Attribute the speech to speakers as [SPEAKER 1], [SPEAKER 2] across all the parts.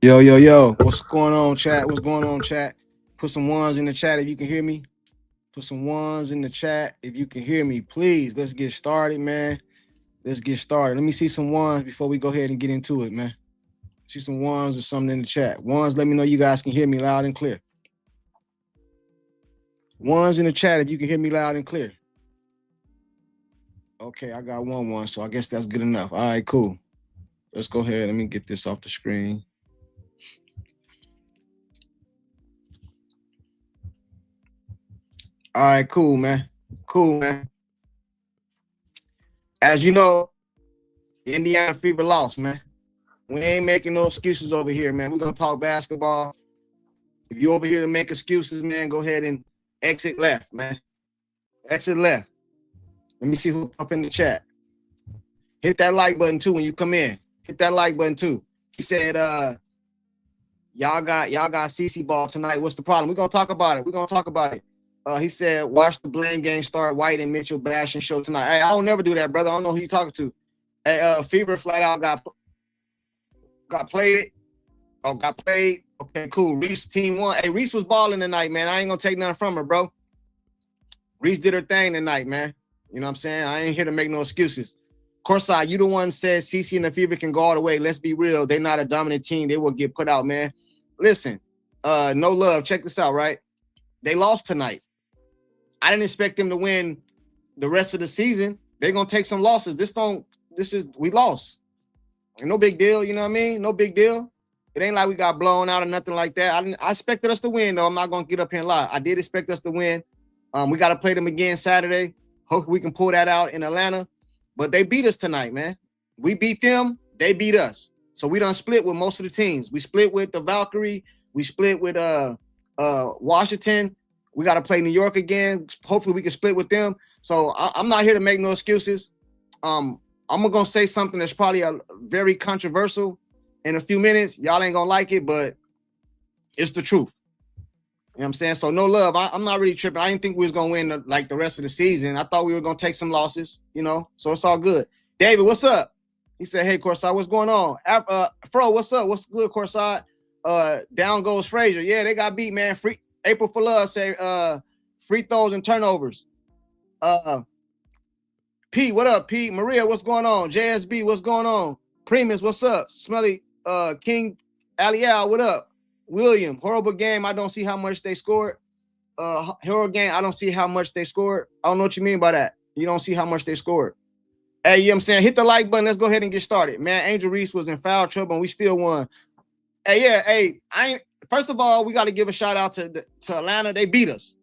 [SPEAKER 1] Yo, yo, yo. What's going on, chat? What's going on, chat? Put some ones in the chat if you can hear me. Put some ones in the chat if you can hear me. Please, let's get started, man. Let's get started. Let me see some ones before we go ahead and get into it, man. See some ones or something in the chat. Ones, let me know you guys can hear me loud and clear. Ones in the chat if you can hear me loud and clear. Okay, I got one, so I guess that's good enough. All right, cool. Let's go ahead. Let me get this off the screen. All right, cool, man. Cool, man. As you know, Indiana Fever lost, man. We ain't making no excuses over here, man. We're going to talk basketball. If you're over here to make excuses, man, go ahead and exit left, man. Exit left. Let me see who up in the chat. Hit that like button, too, when you come in. Hit that like button, too. He said, y'all got CC ball tonight. What's the problem? We're going to talk about it. He said, watch the blame game start. White and Mitchell bashing show tonight. Hey, I don't never do that, brother. I don't know who you talking to. Hey, Fever flat out got played. Got played. Okay, cool. Reese team won. Hey, Reese was balling tonight, man. I ain't gonna take nothing from her, bro. Reese did her thing tonight, man. You know what I'm saying? I ain't here to make no excuses. Courtside, you the one said CC and the Fever can go all the way. Let's be real. They're not a dominant team. They will get put out, man. Listen, no love. Check this out, right? They lost tonight. I didn't expect them to win the rest of the season. They're gonna take some losses. We lost. No big deal, you know what I mean? No big deal. It ain't like we got blown out or nothing like that. I expected us to win, though. I'm not gonna get up here and lie. I did expect us to win. We got to play them again Saturday. Hope we can pull that out in Atlanta. But they beat us tonight, man. We beat them. They beat us. So we done split with most of the teams. We split with the Valkyrie. We split with Washington. We got to play New York again. Hopefully we can split with them. So I'm not here to make no excuses. I'm going to say something that's probably very controversial in a few minutes. Y'all ain't going to like it, but it's the truth. You know what I'm saying? So no love. I'm not really tripping. I didn't think we was going to win the rest of the season. I thought we were going to take some losses, you know, so it's all good. David, what's up? He said, hey, Courtside, what's going on? Fro, what's up? What's good, Courtside? Down goes Frazier. Yeah, they got beat, man. April for love say free throws and turnovers. Pete, what up, Pete? Maria, what's going on? JSB, what's going on? Primus, what's up? Smelly, King, Aliyah, what up? William, horrible game. I don't see how much they scored. Horrible game. I don't see how much they scored. I don't know what you mean by that. You don't see how much they scored. Hey, you know what I'm saying? Hit the like button. Let's go ahead and get started. Man, Angel Reese was in foul trouble and we still won. Hey, yeah, hey, first of all, we got to give a shout out to Atlanta. They beat us.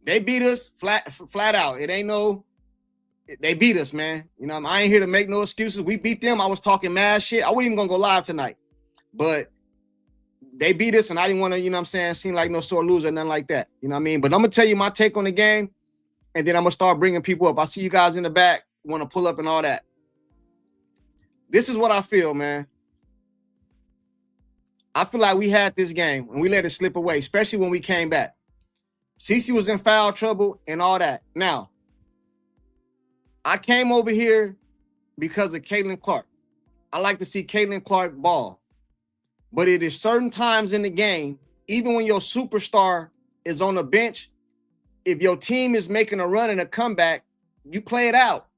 [SPEAKER 1] They beat us flat out. They beat us, man. You know, I ain't here to make no excuses. We beat them. I was talking mad shit. I wasn't even going to go live tonight. But they beat us, and I didn't want to, you know what I'm saying, seem like no sore loser or nothing like that. You know what I mean? But I'm going to tell you my take on the game, and then I'm going to start bringing people up. I see you guys in the back, want to pull up and all that. This is what I feel, man. I feel like we had this game, and we let it slip away, especially when we came back. CC was in foul trouble and all that. Now, I came over here because of Caitlin Clark. I like to see Caitlin Clark ball. But it is certain times in the game, even when your superstar is on the bench, if your team is making a run and a comeback, you play it out.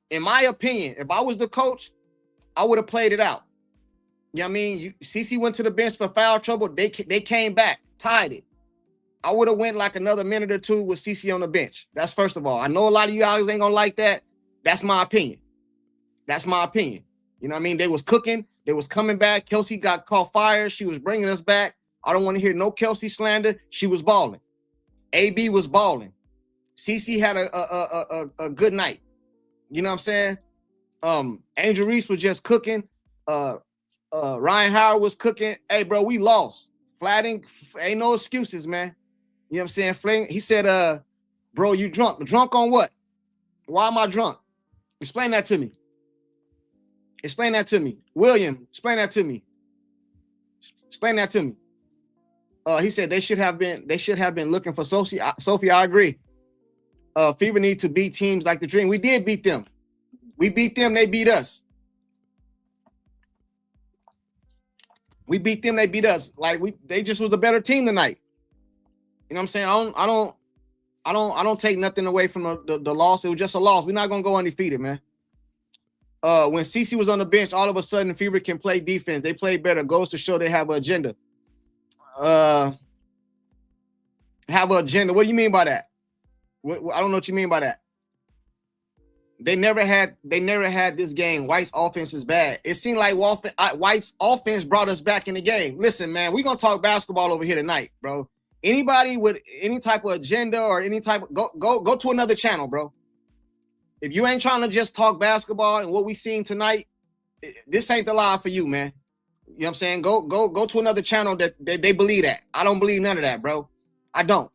[SPEAKER 1] In my opinion, if I was the coach, I would have played it out. You know what I mean? CC went to the bench for foul trouble. They came back, tied it. I would have went like another minute or two with CC on the bench. That's first of all. I know a lot of you guys ain't going to like that. That's my opinion. That's my opinion. You know what I mean? They was cooking. They was coming back. Kelsey got caught fire. She was bringing us back. I don't want to hear no Kelsey slander. She was balling. AB was balling. CC had a good night. You know what I'm saying? Angel Reese was just cooking. Ryan Howard was cooking. Hey, bro, we lost. Flatting, ain't no excuses, man. You know what I'm saying? He said, bro, you drunk. Drunk on what? Why am I drunk? Explain that to me. Explain that to me. William, explain that to me. Explain that to me. He said they should have been looking for Sophie. I agree. Fever need to beat teams like the Dream. We did beat them. We beat them, they beat us. We beat them, they beat us. Like they just was a better team tonight. You know what I'm saying? I don't take nothing away from the loss. It was just a loss. We're not gonna go undefeated, man. When CC was on the bench, all of a sudden Fever can play defense. They play better. Goes to show they have an agenda. Have an agenda. What do you mean by that? I don't know what you mean by that. They never had this game. White's offense is bad. It seemed like White's offense brought us back in the game. Listen, man, we're gonna talk basketball over here tonight, bro. Anybody with any type of agenda or any type of go to another channel, bro. If you ain't trying to just talk basketball and what we seen tonight, this ain't the live for you, man. You know what I'm saying? Go to another channel that they believe that. I don't believe none of that, bro. I don't.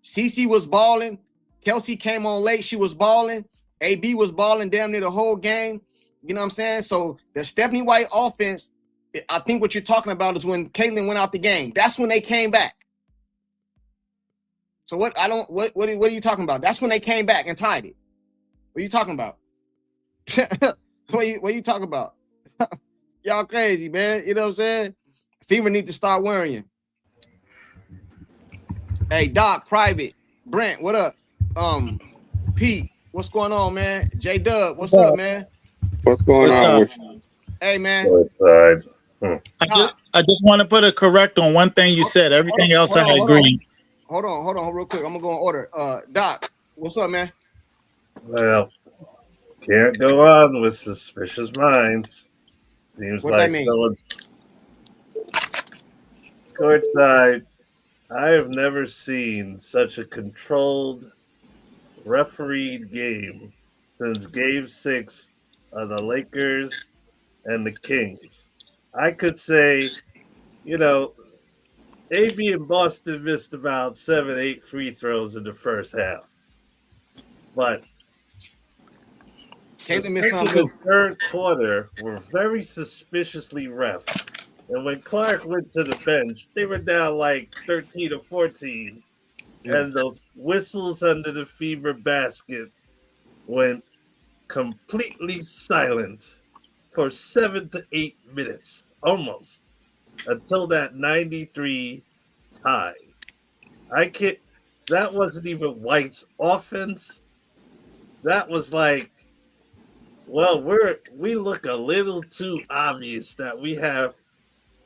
[SPEAKER 1] CC was balling. Kelsey came on late. She was balling. AB was balling damn near the whole game. You know what I'm saying? So the Stephanie White offense, I think what you're talking about is when Caitlin went out the game. That's when they came back. So what are you talking about? That's when they came back and tied it. What are you talking about? What are you talking about? Y'all crazy, man. You know what I'm saying? Fever need to start worrying. Hey, Doc, Private, Brent, what up? Pete, what's going on, man? J Dub, what's up, man?
[SPEAKER 2] What's going on?
[SPEAKER 1] Hey, man.
[SPEAKER 3] I just want to put a correct on one thing you said. Everything else I agree.
[SPEAKER 1] Hold on, real quick. I'm gonna go in order. Doc, what's up, man?
[SPEAKER 4] Well, can't go on with suspicious minds. Seems
[SPEAKER 1] what
[SPEAKER 4] like
[SPEAKER 1] that mean?
[SPEAKER 4] someone's courtside. I have never seen such a controlled, refereed game since Game 6 of the Lakers and the Kings. I could say, AB and Boston missed about 7-8 free throws in the first half. But the second and third quarter were very suspiciously ref. And when Clark went to the bench, they were down like 13 or 14. Yeah. And those whistles under the Fever basket went completely silent for 7 to 8 minutes, almost, until that 93 tie. That wasn't even White's offense. That was like, well, we look a little too obvious that we have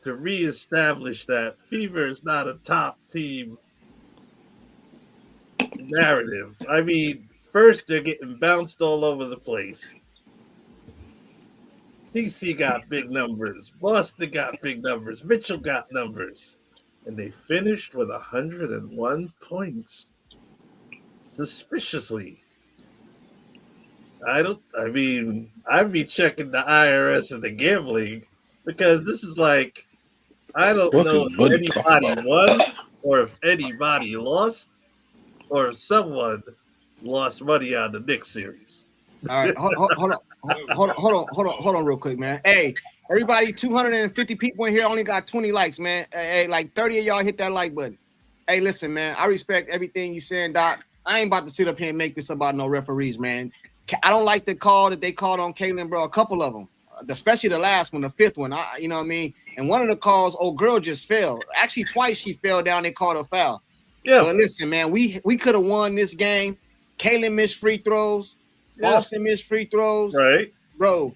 [SPEAKER 4] to reestablish that Fever is not a top team narrative. I mean, first they're getting bounced all over the place. CC got big numbers. Boston got big numbers. Mitchell got numbers. And they finished with 101 points. Suspiciously. I'd be checking the IRS and the gambling because this is like, I don't know if anybody won or if anybody lost or if someone lost money on the Knicks series.
[SPEAKER 1] All right, hold on real quick, man. Hey, everybody, 250 people in here only got 20 likes, man. Hey, like 30 of y'all hit that like button. Hey, listen, man, I respect everything you saying, Doc. I ain't about to sit up here and make this about no referees, man. I don't like the call that they called on Caitlin, bro. A couple of them, especially the last one, the fifth one. You know what I mean? And one of the calls, old girl just fell. Actually, twice she fell down. They called her foul. Yeah. But listen, man, we could have won this game. Caitlin missed free throws. Boston missed free throws.
[SPEAKER 4] Right,
[SPEAKER 1] bro.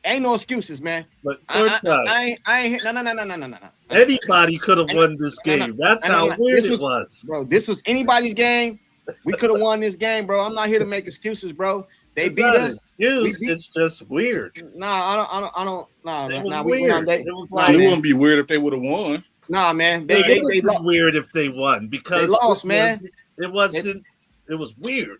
[SPEAKER 1] Ain't no excuses, man.
[SPEAKER 4] But
[SPEAKER 1] I ain't. No.
[SPEAKER 4] Anybody could have won this game. That's how weird it was,
[SPEAKER 1] bro. This was anybody's game. We could have won this game, bro. I'm not here to make excuses, bro. They beat us.
[SPEAKER 4] It's just weird.
[SPEAKER 1] Nah, I don't. Nah.
[SPEAKER 4] It
[SPEAKER 2] wouldn't be weird if they would have won.
[SPEAKER 1] Nah, man.
[SPEAKER 4] They weird if they won because
[SPEAKER 1] they lost, man.
[SPEAKER 4] It wasn't. It was weird.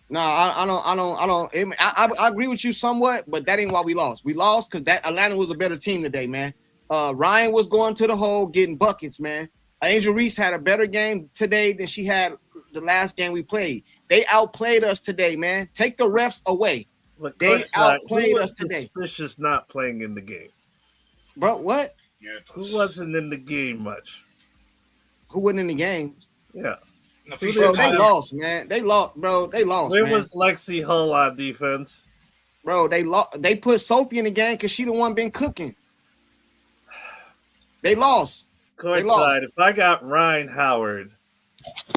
[SPEAKER 1] No, I don't. I agree with you somewhat, but that ain't why we lost. We lost because that Atlanta was a better team today, man. Ryan was going to the hole, getting buckets, man. Angel Reese had a better game today than she had the last game we played. They outplayed us today, man. Take the refs away.
[SPEAKER 4] But
[SPEAKER 1] they outplayed us today.
[SPEAKER 4] Suspicious not playing in the game,
[SPEAKER 1] bro. What?
[SPEAKER 4] Who wasn't in the game much?
[SPEAKER 1] Who wasn't in the game?
[SPEAKER 4] Yeah.
[SPEAKER 1] Bro, they lost, man. They lost, bro. They lost.
[SPEAKER 4] Where was Lexi Hull on defense?
[SPEAKER 1] Bro, they lost. They put Sophie in the game because she the one been cooking. They lost.
[SPEAKER 4] Courtside, if I got Ryan Howard,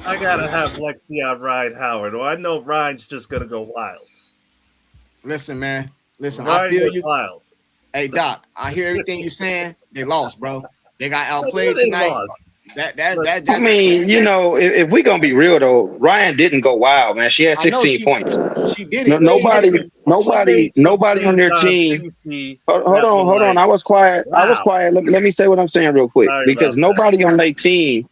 [SPEAKER 4] I gotta have Lexi on Ryan Howard, or I know Ryan's just gonna go wild.
[SPEAKER 1] Listen, man. Listen,
[SPEAKER 4] Ryan
[SPEAKER 1] I feel you.
[SPEAKER 4] Wild.
[SPEAKER 1] Hey, Doc, I hear everything you're saying. They lost, bro. They got outplayed tonight.
[SPEAKER 4] Lost.
[SPEAKER 5] I mean, you know, if we're gonna be real though, Ryan didn't go wild, man. She had 16 points.
[SPEAKER 1] She did it.
[SPEAKER 5] Nobody on their team. Hold on. I was quiet. Wow. Let me say what I'm saying real quick. Because nobody on their team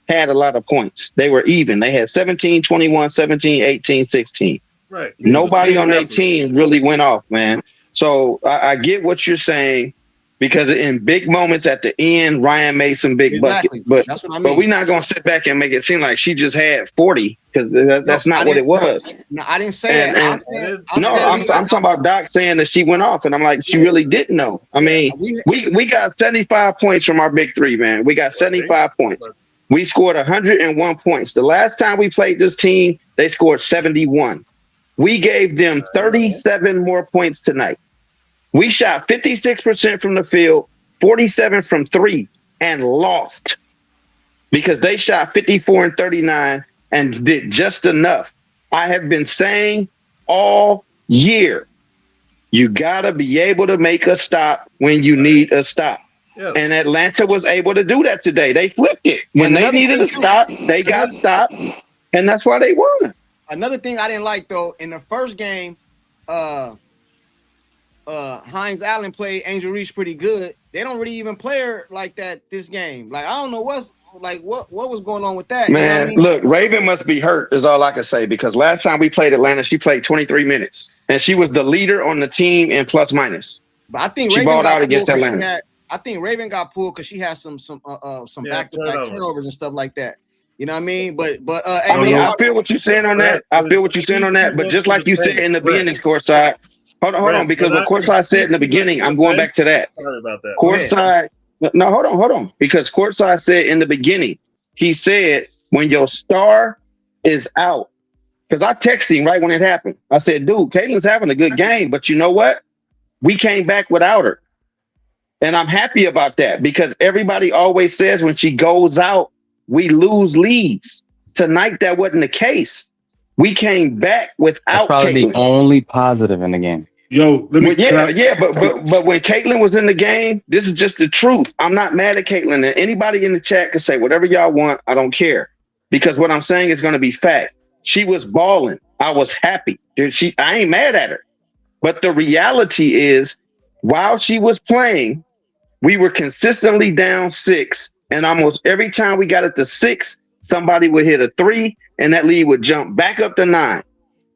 [SPEAKER 5] had a lot of points. They were even. They had 17, 21, 17, 18, 16.
[SPEAKER 4] Right.
[SPEAKER 5] Nobody on their team really went off, man. So I get what you're saying, because in big moments at the end, Ryan made some big buckets. But that's what I mean. But we're not gonna sit back and make it seem like she just had 40, because that's not what it was.
[SPEAKER 1] No, I didn't say that.
[SPEAKER 5] I'm talking about Doc saying that she went off, and I'm like, she really didn't know. I mean, we got 75 points from our big three, man. We got 75 points. We scored 101 points. The last time we played this team, they scored 71. We gave them 37 more points tonight. We shot 56% from the field, 47 from three, and lost because they shot 54 and 39 and did just enough. I have been saying all year, you got to be able to make a stop when you need a stop. Yeah. And Atlanta was able to do that today. They flipped it. When they needed a stop, they got stopped, and that's why they won.
[SPEAKER 1] Another thing I didn't like, though, in the first game, Hines Allen played Angel Reese pretty good. They don't really even play her like that this game. Like, I don't know what was going on with that.
[SPEAKER 5] Man,
[SPEAKER 1] you know what I mean?
[SPEAKER 5] Look, Raven must be hurt is all I can say, because last time we played Atlanta, she played 23 minutes, and she was the leader on the team in plus minus.
[SPEAKER 1] But I think
[SPEAKER 5] she
[SPEAKER 1] Raven
[SPEAKER 5] balled
[SPEAKER 1] got
[SPEAKER 5] out against Atlanta.
[SPEAKER 1] I think Raven got pulled because she had some back-to-back turnovers and stuff like that. You know what I mean? But
[SPEAKER 5] I feel what you're saying on that. But just like you said in the beginning, Courtside. Hold on, because what Courtside said in the beginning, I'm going back to that.
[SPEAKER 4] Sorry about that.
[SPEAKER 5] Courtside, no, hold on. Because Courtside said in the beginning, he said, when your star is out, because I texted him right when it happened. I said, dude, Caitlin's having a good game, but you know what? We came back without her. And I'm happy about that, because everybody always says when she goes out, we lose leads. Tonight, that wasn't the case. We came back without That's
[SPEAKER 6] probably
[SPEAKER 5] Caitlin.
[SPEAKER 6] The only positive in the game.
[SPEAKER 5] But when Caitlin was in the game, this is just the truth. I'm not mad at Caitlin. And anybody in the chat can say whatever y'all want. I don't care, because what I'm saying is going to be fact. She was balling. I was happy. I ain't mad at her. But the reality is, while she was playing, we were consistently down 6. And almost every time we got it to 6, somebody would hit a 3, and that lead would jump back up to 9.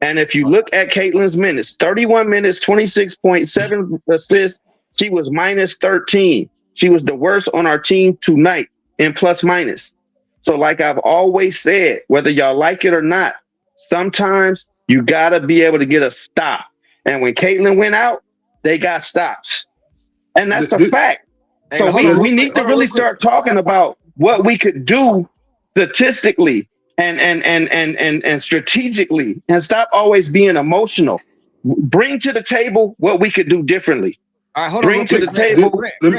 [SPEAKER 5] And if you look at Caitlin's minutes, 31 minutes, 26.7 assists, she was minus 13. She was the worst on our team tonight in plus minus. So like I've always said, whether y'all like it or not, sometimes you got to be able to get a stop. And when Caitlin went out, they got stops. And that's a fact. So we need to really start talking about what we could do statistically and strategically, and stop always being emotional. Bring to the table what we could do differently.
[SPEAKER 1] All right,
[SPEAKER 5] Bring to the table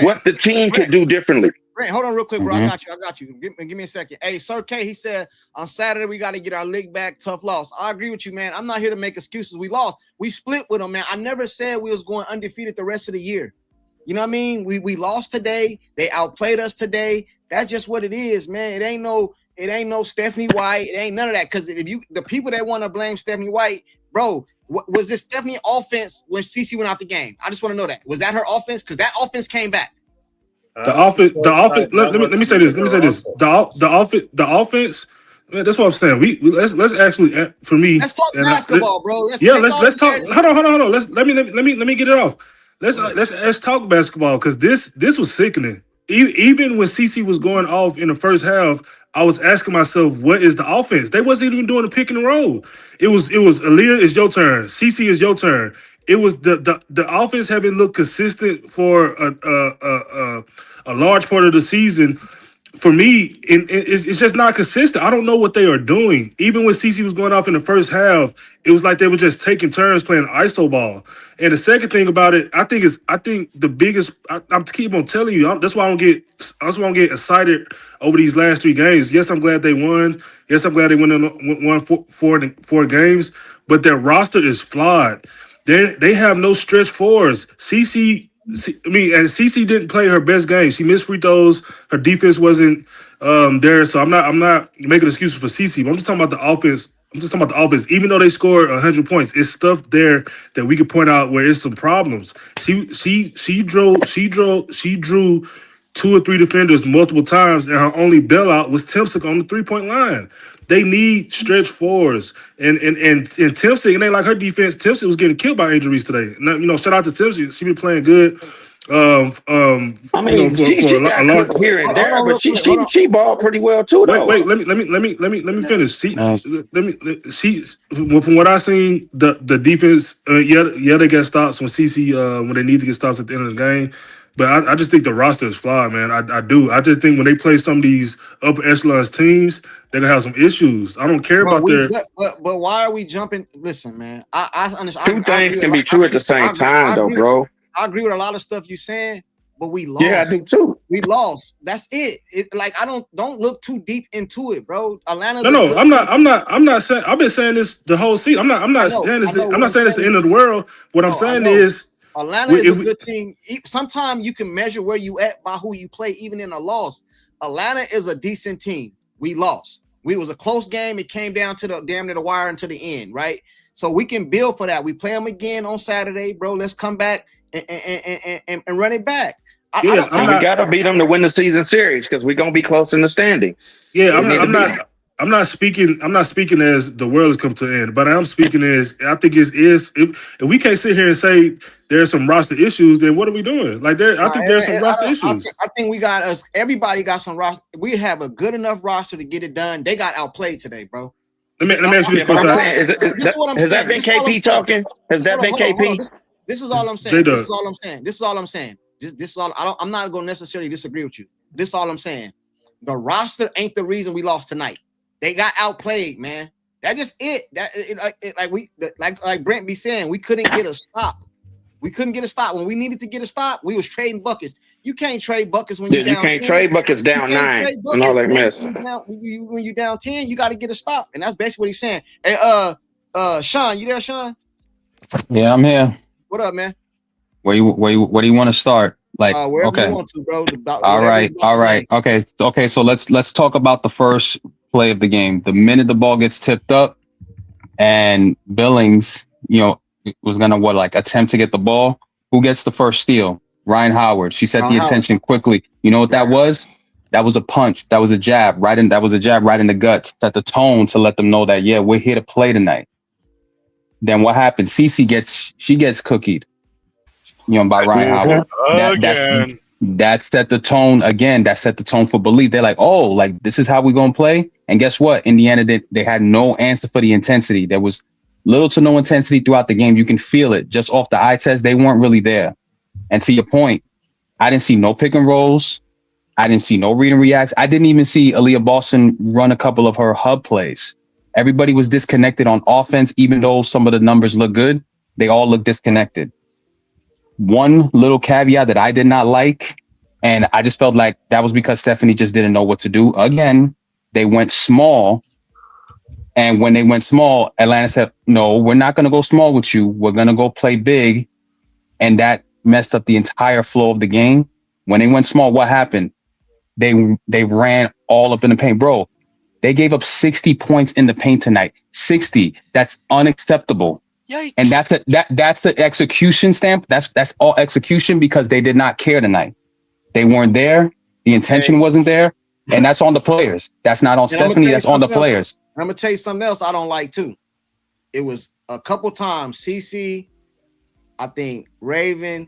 [SPEAKER 5] what the team could do differently.
[SPEAKER 1] Brent, hold on real quick, bro. I got you. Give me a second. Hey, Sir K, he said on Saturday we got to get our league back. Tough loss. I agree with you, man. I'm not here to make excuses. We lost. We split with them, man. I never said we was going undefeated the rest of the year. You know what I mean? We lost today. They outplayed us today. That's just what it is, man. It ain't no Stephanie White. It ain't none of that. Because the people that want to blame Stephanie White, bro, was this Stephanie offense when CeCe went out the game? I just want to know that. Was that her offense? Because that offense came back.
[SPEAKER 7] The offense. Let me say this. The offense. Man, that's what I'm saying. Let's actually, for me.
[SPEAKER 1] Let's talk basketball, bro. Let's
[SPEAKER 7] talk. Hold on. Let me get it off. Let's talk basketball, because this was sickening. Even when CeCe was going off in the first half, I was asking myself, what is the offense? They wasn't even doing the pick and roll. It was Aliyah, it's your turn. CeCe, is your turn. It was the offense having looked consistent for a large part of the season. for me, it's just not consistent. I don't know what they are doing. Even when CC was going off in the first half, it was like they were just taking turns playing ISO ball. And the second thing about it, I think the biggest. I'm keep on telling you. That's why I don't get excited over these last 3 games. Yes, I'm glad they won. Yes, I'm glad they won 4 games. But their roster is flawed. They have no stretch fours. CC didn't play her best game. She missed free throws. Her defense wasn't there. So I'm not making excuses for CC. But I'm just talking about the offense. Even though they scored 100 points, it's stuff there that we could point out where it's some problems. She drew 2 or 3 defenders multiple times, and her only bailout was Timpsick on the 3-point line. They need stretch fours, and Timpsick, and they like her defense. Timpsick was getting killed by injuries today. Now, shout out to Timpsick. She been playing good.
[SPEAKER 5] I mean, she got good here and there, but she balled pretty well too. Though.
[SPEAKER 7] Wait, let me finish. From what I seen, the defense, they get stops when CC when they need to get stops at the end of the game. But I just think the roster is flawed, man. I do. I just think when they play some of these upper echelon teams, they're gonna have some issues. I don't care about their.
[SPEAKER 1] But why are we jumping? Listen, man. I understand.
[SPEAKER 5] 2 things can be true at the same time, though, bro.
[SPEAKER 1] I agree with a lot of stuff you're saying, but we lost.
[SPEAKER 5] Yeah, I do too.
[SPEAKER 1] We lost. That's it. I don't look too deep into it, bro. Atlanta.
[SPEAKER 7] No, I'm not saying. I've been saying this the whole season. I'm not saying this. I'm not saying it's the end of the world. What I'm saying is.
[SPEAKER 1] Atlanta is a good team. Sometimes you can measure where you at by who you play, even in a loss. Atlanta is a decent team. We lost. We was a close game. It came down to the damn near the wire until the end, right? So we can build for that. We play them again on Saturday, bro. Let's come back and run it back.
[SPEAKER 5] We gotta beat them to win the season series because we're gonna be close in the standing.
[SPEAKER 7] Yeah, I'm not speaking as the world has come to an end, but I'm speaking as I think if we can't sit here and say there's some roster issues, then what are we doing? I think there's some roster issues.
[SPEAKER 1] I think we got us. Everybody got some roster. We have a good enough roster to get it done. They got outplayed today, bro.
[SPEAKER 7] Let me ask you this question.
[SPEAKER 5] Has that been KP talking? Has that been KP?
[SPEAKER 1] This is all I'm saying. This is all I'm saying. This is all. I'm not going to necessarily disagree with you. This is all I'm saying. The roster ain't the reason we lost tonight. They got outplayed, man. That's just it. Like Brent be saying, we couldn't get a stop. We couldn't get a stop. When we needed to get a stop, we was trading buckets. You can't trade buckets when you're down 10. You can't trade
[SPEAKER 5] buckets down 9 and all that mess.
[SPEAKER 1] When you're down 10, you got to get a stop. And that's basically what he's saying. Hey, Sean, you there, Sean?
[SPEAKER 6] Yeah, I'm here.
[SPEAKER 1] What up, man?
[SPEAKER 6] Where do you want to start?
[SPEAKER 1] Wherever
[SPEAKER 6] okay.
[SPEAKER 1] you want to, bro.
[SPEAKER 6] All right. Okay. So let's talk about the first play of the game. The minute the ball gets tipped up, and Billings, was gonna attempt to get the ball. Who gets the first steal? Ryan Howard. She set the attention quickly. You know what that was? That was a punch. That was a jab right in. That was a jab right in the guts. Set the tone to let them know that we're here to play tonight. Then what happens? Cece gets cookied. By Ryan Howard. That set the tone again. That set the tone for belief. They're like, oh, this is how we're gonna play. And guess what? Indiana they had no answer for the intensity. There was little to no intensity throughout the game. You can feel it just off the eye test. They weren't really there. And to your point, I didn't see no pick and rolls. I didn't see no read and reacts. I didn't even see Aliyah Boston run a couple of her hub plays. Everybody was disconnected on offense, even though some of the numbers look good. They all look disconnected. One little caveat that I did not like, and I just felt like that was because Stephanie just didn't know what to do. Again, they went small. And when they went small, Atlanta said, no, we're not going to go small with you. We're going to go play big. And that messed up the entire flow of the game. When they went small, what happened? They ran all up in the paint. Bro, they gave up 60 points in the paint tonight. 60. That's unacceptable. Yikes. And that's the execution stamp. That's all execution because they did not care tonight. They weren't there. The intention wasn't there. And that's on the players. That's not on Stephanie. That's on the players.
[SPEAKER 1] I'm going to tell you something else I don't like too. It was a couple times, CC, I think Raven,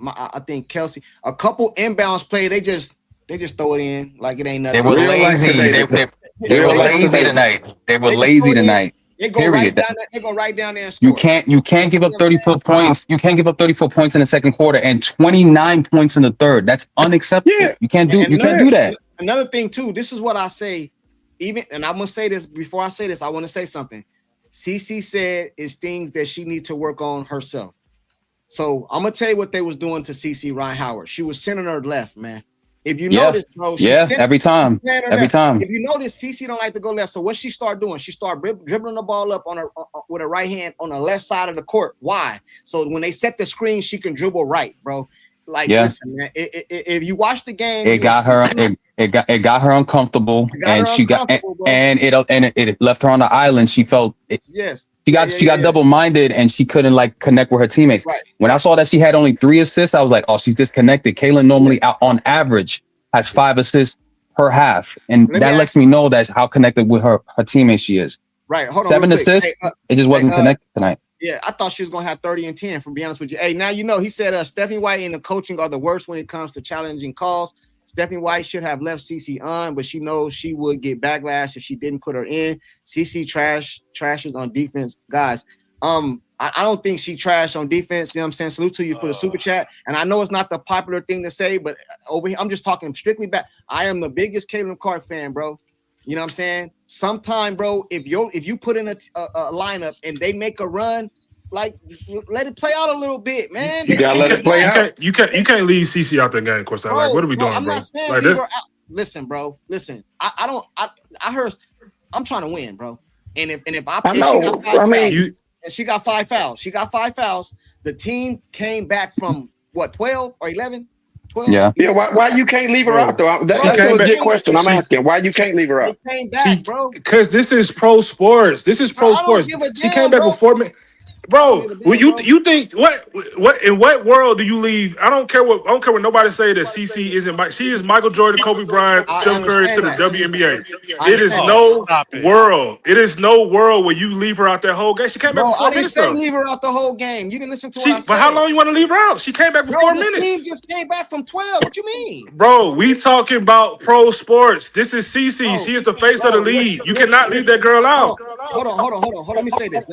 [SPEAKER 1] I think Kelsey, a couple inbounds play. They just throw it in like it ain't nothing.
[SPEAKER 6] They were lazy. They were lazy tonight. They were lazy tonight.
[SPEAKER 1] They go right down there. They go right down there and score.
[SPEAKER 6] You can't give up 34 points. You can't give up 34 points in the second quarter and 29 points in the third. That's unacceptable. Yeah. You can't do that.
[SPEAKER 1] another thing too. This is what I say. Even, and I'm gonna say this before I say this. I want to say something. CC said is things that she needs to work on herself. So I'm gonna tell you what they was doing to CC Ryan Howard. She was sending her left, man. If you notice, bro,
[SPEAKER 6] every time.
[SPEAKER 1] If you notice, CC don't like to go left. So what she start doing? She start dribbling the ball up on her with her right hand on the left side of the court. Why? So when they set the screen, she can dribble right, bro. Like, listen, man. If you watch the game,
[SPEAKER 6] it got her uncomfortable, and it left her on the island. She felt it.
[SPEAKER 1] Yes.
[SPEAKER 6] She got double-minded, and she couldn't like connect with her teammates.
[SPEAKER 1] Right.
[SPEAKER 6] When I saw that she had only 3 assists, I was like, oh, she's disconnected. Kaylin normally out on average has 5 assists per half, and that lets me know that's how connected with her teammates she is.
[SPEAKER 1] Right. Hold on.
[SPEAKER 6] 7 assists. It just wasn't connected tonight.
[SPEAKER 1] Yeah, I thought she was gonna have 30 and 10. From be honest with you, hey, now you know he said Stephanie White and the coaching are the worst when it comes to challenging calls. Stephanie White should have left CC on, but she knows she would get backlash if she didn't put her in. CC trashes on defense, guys. I don't think she trashed on defense. You know what I'm saying? Salute to you for the super chat. And I know it's not the popular thing to say, but over here, I'm just talking strictly back. I am the biggest Caitlin Clark fan, bro. You know what I'm saying? Sometime, bro, if you put in a lineup and they make a run, like let it play out a little bit, man.
[SPEAKER 5] You gotta let it play out.
[SPEAKER 7] You can't leave CC out the game, Courtside. Like, what are we doing,
[SPEAKER 1] I'm
[SPEAKER 7] bro?
[SPEAKER 1] not saying
[SPEAKER 7] like
[SPEAKER 1] leave her out. Listen, bro. Listen, I heard. I'm trying to win, bro. And if she got 5 fouls. She got 5 fouls. The team came back from what 12 or 11. 12?
[SPEAKER 6] Yeah.
[SPEAKER 5] Why you can't leave her out though? That's a legit question. I'm asking. Why you can't leave her out?
[SPEAKER 1] They came back, bro.
[SPEAKER 7] Because this is pro sports. This is pro sports. She came back with 4 minutes. Bro, you think what in what world do you leave? I don't care what nobody say that CC isn't. She is Michael Jordan, Kobe Bryant, Steph Curry to the WNBA. It is no world. It is no world where you leave her out that whole game. She came back with 4 minutes.
[SPEAKER 1] I didn't say leave her out the whole game. You didn't listen to what I said.
[SPEAKER 7] But how long you want to leave her out? She came back with 4 minutes.
[SPEAKER 1] The team just came back from 12. What you mean?
[SPEAKER 7] Bro, we talking about pro sports. This is CC. She is the face of the league. You cannot leave that girl out.
[SPEAKER 1] Hold on. Let me say this.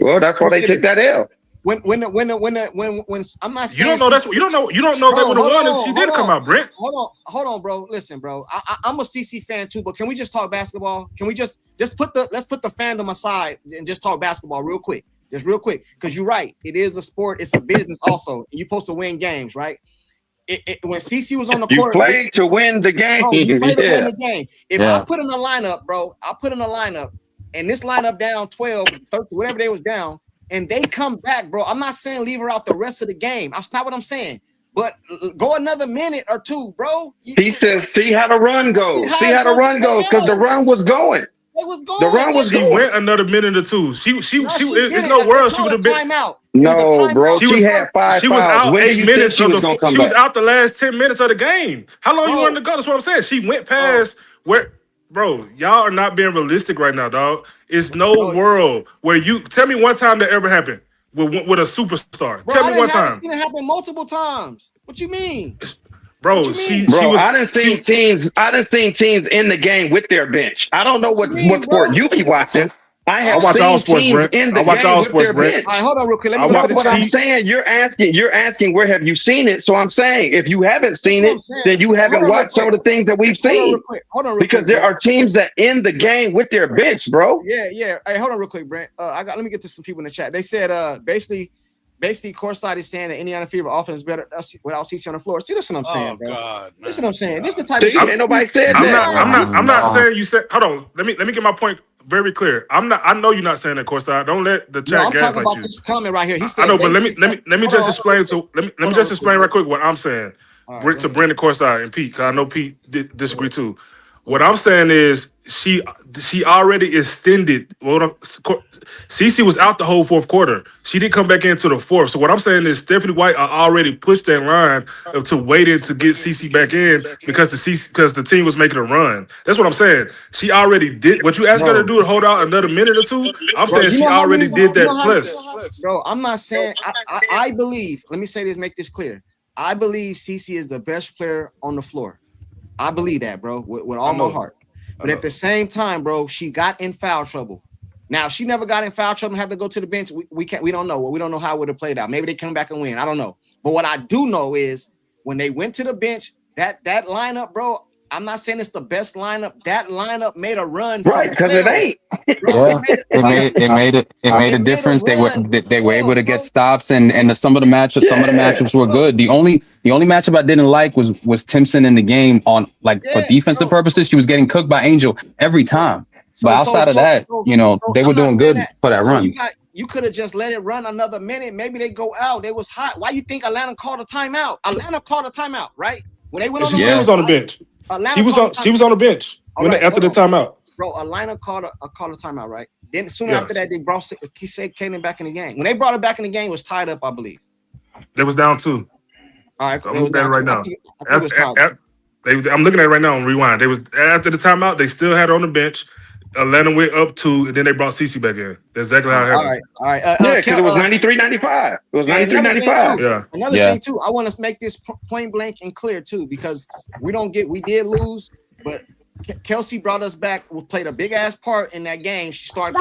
[SPEAKER 5] Well, that's why they took that L.
[SPEAKER 1] When I'm not saying
[SPEAKER 7] you don't know that would have won if she did come out, Brent.
[SPEAKER 1] Hold on, bro. Listen, bro. I'm a CC fan too, but can we just talk basketball? Can we let's put the fandom aside and just talk basketball real quick, because you're right. It is a sport. It's a business also. You're supposed to win games, right? When CC was on the court,
[SPEAKER 5] you played to win the game.
[SPEAKER 1] You played to win the game. If I put in a lineup, bro, and this lineup down 12, 13, whatever they was down, and they come back, bro. I'm not saying leave her out the rest of the game. That's not what I'm saying. But go another minute or two, bro.
[SPEAKER 5] He says, see how the run goes. See how the run goes, because the run was going.
[SPEAKER 1] It was going.
[SPEAKER 5] The run was going.
[SPEAKER 7] She went another minute or two. It's no world she would have been.
[SPEAKER 1] Timeout.
[SPEAKER 5] No, bro. She had 5
[SPEAKER 7] She was
[SPEAKER 5] fouls.
[SPEAKER 7] out
[SPEAKER 5] When
[SPEAKER 7] 8 minutes. She was out the last 10 minutes of the game. How long you wanted to go? That's what I'm saying. She went past where. Bro, y'all are not being realistic right now, dog. It's no world where you tell me one time that ever happened with a superstar.
[SPEAKER 1] Bro,
[SPEAKER 7] tell me one time.
[SPEAKER 1] I've seen it happen multiple times. What you mean?
[SPEAKER 5] Bro, I done seen teams in the game with their bench. I don't know what sport you be watching. I watch all sports, Brent. I watch all sports, Brent.
[SPEAKER 1] All right, hold on real quick.
[SPEAKER 5] I'm saying. You're asking where have you seen it? So I'm saying if you haven't seen it, then you haven't watched some of the things that we've seen.
[SPEAKER 1] Hold on real quick.
[SPEAKER 5] Because there are teams that end the game with their bench, bro.
[SPEAKER 1] Yeah. Hey, hold on real quick, Brent. Let me get to some people in the chat. They said basically Courtside is saying that Indiana Fever offense is better without CC on the floor. See, this is what I'm saying, bro. God, this is what I'm saying. This is the type of shit.
[SPEAKER 5] Ain't nobody said that.
[SPEAKER 7] I'm not saying you said. Hold on. Let me get my point very clear. I know you're not saying that, Courtside. Don't let the chat gas like you. I'm talking about
[SPEAKER 1] this comment right here. He said.
[SPEAKER 7] I know, but let me just explain right quick what I'm saying. Right, to Brandon Courtside and Pete, because I know Pete disagree too. What I'm saying is she already extended. CC was out the whole fourth quarter. She didn't come back into the fourth. So what I'm saying is Stephanie White already pushed that line to waiting to get CC back in because the team was making a run. That's what I'm saying. She already did what you asked her to do to hold out another minute or two. I'm saying she already did that plus.
[SPEAKER 1] Bro, I'm not saying I believe. Let me say this. Make this clear. I believe CC is the best player on the floor. I believe that, bro, with all my heart. But at the same time, bro, she got in foul trouble. Now, she never got in foul trouble and had to go to the bench. We don't know. We don't know how it would have played out. Maybe they come back and win. I don't know. But what I do know is when they went to the bench, that lineup, bro, I'm not saying it's the best lineup. That lineup made a run,
[SPEAKER 5] right? Because it ain't.
[SPEAKER 6] Bro, it made a difference. They were able to get stops, and some of the matchups were good. The only matchup I didn't like was Timpson in the game on for defensive purposes. She was getting cooked by Angel every time. But outside of that, they were doing good for that run.
[SPEAKER 1] You could have just let it run another minute. Maybe they go out. They was hot. Why you think Atlanta called a timeout? Atlanta called a timeout, right? When they went on the
[SPEAKER 7] bench, was on the bench. She was on the bench after the timeout.
[SPEAKER 1] Bro, Atlanta called a timeout, right? Then soon after that, they brought Kaylin back in the game. When they brought her back in the game, it was tied up, I believe.
[SPEAKER 7] They was down 2.
[SPEAKER 1] All right,
[SPEAKER 7] I'm looking at it right now. I'm looking at it right now on Rewind. They was after the timeout. They still had her on the bench. Atlanta went up 2, and then they brought Cece back in. That's exactly how it happened.
[SPEAKER 5] All right. Yeah, because it was 93-95. It was 93-95.
[SPEAKER 1] Yeah. Another thing too, I want to make this point blank and clear too, because we did lose, but Kelsey brought us back. We played a big ass part in that game. She started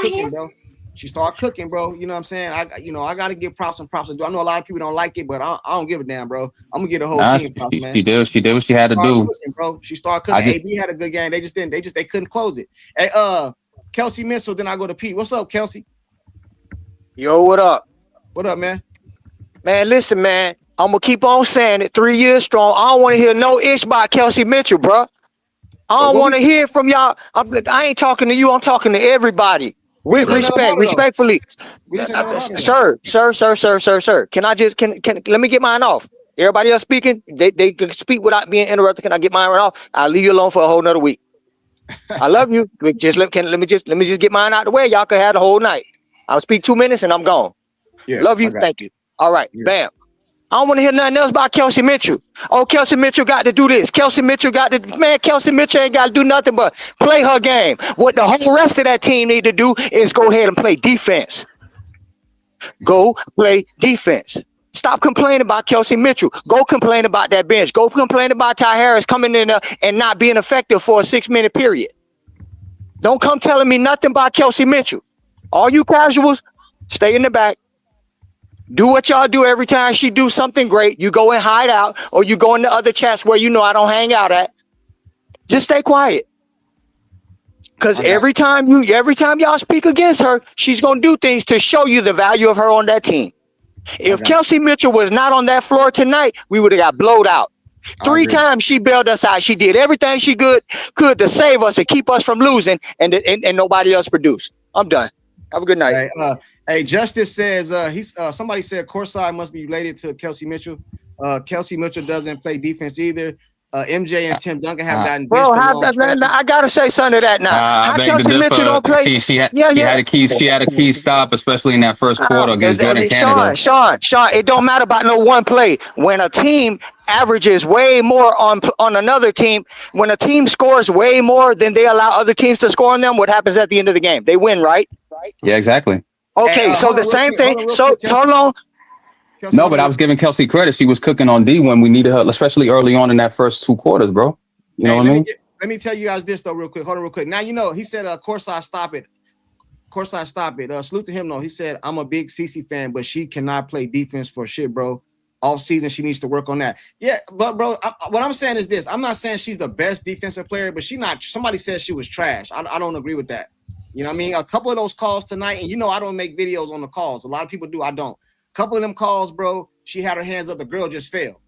[SPEAKER 1] cooking, bro. You know what I'm saying? I got to give props. I know a lot of people don't like it, but I don't give a damn, bro. I'm gonna give the whole team props, man.
[SPEAKER 6] She did what she had to do,
[SPEAKER 1] cooking, bro. She started cooking. AB had a good game. They couldn't close it. Hey, Kelsey Mitchell. Then I go to Pete. What's up, Kelsey?
[SPEAKER 8] Yo, what up?
[SPEAKER 1] What up, man?
[SPEAKER 8] Man, listen, man. I'm gonna keep on saying it. 3 years strong. I don't want to hear no ish about Kelsey Mitchell, bro. I don't want to hear from y'all. I ain't talking to you. I'm talking to everybody. With respect, respectfully, sir. Can let me get mine off? Everybody else speaking, they can speak without being interrupted. Can I get mine right off? I'll leave you alone for a whole nother week. I love you. Let me just get mine out the way. Y'all can have the whole night. I'll speak 2 minutes and I'm gone. Yeah, love you. Thank you. All right. Yeah. Bam. I don't want to hear nothing else about Kelsey Mitchell. Oh, Kelsey Mitchell got to do this. Kelsey Mitchell ain't got to do nothing but play her game. What the whole rest of that team need to do is go ahead and play defense. Go play defense. Stop complaining about Kelsey Mitchell. Go complain about that bench. Go complain about Ty Harris coming in there and not being effective for a 6-minute period. Don't come telling me nothing about Kelsey Mitchell. All you casuals, stay in the back. Do what y'all do every time she do something great. You go and hide out, or you go in the other chats where you know I don't hang out at. Just stay quiet. Because every time y'all speak against her, she's gonna do things to show you the value of her on that team. If Kelsey Mitchell was not on that floor tonight, we would have got blowed out. 3 times she bailed us out. She did everything she could to save us and keep us from losing, and nobody else produced. I'm done. Have a good night.
[SPEAKER 1] Hey, Justice says somebody said Courtside must be related to Kelsey Mitchell. Kelsey Mitchell doesn't play defense either. MJ and Tim Duncan have gotten
[SPEAKER 8] bro. I gotta say something to that now. How Kelsey Mitchell don't play? She had a
[SPEAKER 6] key stop, especially in that first quarter against Jordan Canada.
[SPEAKER 8] Sean, it don't matter about no one play. When a team averages way more on another team, when a team scores way more than they allow other teams to score on them, what happens at the end of the game? They win, right?
[SPEAKER 6] Yeah, exactly.
[SPEAKER 8] Okay, so the same thing. So hold on.
[SPEAKER 6] No, but I was giving Kelsey credit. She was cooking on D when we needed her, especially early on in that first 2 quarters, bro. You know what I mean?
[SPEAKER 1] Let me tell you guys this though, real quick. Hold on, real quick. Now he said, "Courtside, stop it." Courtside, stop it. Salute to him though. He said, "I'm a big CC fan, but she cannot play defense for shit, bro. Off season, she needs to work on that." Yeah, but bro, what I'm saying is this: I'm not saying she's the best defensive player, but somebody said she was trash. I don't agree with that. You know what I mean? A couple of those calls tonight, and I don't make videos on the calls. A lot of people do. I don't. A couple of them calls, bro, she had her hands up. The girl just fell.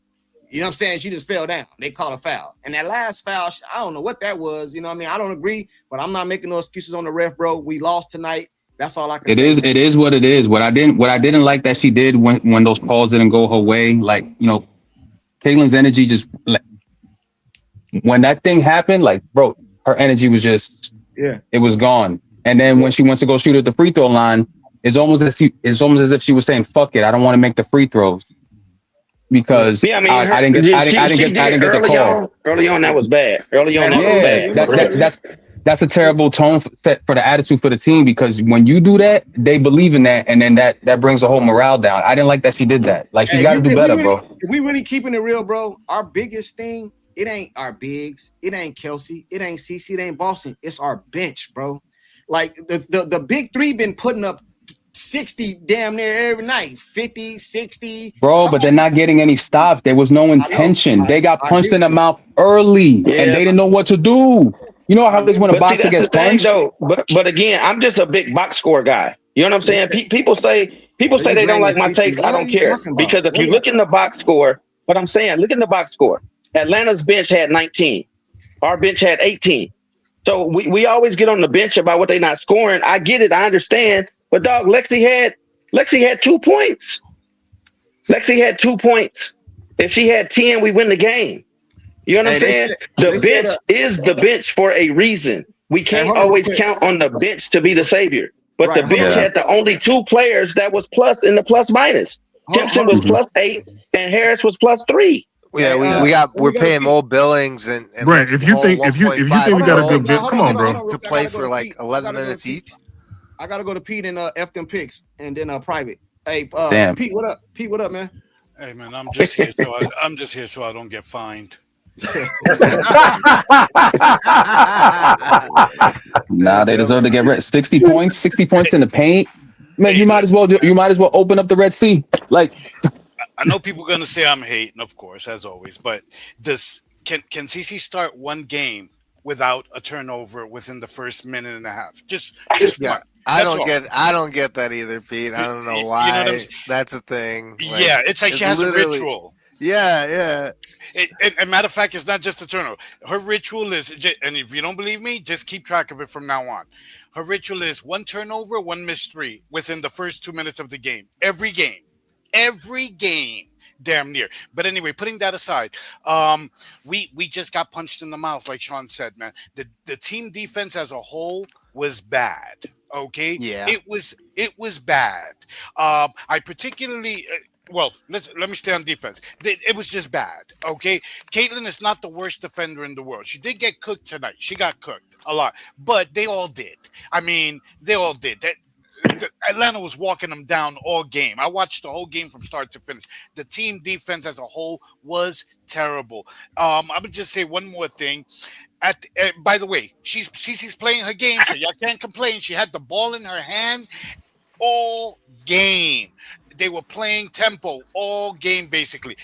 [SPEAKER 1] You know what I'm saying? She just fell down. They call a foul. And that last foul, I don't know what that was. You know what I mean? I don't agree, but I'm not making no excuses on the ref, bro. We lost tonight. That's all I can say.
[SPEAKER 6] It is what it is. What I didn't like that she did when those calls didn't go her way, like, Caitlin's energy just, like, when that thing happened, like, bro, her energy was just, it was gone. And then when she went to go shoot at the free throw line, it's almost as if she was saying, "Fuck it, I don't want to make the free throws," because I didn't get the call.
[SPEAKER 5] Early on, that was bad.
[SPEAKER 6] That's a terrible tone for the attitude for the team, because when you do that, they believe in that, and then that brings the whole morale down. I didn't like that she did that. Like, she's got to do better, bro.
[SPEAKER 1] If we really keeping it real, bro, our biggest thing, it ain't our bigs, it ain't Kelsey, it ain't CC, it ain't Boston. It's our bench, bro. Like the big three been putting up 60 damn near every night, 50, 60.
[SPEAKER 6] Bro, but they're not getting any stops. There was no intention. They got punched in the mouth early, and they didn't know what to do. You know how this when a boxer gets punched?
[SPEAKER 5] Though, but again, I'm just a big box score guy. You know what I'm saying? People say they don't like my takes. I don't care, because if you look in the box score, what I'm saying, look in the box score. Atlanta's bench had 19. Our bench had 18. So we always get on the bench about what they're not scoring. I get it. I understand. But dog, Lexi had 2 points. Lexi had 2 points. If she had 10, we win the game. You know what I'm saying? The bench is the bench for a reason. We can't always count on the bench to be the savior. But the bench had the only 2 players that was plus in the plus minus. Simpson was +8 and Harris was +3.
[SPEAKER 9] Yeah, we're paying Mo Billings and
[SPEAKER 7] Brent, if you think we got a good bit, come on, bro.
[SPEAKER 9] To play for like 11 minutes each.
[SPEAKER 1] I gotta go to Pete and F them picks and then private. Hey,
[SPEAKER 6] Damn.
[SPEAKER 1] Pete, what up? Pete, what up, man?
[SPEAKER 10] Hey man, I'm just here so I don't get fined.
[SPEAKER 6] Nah, they deserve to get rid. 60 points in the paint. Man, you might as well open up the Red Sea. Like,
[SPEAKER 10] I know people are gonna say I'm hating, of course, as always, but can CC start one game without a turnover within the first minute and a half? Just
[SPEAKER 9] yeah.
[SPEAKER 10] one.
[SPEAKER 9] I don't get that either, Pete. I don't know why. You know that's a thing.
[SPEAKER 10] Like, yeah, it's like she has a ritual.
[SPEAKER 9] Yeah.
[SPEAKER 10] And matter of fact, it's not just a turnover. Her ritual is, and if you don't believe me, just keep track of it from now on. Her ritual is 1 turnover, 1 missed 3 within the first 2 minutes of the game. Every game, damn near. But anyway, putting that aside, we just got punched in the mouth, like Sean said, man. The team defense as a whole was bad. Okay,
[SPEAKER 9] yeah,
[SPEAKER 10] it was bad. I particularly. Well, let me stay on defense. It was just bad, okay? Caitlin is not the worst defender in the world. She did get cooked tonight. She got cooked a lot. But they all did. I mean, they all did. Atlanta was walking them down all game. I watched the whole game from start to finish. The team defense as a whole was terrible. I'm going to just say one more thing. By the way, Cece's playing her game, so y'all can't complain. She had the ball in her hand all game. They were playing tempo all game, basically.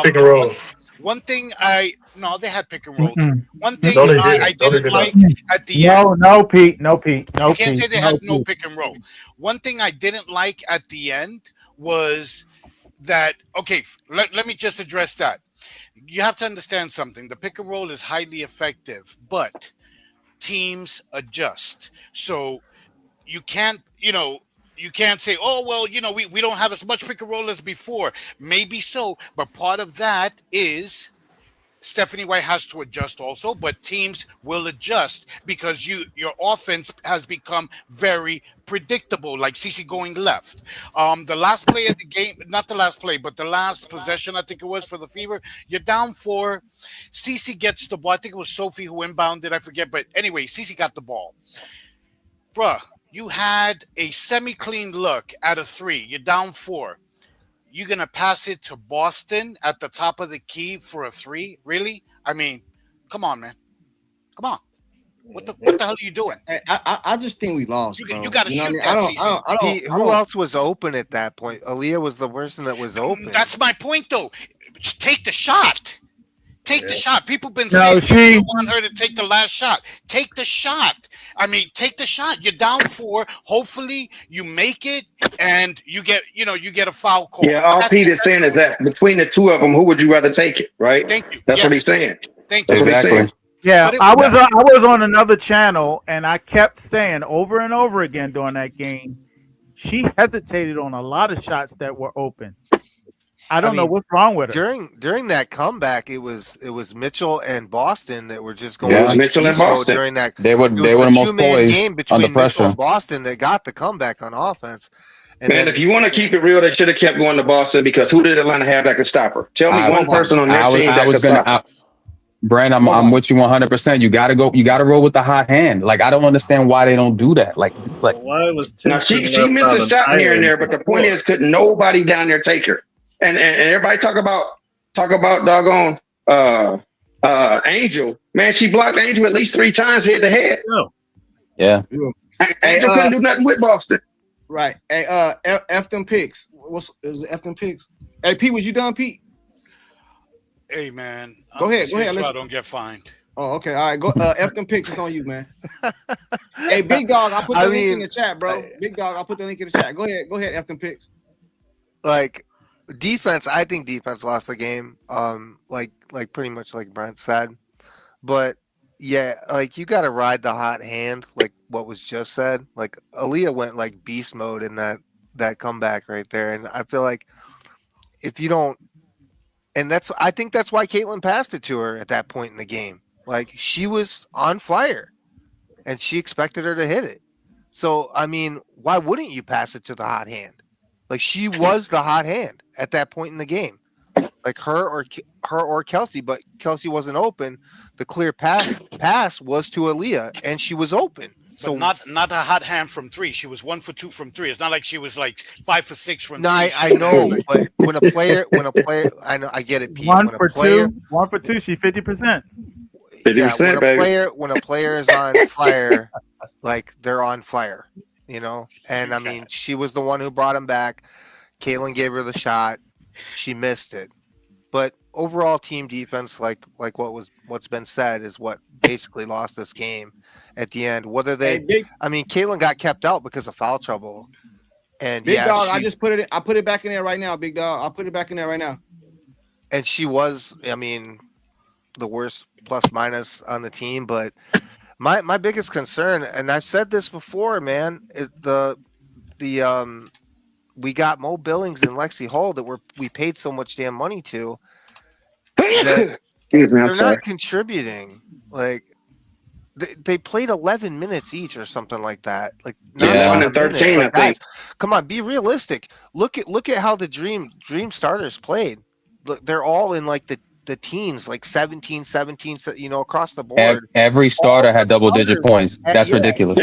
[SPEAKER 7] Pick and roll.
[SPEAKER 10] One thing they had pick and roll. One thing I didn't like at the end.
[SPEAKER 3] No, Pete.
[SPEAKER 10] You can't say they had no pick and roll. One thing I didn't like at the end was that, okay, let me just address that. You have to understand something. The pick and roll is highly effective, but teams adjust. So you can't say, oh, well, we don't have as much pick and roll as before. Maybe so, but part of that is Stephanie White has to adjust also, but teams will adjust because your offense has become very predictable, like Cece going left. The last play of the game, not the last play, but the last possession, I think it was for the Fever, you're down 4. Cece gets the ball. I think it was Sophie who inbounded, I forget. But anyway, Cece got the ball. Bruh, you had a semi-clean look at a 3. You're down 4. You're going to pass it to Boston at the top of the key for a 3? Really? I mean, come on, man. Come on. What the hell are you doing?
[SPEAKER 1] I just think we lost.
[SPEAKER 10] You got to shoot that season.
[SPEAKER 9] Who else was open at that point? Aliyah was the person that was open.
[SPEAKER 10] That's my point, though. Just take the shot. Take the shot. People have been saying you want her to take the last shot. Take the shot. I mean, take the shot. You're down 4. Hopefully, you make it, and you get a foul call.
[SPEAKER 5] Yeah, all Pete is saying is that between the two of them, who would you rather take it? Right?
[SPEAKER 10] Thank you.
[SPEAKER 5] That's what he's saying.
[SPEAKER 10] Thank you.
[SPEAKER 6] Exactly.
[SPEAKER 3] Yeah, I was on another channel, and I kept saying over and over again during that game, she hesitated on a lot of shots that were open. I mean, know what's wrong with her.
[SPEAKER 9] During that comeback, it was Mitchell and Boston that were just going.
[SPEAKER 5] Yeah, Mitchell and Boston.
[SPEAKER 9] During that,
[SPEAKER 6] they were the most poised
[SPEAKER 9] game between
[SPEAKER 6] under pressure.
[SPEAKER 9] Mitchell and Boston that got the comeback on offense. And
[SPEAKER 5] man, if you want to keep it real, they should have kept going to Boston because who did Atlanta have that could stop her? Tell me one person on their team that could stop her.
[SPEAKER 6] Brand, I'm with you 100%. You gotta go. You gotta roll with the hot hand. Like I don't understand why they don't do that. Like
[SPEAKER 4] why was
[SPEAKER 5] now she missed a shot here and there, but the point is, could nobody down there take her? And everybody talk about doggone Angel. Man, she blocked Angel at least 3 times head to head.
[SPEAKER 6] Yeah.
[SPEAKER 5] Angel couldn't do nothing with Boston.
[SPEAKER 1] Right. Hey, F them picks. Is it F them picks? Hey, Pete, was you done, Pete?
[SPEAKER 10] Hey, man.
[SPEAKER 1] Go ahead.
[SPEAKER 10] So I don't get fined.
[SPEAKER 1] Oh, okay. All right. Go. F them picks. It's on you, man. Hey, Big Dog, I put the link in the chat, bro. Big Dog, I'll put the link in the chat. Go ahead. Go ahead. F them picks.
[SPEAKER 9] Like defense, I think defense lost the game. Like pretty much like Brent said, but yeah, like you got to ride the hot hand, like what was just said. Like Aliyah went like beast mode in that comeback right there, and I feel like if you don't, and I think that's why Caitlin passed it to her at that point in the game. Like she was on fire, and she expected her to hit it. So I mean, why wouldn't you pass it to the hot hand? Like she was the hot hand at that point in the game, like her or Kelsey, but Kelsey wasn't open. The clear pass was to Aliyah, and she was open. So
[SPEAKER 10] not a hot hand from three. She was 1 for 2 from three. It's not like she was like 5 for 6 from.
[SPEAKER 9] No,
[SPEAKER 10] three.
[SPEAKER 9] I know, but when a player, I know, I get it. Pete.
[SPEAKER 3] 1 for 2, 1 for 2. She's 50%.
[SPEAKER 5] 50%, baby.
[SPEAKER 9] When a player is on fire, like they're on fire. You know, and I mean, she was the one who brought him back. Caitlin gave her the shot. She missed it. But overall team defense, like what's been said, is what basically lost this game at the end. Whether they, I mean, Caitlin got kept out because of foul trouble. And
[SPEAKER 1] Big Dog, I just put it. I put it back in there right now, Big Dog. I'll put it back in there right now.
[SPEAKER 9] And she was, I mean, the worst plus minus on the team, but. My biggest concern, and I've said this before, man, is we got Mo Billings and Lexi Hall that we paid so much damn money to that they're not contributing. Like they played 11 minutes each or something like that. Like
[SPEAKER 5] 13,
[SPEAKER 9] like,
[SPEAKER 5] I think.
[SPEAKER 9] Come on, be realistic. Look at how the Dream starters played. Look, they're all in like the teens, like 17, you know, across the board.
[SPEAKER 6] Every starter had double-digit points. That's ridiculous.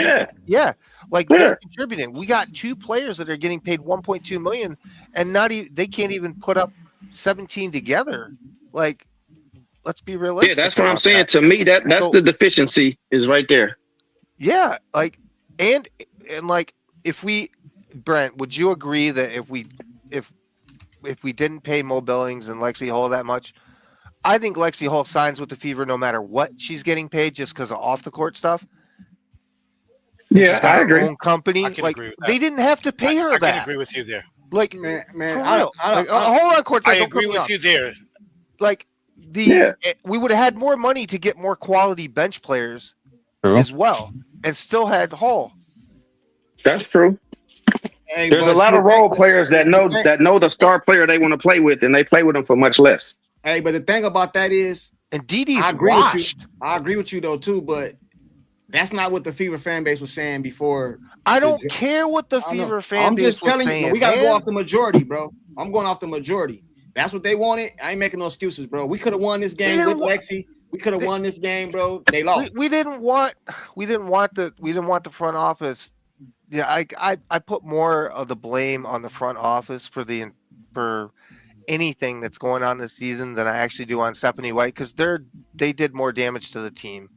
[SPEAKER 9] Yeah. Like they're contributing. We got 2 players that are getting paid $1.2 million, and they can't even put up 17 together. Like, let's be realistic.
[SPEAKER 5] Yeah, that's what I'm saying. To me, that's the deficiency is right there.
[SPEAKER 9] Yeah, like and like Brent, would you agree that if we didn't pay Mo Billings and Lexi Hall that much? I think Lexi Hall signs with the Fever no matter what she's getting paid, just because of off the court stuff.
[SPEAKER 5] Yeah, I agree.
[SPEAKER 9] Her own company, like they didn't have to pay her that.
[SPEAKER 10] I can agree with you there.
[SPEAKER 9] Like,
[SPEAKER 1] man,
[SPEAKER 9] hold on, Courtside.
[SPEAKER 10] I agree with you there.
[SPEAKER 9] Like we would have had more money to get more quality bench players as well, and still had Hall.
[SPEAKER 5] That's true.
[SPEAKER 1] Hey,
[SPEAKER 5] there's a lot of role players that know the star player they want to play with, and they play with them for much less.
[SPEAKER 1] Hey, but the thing about that is,
[SPEAKER 9] and Didi's
[SPEAKER 1] I agree
[SPEAKER 9] washed.
[SPEAKER 1] with you. I agree with you though too, but that's not what the Fever fan base was saying before.
[SPEAKER 9] I don't care what the Fever fan base was saying. I'm just telling you,
[SPEAKER 1] we gotta go off the majority, bro. I'm going off the majority. That's what they wanted. I ain't making no excuses, bro. We could have won this game with Lexi. We could have won this game, bro. They lost.
[SPEAKER 9] We didn't want the front office. Yeah, I put more of the blame on the front office for anything that's going on this season than I actually do on Stephanie White, because they did more damage to the team.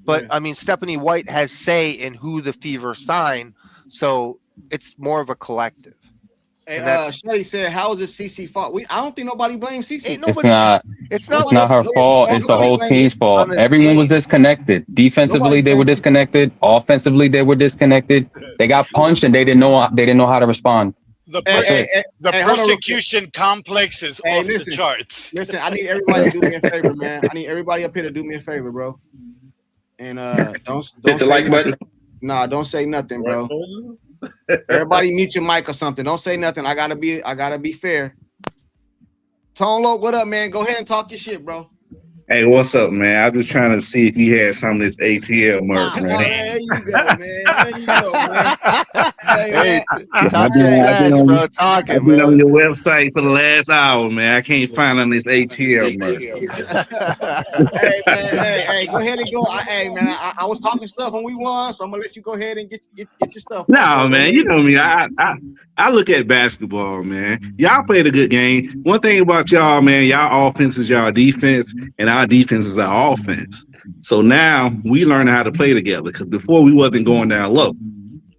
[SPEAKER 9] But I mean, Stephanie White has say in who the Fever sign, so it's more of a collective.
[SPEAKER 1] Hey, Shelly said, "How is it CC fault?" I don't think nobody blames CC.
[SPEAKER 6] It's not her fault. It's the whole team's fault. Everyone was disconnected. Defensively, they were disconnected. Offensively, they were disconnected. They got punched and they didn't know how to respond.
[SPEAKER 10] The persecution complex is off the charts.
[SPEAKER 1] Listen, I need everybody to do me a favor, man. I need everybody up here to do me a favor, bro. And don't
[SPEAKER 5] hit the like button.
[SPEAKER 1] Nah, don't say nothing, bro. Everybody mute your mic or something. Don't say nothing. I gotta be fair. Tone Loc, what up, man? Go ahead and talk your shit, bro.
[SPEAKER 11] Hey, what's up, man? I'm just trying to see if you had some of this ATL merch, man.
[SPEAKER 1] There you go, man. There you go, man.
[SPEAKER 11] I've been on your website for the last hour, man. I can't find on this ATL merch.
[SPEAKER 1] Hey, man. Hey, go ahead and go. Hey, man. I was talking stuff when we won, so I'm gonna let you go ahead and get your stuff.
[SPEAKER 11] No, man. You know me. I look at basketball, man. Y'all played a good game. One thing about y'all, man, y'all offense is y'all defense, and our defense is our offense. So now we learn how to play together, because before we wasn't going down low.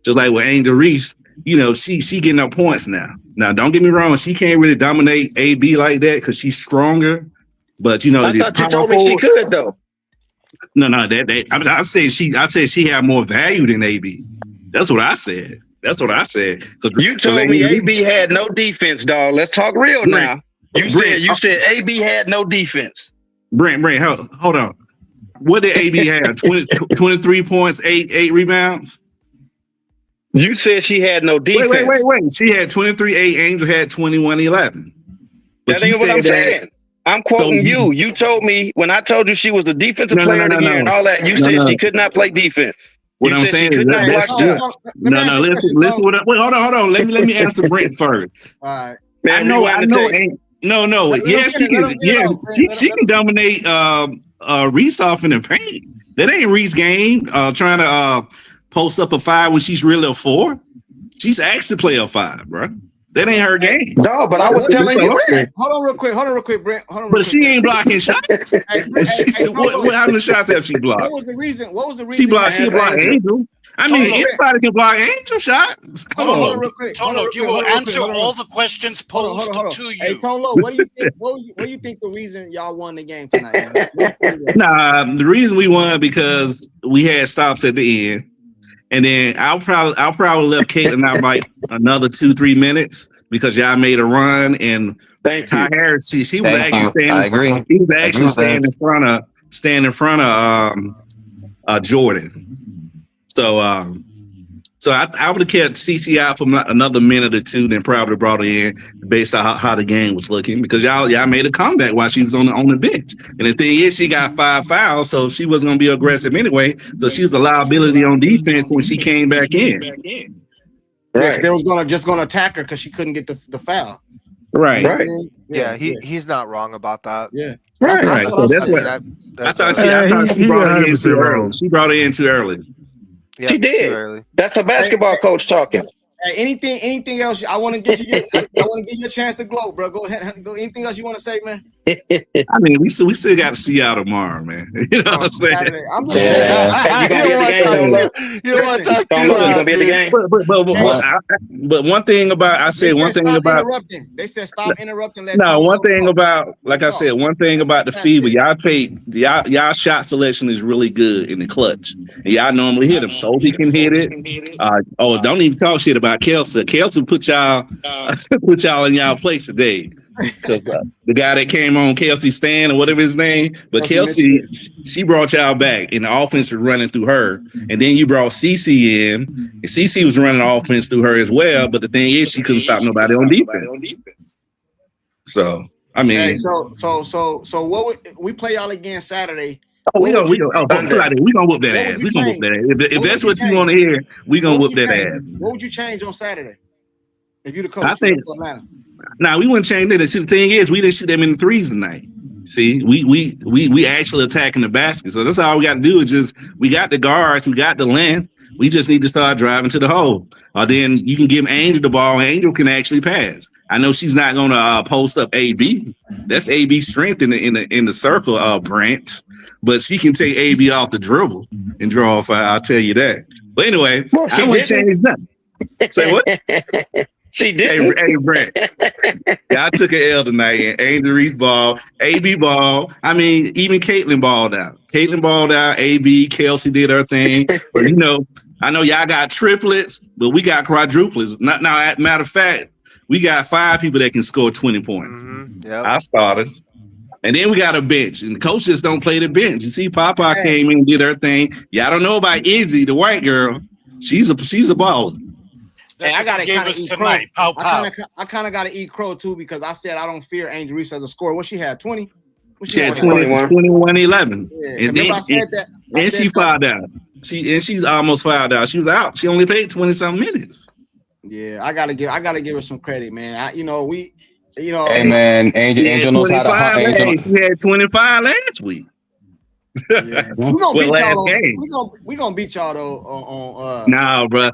[SPEAKER 11] Just like with Angel Reese, she getting up points now. Now, don't get me wrong, she can't really dominate AB like that because she's stronger. But
[SPEAKER 5] I thought you told me she could though.
[SPEAKER 11] No, I said she had more value than AB. That's what I said.
[SPEAKER 5] You told me AB had no defense, dog. Let's talk real now. You said AB had no defense.
[SPEAKER 11] Brent, hold on. What did AB have? 23 points, 8 rebounds?
[SPEAKER 5] You said she had no defense.
[SPEAKER 11] Wait. She had 23, 8. Angel had 21, 11.
[SPEAKER 5] That ain't what I'm saying. I'm quoting you. You told me when I told you she was the defensive player of the year and all that, you said she could not play defense.
[SPEAKER 11] What I'm saying is listen. Hold on. Let me answer Brent first.
[SPEAKER 9] All right.
[SPEAKER 11] I know. No. Yes, she can. Yes, she can dominate Reese off in the paint. That ain't Reese game. Trying to post up a 5 when she's really a 4. She's actually play a 5, bro. That ain't her game.
[SPEAKER 5] No, but I was telling you.
[SPEAKER 9] Hold on real quick, Brent.
[SPEAKER 11] But she ain't blocking shots. How many shots have she blocked?
[SPEAKER 9] What was the reason?
[SPEAKER 11] She blocked Angel. I mean, anybody can block Angel shots. Come on,
[SPEAKER 10] real quick. Tolo, you will answer all the questions posed to you.
[SPEAKER 9] Hey, Tolo, what do you think? What do you think the reason y'all won the game tonight?
[SPEAKER 11] Nah, the reason we won because we had stops at the end. And then I'll probably left Caitlin out by another 2-3 minutes because y'all made a run and Ty Harris, she was actually standing.
[SPEAKER 6] I agree.
[SPEAKER 11] He was actually standing in front of Jordan. So I would have kept CC out for another minute or two, then probably brought her in based on how the game was looking because y'all made a comeback while she was on the bench. And the thing is, she got 5 fouls, so she wasn't going to be aggressive anyway. So she was a liability on defense when she came back in.
[SPEAKER 9] Right. They was just gonna attack her because she couldn't get the foul.
[SPEAKER 11] Right.
[SPEAKER 9] Yeah, he's not wrong about that. Yeah.
[SPEAKER 11] Right. So that's what I thought she brought her in too early. She brought her in too early.
[SPEAKER 9] Yeah,
[SPEAKER 5] she did. That's a basketball coach talking.
[SPEAKER 9] Hey, anything else? I want to give you a chance to gloat, bro. Go ahead. Go. Anything else you want to say, man?
[SPEAKER 11] I mean, we still got to see y'all tomorrow, man. You know what I'm saying?
[SPEAKER 9] I'm just saying. You don't want to talk
[SPEAKER 5] You gonna be at the game?
[SPEAKER 11] But one thing about
[SPEAKER 9] interrupting. They said stop interrupting.
[SPEAKER 11] One thing about the fever, y'all shot selection is really good in the clutch. And y'all normally hit them. Sophie can hit it. Don't even talk shit about Kelsey. Kelsey put y'all in y'all place today. Because the guy that came on, Kelsey Stan or whatever his name, but Kelsey, she brought y'all back, and the offense was running through her. And then you brought CC in, and CC was running the offense through her as well. But the thing is, she couldn't stop nobody on defense. So I mean,
[SPEAKER 9] so what we play y'all again Saturday.
[SPEAKER 11] We gonna whoop that ass. We gonna whoop that ass. If that's what you want to hear, we gonna whoop that ass.
[SPEAKER 9] What would you change on Saturday if you the coach?
[SPEAKER 11] I think. We wouldn't change that. The thing is, we didn't shoot them in the threes tonight. See, we actually attacking the basket. So that's all we got to do is just we got the guards, we got the length. We just need to start driving to the hole. Or then you can give Angel the ball, and Angel can actually pass. I know she's not going to post up AB. That's AB's strength in the circle of Brent, but she can take AB off the dribble and draw off. I'll tell you that. But anyway, I wouldn't change nothing. Say what?
[SPEAKER 5] She did.
[SPEAKER 11] Hey, Brent. I took an L tonight, and Angel Reese ball, AB ball. I mean, even Caitlin balled out. AB, Kelsey did her thing. But I know y'all got triplets, but we got quadruplets. Now, matter of fact, we got 5 people that can score 20 points.
[SPEAKER 9] Mm-hmm. Yep.
[SPEAKER 11] Our starters. And then we got a bench, and the coaches don't play the bench. You see, Papa came in and did her thing. Y'all don't know about Izzy, the white girl. She's a baller.
[SPEAKER 9] Hey, I gotta kind of eat tonight. Crow. I kind of got to eat crow too because I said I don't fear Angel Reese as a scorer. What she had 20.
[SPEAKER 11] She had 21, 11.
[SPEAKER 9] Yeah.
[SPEAKER 11] And then
[SPEAKER 9] I said that.
[SPEAKER 11] And she fouled out. She's almost fouled out. She was out. She only played 20-something minutes.
[SPEAKER 9] Yeah, I gotta give her some credit, man.
[SPEAKER 6] Hey man, Angel knows how to.
[SPEAKER 11] She had 25 last week.
[SPEAKER 9] Yeah. We're gonna beat y'all. We're gonna beat y'all though on.
[SPEAKER 11] Nah, bro.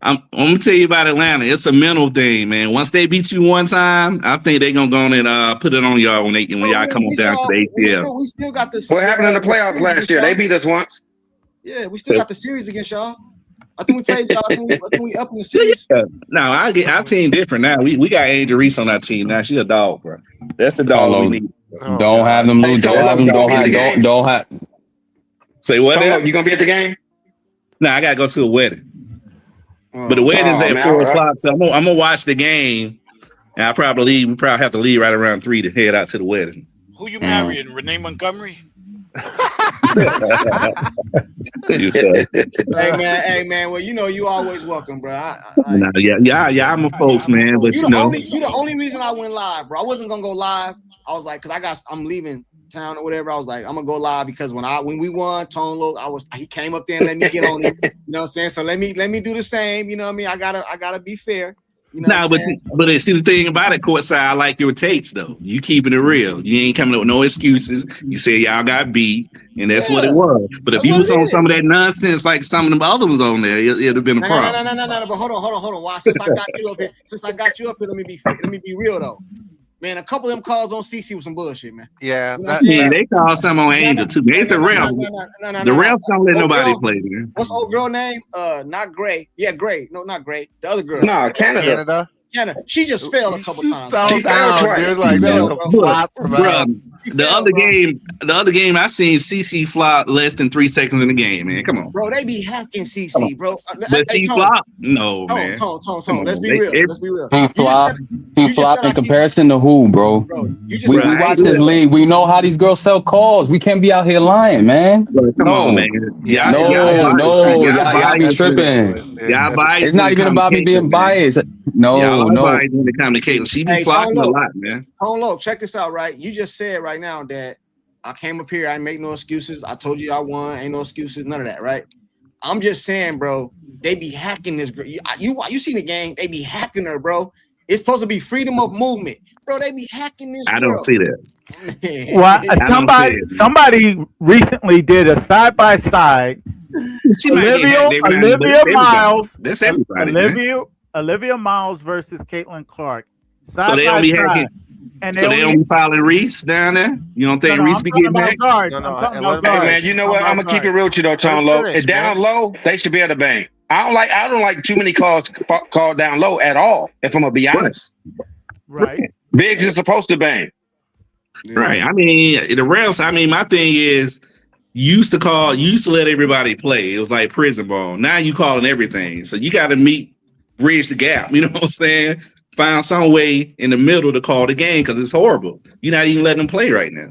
[SPEAKER 11] I'm gonna tell you about Atlanta. It's a mental thing, man. Once they beat you one time, I think they're gonna go on and put it on y'all when y'all come on down to the ATL.
[SPEAKER 9] We still got this.
[SPEAKER 5] What happened in the playoffs last year? They beat us once.
[SPEAKER 9] Yeah, we still got the series against y'all.
[SPEAKER 1] I think we played y'all. I think we up in the series.
[SPEAKER 11] Yeah. No, our team different now. We got Angel Reese on our team now. She a dog, bro. That's the dog we need.
[SPEAKER 6] Don't have them lose. Don't have them. Don't have.
[SPEAKER 11] Say what?
[SPEAKER 5] You gonna be at the game?
[SPEAKER 11] Nah, I gotta go to a wedding. But the wedding's at 4:00, so I'm gonna watch the game. And I probably leave. We probably have to leave right around 3 to head out to the wedding.
[SPEAKER 10] Who you marrying? Renee Montgomery?
[SPEAKER 1] Hey man. Well, you always welcome, bro.
[SPEAKER 11] Yeah, I'm a folks, man. But
[SPEAKER 1] you the only reason I went live, bro. I wasn't gonna go live. I was like, cause I'm leaving town or whatever. I was like, I'm gonna go live because when we won, Tone Loc, he came up there and let me get on it. You know what I'm saying? So let me do the same. You know what I mean? I gotta be fair. You know
[SPEAKER 11] but see the thing about it, Courtside, I like your takes though. You keeping it real. You ain't coming up with no excuses. You say y'all got beat, and that's what it was. But if you was on some of that nonsense like some of the other ones on there, it'd have been a problem.
[SPEAKER 1] No. But hold on. Why? Since I got you up here, let me be real though. Man, a couple of them calls on CC was some bullshit, man.
[SPEAKER 9] Yeah,
[SPEAKER 11] they call some on Angel too. It's the refs. The refs don't let nobody play, man.
[SPEAKER 1] What's old girl name? Not Gray. Yeah, Gray. No, not Gray. The other girl.
[SPEAKER 5] No, Canada.
[SPEAKER 1] She just fell a couple times.
[SPEAKER 9] She fell down, dude. Like that was a flop,
[SPEAKER 11] bro. The other game, I seen CC flop less than 3 seconds in the game, man. Come on,
[SPEAKER 1] bro. They be hacking CC, bro.
[SPEAKER 11] But she flop? No, man.
[SPEAKER 1] Tone. Let's be real.
[SPEAKER 6] He flop in comparison to who, bro? We watch this league. We know how these girls sell calls. We can't be out here lying, man.
[SPEAKER 11] Come on, man.
[SPEAKER 6] Y'all be tripping. It's not even about me being biased. No.
[SPEAKER 11] When it comes to Caitlin, she be flopping a lot, man.
[SPEAKER 1] Tone Loc, check this out, right? You just said right now that I came up here, I didn't make no excuses. I told you I won, ain't no excuses, none of that, right? I'm just saying, bro, they be hacking this girl. You seen the game, they be hacking her, bro. It's supposed to be freedom of movement. Bro, they be hacking this girl.
[SPEAKER 11] I don't see that.
[SPEAKER 3] Well, somebody recently did a side-by-side. Olivia Miles.
[SPEAKER 11] That's everybody.
[SPEAKER 3] Olivia Miles versus Caitlin Clark.
[SPEAKER 11] So they don't be hacking. So they don't be filing Reese down there? You don't think Reese be getting back?
[SPEAKER 5] Hey man, you know what? I'm gonna keep it real with you though, Tone Loc. Down low, they should be able to bang. I don't like too many calls called down low at all, if I'm gonna be honest.
[SPEAKER 3] Right.
[SPEAKER 5] Biggs is supposed to bang.
[SPEAKER 11] Right. I mean, the refs, my thing is you used to let everybody play. It was like prison ball. Now you calling everything. So you gotta bridge the gap. You know what I'm saying? Find some way in the middle to call the game because it's horrible. You're not even letting them play right now.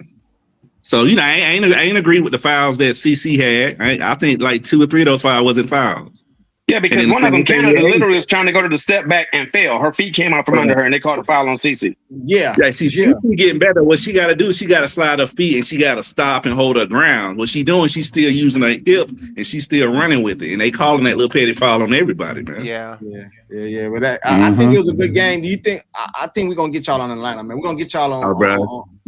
[SPEAKER 11] So, I ain't agree with the fouls that CC had. I think like 2 or 3 of those fouls wasn't fouls.
[SPEAKER 5] Yeah, because one of them, Canada, literally was trying to go to the step back and fell. Her feet came out from under her, and they called a foul on CC.
[SPEAKER 1] Yeah.
[SPEAKER 11] She's getting better. What she got to do, she got to slide her feet, and she got to stop and hold her ground. What she doing, she's still using her hip, and she's still running with it. And they calling that little petty foul on everybody, man.
[SPEAKER 1] Yeah. But I think it was a good game. Do you think? I think we're gonna get y'all on Atlanta, man. We're gonna get y'all on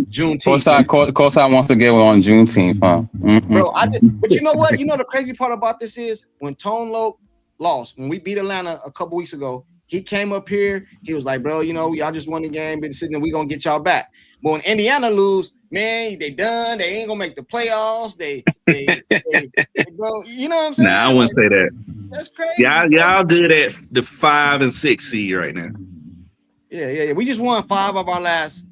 [SPEAKER 1] Juneteenth.
[SPEAKER 6] Courtside wants to get on Juneteenth, huh? Mm-hmm.
[SPEAKER 1] Bro, but you know what? You know the crazy part about this is when Tone Loc lost, when we beat Atlanta a couple weeks ago, he came up here. He was like, bro, y'all just won the game, been sitting there. We gonna get y'all back. But when Indiana lose, man, they done. They ain't gonna make the playoffs. They bro, you know what I'm saying?
[SPEAKER 11] Nah, I wouldn't say that.
[SPEAKER 1] That's crazy.
[SPEAKER 11] Y'all good at the 5 and 6 seed right now.
[SPEAKER 1] Yeah. We just won 5 of our last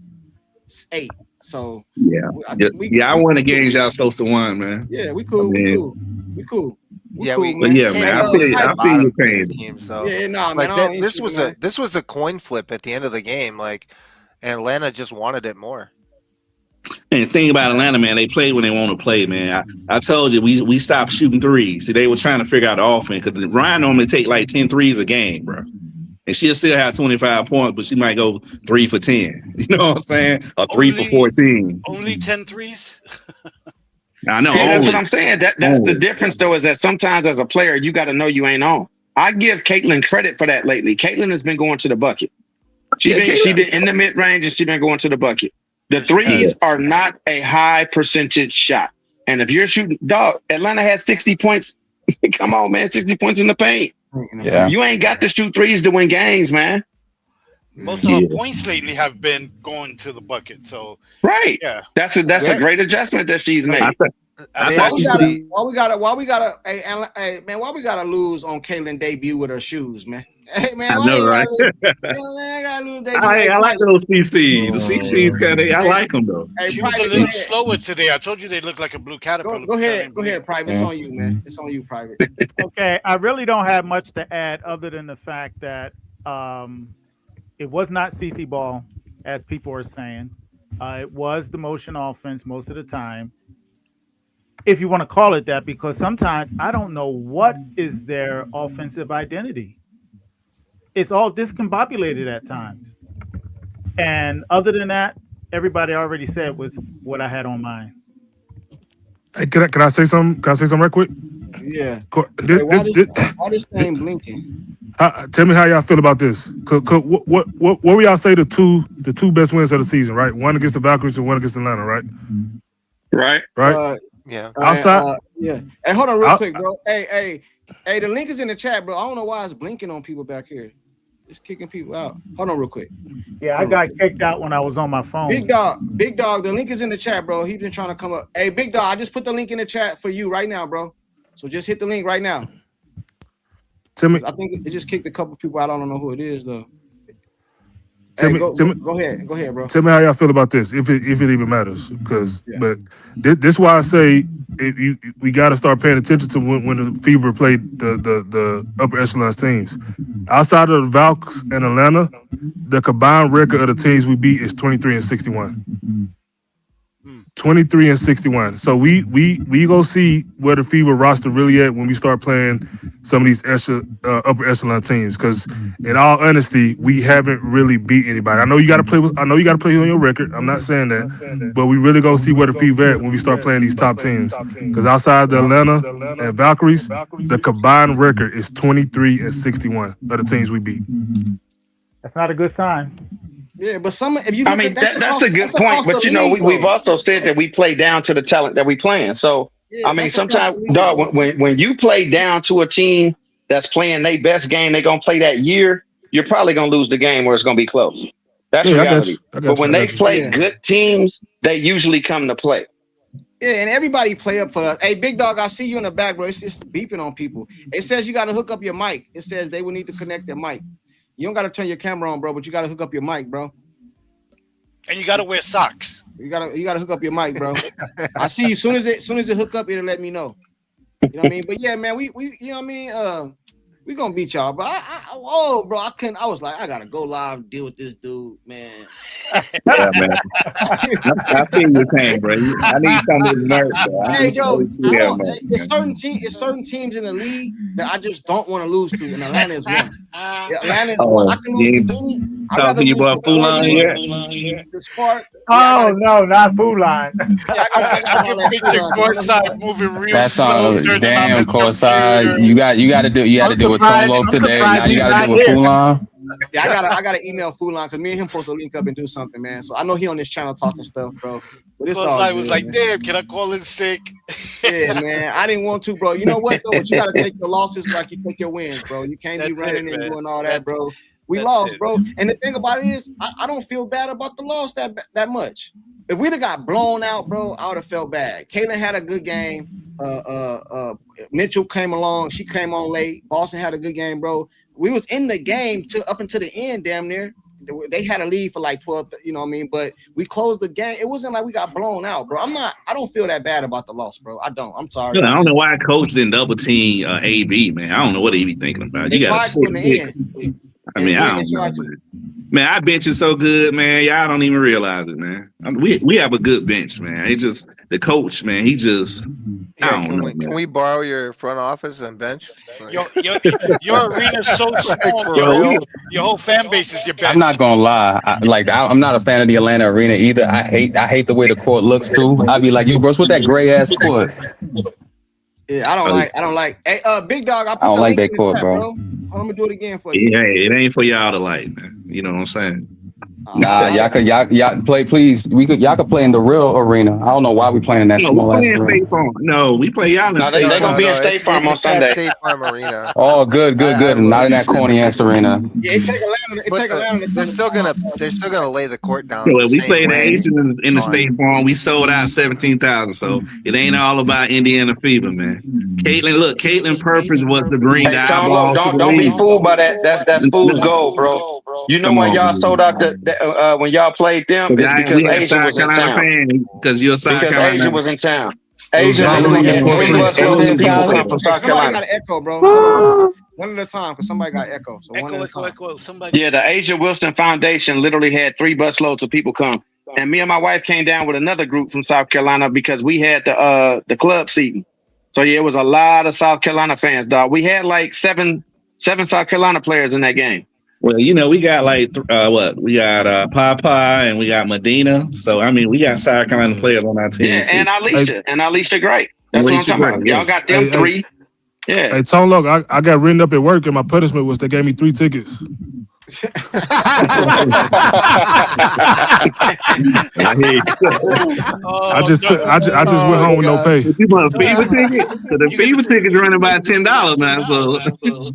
[SPEAKER 1] 8. So
[SPEAKER 11] I won the games y'all supposed to win, man.
[SPEAKER 1] Yeah, we cool. We cool.
[SPEAKER 11] Man. I feel your pain.
[SPEAKER 9] So.
[SPEAKER 1] Yeah, nah,
[SPEAKER 9] like
[SPEAKER 1] man.
[SPEAKER 9] This was a coin flip at the end of the game. Like, and Atlanta just wanted it more.
[SPEAKER 11] And the thing about Atlanta, man, they play when they want to play, man. I told you, we stopped shooting threes. See, they were trying to figure out the offense because Ryan normally take like 10 threes a game, bro. And she'll still have 25 points, but she might go 3 for 10. You know what I'm saying? Or 3 for 14.
[SPEAKER 10] Only 10 threes?
[SPEAKER 11] I know.
[SPEAKER 5] That's what I'm saying. That's the difference, though, is that sometimes as a player, you got to know you ain't on. I give Caitlin credit for that lately. Caitlin has been going to the bucket. She been in the mid-range, and she's been going to the bucket. The threes are not a high percentage shot. And if you're shooting, Atlanta had 60 points. Come on, man, 60 points in the paint. Yeah. You ain't got to shoot threes to win games, man.
[SPEAKER 10] Most of her points lately have been going to the bucket. So
[SPEAKER 5] right. Yeah. That's a great adjustment that she's made.
[SPEAKER 1] Why we gotta hey man, why we gotta lose on Caitlyn debut with her shoes, man? Hey man,
[SPEAKER 11] I know, right?
[SPEAKER 1] I gotta lose debut.
[SPEAKER 11] I like those CCs. The CCs kind of, I like them though.
[SPEAKER 1] Hey,
[SPEAKER 10] she was a little slower today. I told you they look like a blue caterpillar.
[SPEAKER 1] Go ahead, Private. It's on you, man. It's on you, Private.
[SPEAKER 3] Okay, I really don't have much to add other than the fact that it was not CC ball, as people are saying. It was the motion offense most of the time, if you want to call it that, because sometimes I don't know what is their offensive identity. It's all discombobulated at times. And other than that, everybody already said was what I had on mind.
[SPEAKER 7] Hey, can I say something? Can I say something right quick?
[SPEAKER 1] Yeah.
[SPEAKER 7] Why
[SPEAKER 1] this thing blinking?
[SPEAKER 7] Tell me how y'all feel about this. What will y'all say the two best wins of the season, right? One against the Valkyries and one against Atlanta, right? Right.
[SPEAKER 9] Yeah.
[SPEAKER 7] Outside.
[SPEAKER 1] Yeah. Hey, hold on real quick, bro. Hey, the link is in the chat, bro. I don't know why it's blinking on people back here. It's kicking people out. Hold on real quick.
[SPEAKER 3] Yeah, I got kicked out when I was on my phone.
[SPEAKER 1] Big dog, the link is in the chat, bro. He's been trying to come up. Hey, Big Dog, I just put the link in the chat for you right now, bro. So just hit the link right now.
[SPEAKER 7] Tell me.
[SPEAKER 1] I think it just kicked a couple people out. I don't know who it is though. Go ahead, bro.
[SPEAKER 7] Tell me how y'all feel about this, if it even matters. But this is why I say we got to start paying attention to when the Fever played the upper echelon teams. Outside of the Valks and Atlanta, the combined record of the teams we beat is 23-61. 23-61. So we go see where the Fever roster really at when we start playing some of these upper echelon teams. Because in all honesty, we haven't really beat anybody. I know you got to play on your record. I'm not saying that, but we really go see where the Fever at when we start playing these top teams. Because outside the Atlanta and Valkyries, the combined record is 23-61 of the teams we beat.
[SPEAKER 3] That's not a good sign.
[SPEAKER 1] Yeah, but if you,
[SPEAKER 5] I mean, that's a good point. But we've also said that we play down to the talent that we playing. So I mean, sometimes, dog, when you play down to a team that's playing their best game, they're gonna play that year. You're probably gonna lose the game, or it's gonna be close. That's reality. But when they play good teams, they usually come to play.
[SPEAKER 1] Yeah, and everybody play up for us. Hey, Big Dog, I see you in the back, bro. It's just beeping on people. It says you got to hook up your mic. It says they will need to connect their mic. You don't got to turn your camera on, bro, but you got to hook up your mic, bro.
[SPEAKER 10] And you got to wear socks.
[SPEAKER 1] You gotta hook up your mic, bro. I see you. Soon as it hook up, it'll let me know. You know what I mean? But yeah, man, we you know what I mean? We gonna beat y'all, bro. Bro, I was like, I gotta go live and deal with this dude, man.
[SPEAKER 11] Yeah, man. I feel your pain, bro. I need some of the nerve, bro.
[SPEAKER 1] Hey, yo, it's certain teams in the league that I just don't want to lose to, and Atlanta is one. Atlanta is one. I can lose to any.
[SPEAKER 11] Talking you about Fulan here?
[SPEAKER 1] The Spark.
[SPEAKER 3] Oh no, not Fulan.
[SPEAKER 10] I can picture Courtside moving real
[SPEAKER 6] That's
[SPEAKER 10] slow.
[SPEAKER 6] Damn, Courtside. You got to do it solo today. Now you got to do it with Fulan.
[SPEAKER 1] Yeah, I gotta email Fulan because me and him supposed to link up and do something, man. So I know he on this channel talking stuff, bro. But it's all
[SPEAKER 10] I
[SPEAKER 1] good,
[SPEAKER 10] was like,
[SPEAKER 1] man.
[SPEAKER 10] damn, can I call in sick?
[SPEAKER 1] Yeah, man. I didn't want to, bro. You know what though? But you gotta take your losses like you take your wins, bro. You can't be running and doing all that, bro. We lost, bro. And the thing about it is, I don't feel bad about the loss that much. If we'd have got blown out, bro, I would have felt bad. Caitlyn had a good game. Mitchell came along. She came on late. Boston had a good game, bro. We was in the game up until the end, damn near. They had a lead for like 12, you know what I mean? But we closed the game. It wasn't like we got blown out, bro. I don't feel that bad about the loss, bro. I don't. I'm sorry.
[SPEAKER 11] I don't know why coach didn't double team AB, man. I don't know what he be thinking about. You got to I mean, I don't know, man. Our bench is so good, man. Y'all don't even realize it, man. I mean, we have a good bench, man. It's just the coach, man. He just
[SPEAKER 9] Can we borrow your front office and bench?
[SPEAKER 10] Your arena's so small. Your whole fan base is your bench.
[SPEAKER 6] I'm not gonna lie. I'm not a fan of the Atlanta arena either. I hate the way the court looks too. I'd be like, yo, bro, what's that gray ass court?
[SPEAKER 1] Yeah, I don't like. Hey, Big Dog, I
[SPEAKER 6] don't like that court, bro.
[SPEAKER 1] I'm gonna do it again for you.
[SPEAKER 11] Yeah, it ain't for y'all to like, man. You know what I'm saying?
[SPEAKER 6] Nah, y'all play, please. Y'all could play in the real arena. I don't know why we playing in that
[SPEAKER 11] No,
[SPEAKER 6] small
[SPEAKER 11] we
[SPEAKER 6] ass
[SPEAKER 11] play in
[SPEAKER 6] arena.
[SPEAKER 11] State Farm. No, we play y'all in
[SPEAKER 6] No,
[SPEAKER 11] State
[SPEAKER 6] they
[SPEAKER 11] Farm.
[SPEAKER 6] gonna be in State Farm on
[SPEAKER 9] It's at
[SPEAKER 6] Sunday.
[SPEAKER 9] State Farm Arena.
[SPEAKER 6] Oh, good,
[SPEAKER 9] I
[SPEAKER 6] and not in that
[SPEAKER 9] used it
[SPEAKER 6] corny ass arena.
[SPEAKER 1] Yeah, it take Atlanta. It
[SPEAKER 9] But
[SPEAKER 1] take Atlanta.
[SPEAKER 9] they're still gonna lay the court down
[SPEAKER 11] Well,
[SPEAKER 9] the
[SPEAKER 11] we
[SPEAKER 9] same
[SPEAKER 11] played the
[SPEAKER 9] way.
[SPEAKER 11] Asian in the
[SPEAKER 9] on-
[SPEAKER 11] State Farm. We sold out 17,000. So it ain't all about Indiana fever, man. Caitlin purpose was to bring
[SPEAKER 6] Hey,
[SPEAKER 11] the
[SPEAKER 6] Tone, look,
[SPEAKER 11] eyeballs to the
[SPEAKER 6] don't be
[SPEAKER 11] league.
[SPEAKER 6] fooled by that. That's fool's gold, bro. You know
[SPEAKER 11] Come
[SPEAKER 6] why y'all
[SPEAKER 11] on,
[SPEAKER 6] sold out when y'all played them? It's because
[SPEAKER 11] we had
[SPEAKER 6] Asia
[SPEAKER 11] South
[SPEAKER 6] was in
[SPEAKER 11] Carolina
[SPEAKER 6] town.
[SPEAKER 11] fans because you're South
[SPEAKER 6] Because
[SPEAKER 11] Carolina.
[SPEAKER 6] Asia was in town.
[SPEAKER 7] It was
[SPEAKER 6] Asia
[SPEAKER 7] not
[SPEAKER 6] literally
[SPEAKER 7] really
[SPEAKER 6] had
[SPEAKER 7] for
[SPEAKER 6] 3
[SPEAKER 7] free.
[SPEAKER 6] busloads of people come from South
[SPEAKER 1] Somebody
[SPEAKER 6] Carolina.
[SPEAKER 1] got an echo, bro. Hold on. One at a time, because somebody got echo. So one at a time.
[SPEAKER 10] Echo. Somebody.
[SPEAKER 6] Yeah, the Asia Wilson Foundation literally had 3 busloads of people come. And me and my wife came down with another group from South Carolina because we had the club seating. So yeah, it was a lot of South Carolina fans, dog. We had like seven South Carolina players in that game.
[SPEAKER 11] Well, we got like we got Papa and we got Medina. So I mean, we got South Carolina players on our team
[SPEAKER 6] Yeah,
[SPEAKER 11] too.
[SPEAKER 6] and Alicia Gray. That's what I'm talking about. Y'all got them 3. Yeah.
[SPEAKER 7] Hey, Tone, look, I got written up at work, and my punishment was they gave me 3 tickets. I just went home with no pay.
[SPEAKER 11] You want a fever ticket? So the fever ticket's running about $10 now. So
[SPEAKER 10] You're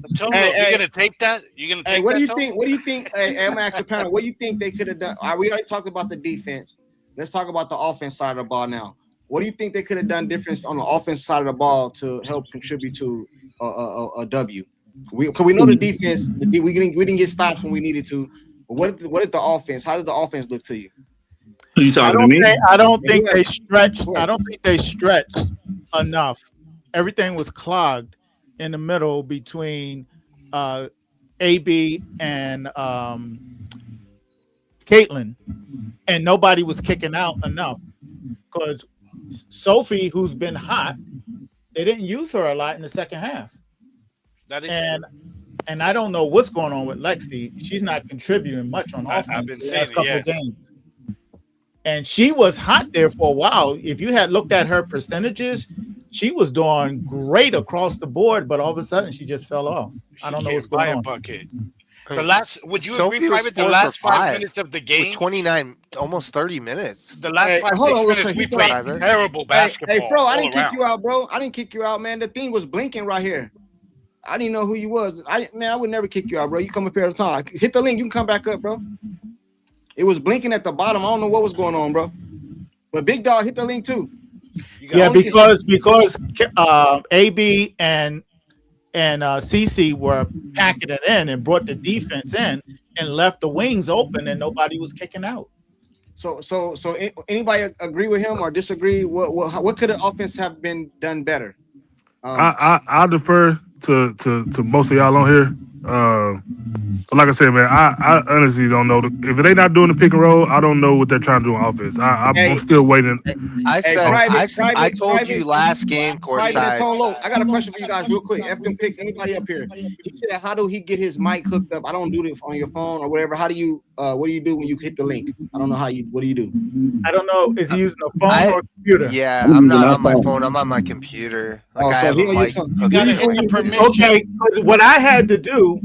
[SPEAKER 10] gonna take that? You're gonna take
[SPEAKER 1] what
[SPEAKER 10] that?
[SPEAKER 1] do you think? What do you think? Hey, I'm gonna ask the panel. What do you think they could have done? We already talked about the defense. Let's talk about the offense side of the ball now. What do you think they could have done different on the offense side of the ball to help contribute to a W? We know the defense. We didn't get stops when we needed to. But what did the offense? How did the offense look to you?
[SPEAKER 11] Who you talking to me?
[SPEAKER 3] I don't think they stretched. I don't think they stretched enough. Everything was clogged in the middle between AB and Caitlin, and nobody was kicking out enough because Sophie, who's been hot, they didn't use her a lot in the second half.
[SPEAKER 10] That is
[SPEAKER 3] and I don't know what's going on with Lexi. She's not contributing much on offense.
[SPEAKER 10] I've been
[SPEAKER 3] the
[SPEAKER 10] saying
[SPEAKER 3] last
[SPEAKER 10] it,
[SPEAKER 3] couple
[SPEAKER 10] yeah.
[SPEAKER 3] of games. And she was hot there for a while. If you had looked at her percentages, she was doing great across the board, but all of a sudden she just fell off. I don't know what's going on.
[SPEAKER 10] Bucket. Would you
[SPEAKER 9] Sophie
[SPEAKER 10] agree,
[SPEAKER 9] was
[SPEAKER 10] Private? The
[SPEAKER 9] 4
[SPEAKER 10] last
[SPEAKER 9] for
[SPEAKER 10] 5
[SPEAKER 9] 5
[SPEAKER 10] minutes of the game,
[SPEAKER 9] with 29, almost 30 minutes.
[SPEAKER 10] the last 5-6 minutes, we played terrible basketball.
[SPEAKER 1] Hey, bro, I didn't
[SPEAKER 10] all
[SPEAKER 1] kick you out, bro. I didn't kick you out, man. The thing was blinking right here. I didn't know who you was. I would never kick you out, bro. You come up here all the time. Hit the link. You can come back up, bro. It was blinking at the bottom. I don't know what was going on, bro. But Big Dog hit the link too.
[SPEAKER 3] Yeah, because AB and CC were packing it in and brought the defense in and left the wings open and nobody was kicking out.
[SPEAKER 1] So anybody agree with him or disagree? What could the offense have been done better?
[SPEAKER 7] I defer to most of y'all on here. Like I said, man, I honestly don't know. If they not doing the pick and roll, I don't know what they're trying to do on offense. I'm still waiting.
[SPEAKER 9] I told you last game, Courtside.
[SPEAKER 1] I got a question for you guys real quick. F them picks, anybody up here? He said, how do he get his mic hooked up? I don't do this on your phone or whatever. How do you, what do you do when you hit the link? I don't know what do you do?
[SPEAKER 3] I don't know. Is he using a phone or a computer?
[SPEAKER 9] Yeah, I'm not on my phone. I'm on my computer. Like I have a mic.
[SPEAKER 3] Okay, what I had to do,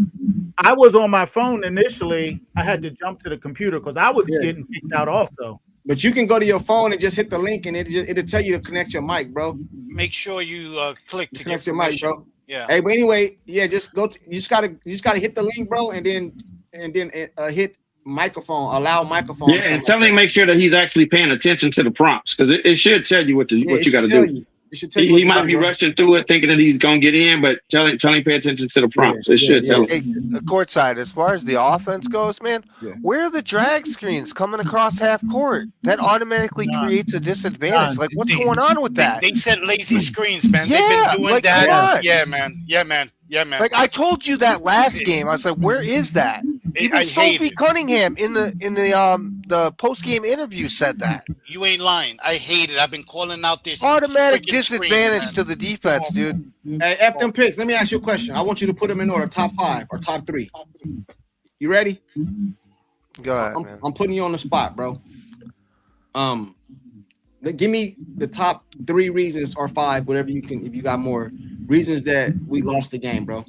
[SPEAKER 3] I was on my phone initially. I had to jump to the computer because I was getting kicked out also.
[SPEAKER 1] But you can go to your phone and just hit the link and it'll tell you to connect your mic, bro.
[SPEAKER 10] Make sure you click to
[SPEAKER 1] connect
[SPEAKER 10] get
[SPEAKER 1] your mic, bro.
[SPEAKER 10] Yeah.
[SPEAKER 1] Hey, but anyway, yeah, just go. You just gotta hit the link, bro, and then hit microphone, allow microphone.
[SPEAKER 6] Yeah, and tell him make sure that he's actually paying attention to the prompts because it should tell you what you got to do. He might be rushing through it thinking that he's gonna get in, but tell him pay attention to the prompts. It should tell him.
[SPEAKER 9] Hey, Courtside, as far as the offense goes, man, where are the drag screens coming across half court? That automatically creates a disadvantage. Like, what's going on with that?
[SPEAKER 10] They set lazy screens, man.
[SPEAKER 9] Yeah,
[SPEAKER 10] they've been doing that.
[SPEAKER 9] Yeah,
[SPEAKER 10] man.
[SPEAKER 9] Like I told you that last game. I was like, where is that? Even Sophie Cunningham in the post game interview said that.
[SPEAKER 10] You ain't lying. I hate it. I've been calling out this
[SPEAKER 9] automatic disadvantage to the defense, dude.
[SPEAKER 1] Hey, F them picks. Let me ask you a question. I want you to put them in order: top 5 or top 3. You ready?
[SPEAKER 9] Go ahead, man.
[SPEAKER 1] I'm putting you on the spot, bro. Give me the top 3 reasons or 5, whatever you can. If you got more reasons that we lost the game, bro.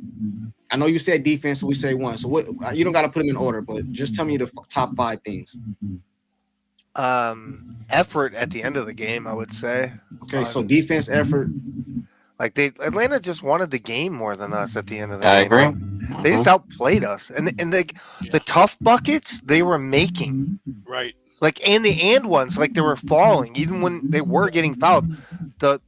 [SPEAKER 1] I know you said defense, so we say one. So what? You don't got to put them in order, but just tell me the top 5 things.
[SPEAKER 9] Effort at the end of the game, I would say.
[SPEAKER 1] Okay, so defense, effort.
[SPEAKER 9] Like Atlanta just wanted the game more than us at the end of the
[SPEAKER 6] I
[SPEAKER 9] game.
[SPEAKER 6] agree.
[SPEAKER 9] Like, they just outplayed us, and the tough buckets they were making.
[SPEAKER 10] Right.
[SPEAKER 9] Like and ones, like they were falling, even when they were getting fouled. The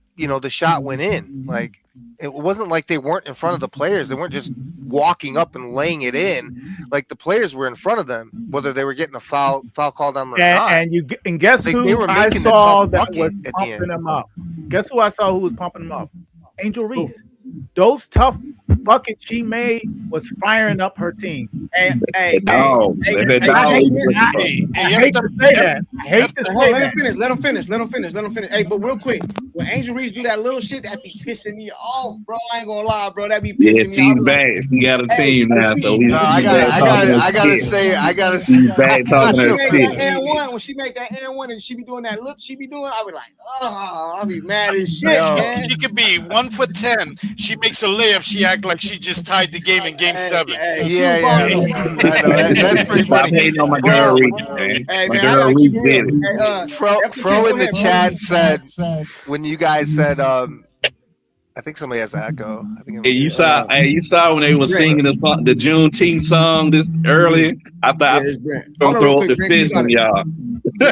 [SPEAKER 9] shot went in. Like it wasn't like they weren't in front of the players. They weren't just walking up and laying it in. Like the players were in front of them, whether they were getting a foul called on them or not.
[SPEAKER 3] And guess
[SPEAKER 9] Like,
[SPEAKER 3] who
[SPEAKER 9] they were
[SPEAKER 3] I
[SPEAKER 9] making the
[SPEAKER 3] saw
[SPEAKER 9] tough
[SPEAKER 3] that
[SPEAKER 9] bucket
[SPEAKER 3] was
[SPEAKER 9] at the
[SPEAKER 3] pumping
[SPEAKER 9] end.
[SPEAKER 3] them up? Guess who I saw who was pumping them up? Angel Reese. Those tough buckets she made was firing up her team.
[SPEAKER 1] Hey,
[SPEAKER 3] I hate to say that. I hate to say that.
[SPEAKER 1] Let him finish. Hey, but real quick, when Angel Reese do that little shit, that be pissing me off, bro. I ain't gonna lie, bro. That be pissing me off.
[SPEAKER 11] She's back. She got a team now, so
[SPEAKER 9] I gotta say,
[SPEAKER 11] she's back talking her shit.
[SPEAKER 1] When she make that and one and she be doing that look she be doing, I be like, oh, I'll be mad as shit, man.
[SPEAKER 10] She could be 1 for 10. She makes a layup. She act like she just tied the game in game 7.
[SPEAKER 9] Yeah. I know, that's pretty funny.
[SPEAKER 11] Hating on my girl Reese, man.
[SPEAKER 1] Hey,
[SPEAKER 11] My
[SPEAKER 1] man,
[SPEAKER 11] girl
[SPEAKER 1] I
[SPEAKER 11] Reese
[SPEAKER 1] keep
[SPEAKER 11] did
[SPEAKER 1] it.
[SPEAKER 11] it.
[SPEAKER 9] Fro in the chat said when you guys said I think somebody has an echo. I think
[SPEAKER 11] Hey, you saw when they were singing the Juneteenth song this earlier. I thought I was gonna throw up the fist on y'all.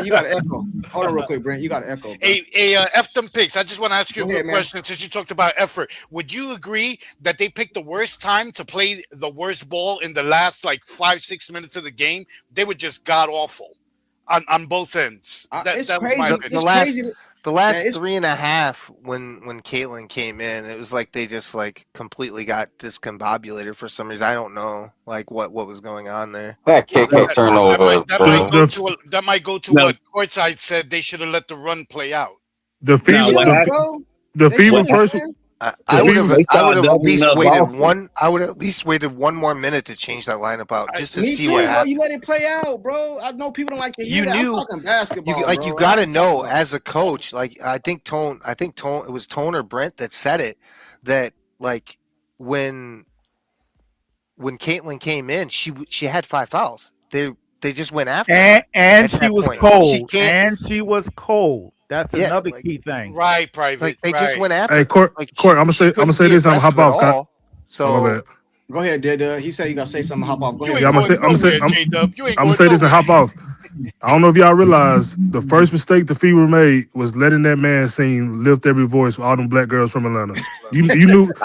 [SPEAKER 1] You got an echo. Hold on real quick, Brent. You got an echo. Bro.
[SPEAKER 10] Hey, F them picks. I just want to ask you a quick question since you talked about effort. Would you agree that they picked the worst time to play the worst ball in the last 5-6 minutes of the game? They were just god awful on both ends. That was my opinion.
[SPEAKER 9] The last 3.5 when Caitlin came in, it was like they just completely got discombobulated for some reason. I don't know what was going on there.
[SPEAKER 6] That kick turnover.
[SPEAKER 10] That might go to what Courtside said. They should have let the run play out.
[SPEAKER 7] The Fever first.
[SPEAKER 9] I would have at least waited one. I would at least waited one more minute to change that lineup out just to see what happened.
[SPEAKER 1] You let it play out, bro. I know people don't like to hear that. I'm talking basketball.
[SPEAKER 9] You got to know as a coach. I think Tone. It was Tone or Brent that said it. That when Caitlin came in, she had 5 fouls. They just went after her.
[SPEAKER 3] And she was cold. And she was cold. That's another key thing.
[SPEAKER 10] Right, Private.
[SPEAKER 9] They just went after.
[SPEAKER 7] Hey, Court, I'm gonna say this. I'm gonna hop off.
[SPEAKER 9] So
[SPEAKER 1] go ahead, Dad. He said you gotta say something. Hop off. Go ahead.
[SPEAKER 7] Yeah, I'm gonna say this and hop off. I don't know if y'all realize the first mistake the Fever made was letting that man sing "Lift Every Voice" for all them black girls from Atlanta. You knew we was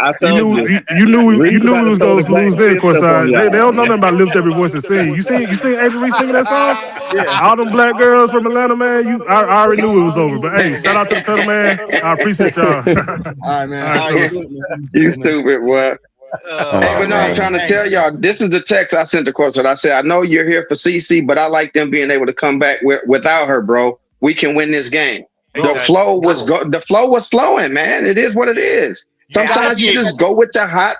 [SPEAKER 7] gonna lose there, Courtside. They don't know nothing about "Lift Every Voice" and sing. You seen Angel Reese singing that song? Yeah. All them black girls from Atlanta, man. I already knew it was over. But hey, shout out to the pedal man. I appreciate y'all.
[SPEAKER 1] All right, man. All right,
[SPEAKER 5] you stupid, what? Hey, but no, I'm trying to tell y'all, this is the text I sent to Courtside. I said, I know you're here for CC, but I like them being able to come back without her, bro. We can win this game. Exactly. The flow was flowing, man. It is what it is. Sometimes you just go with the hot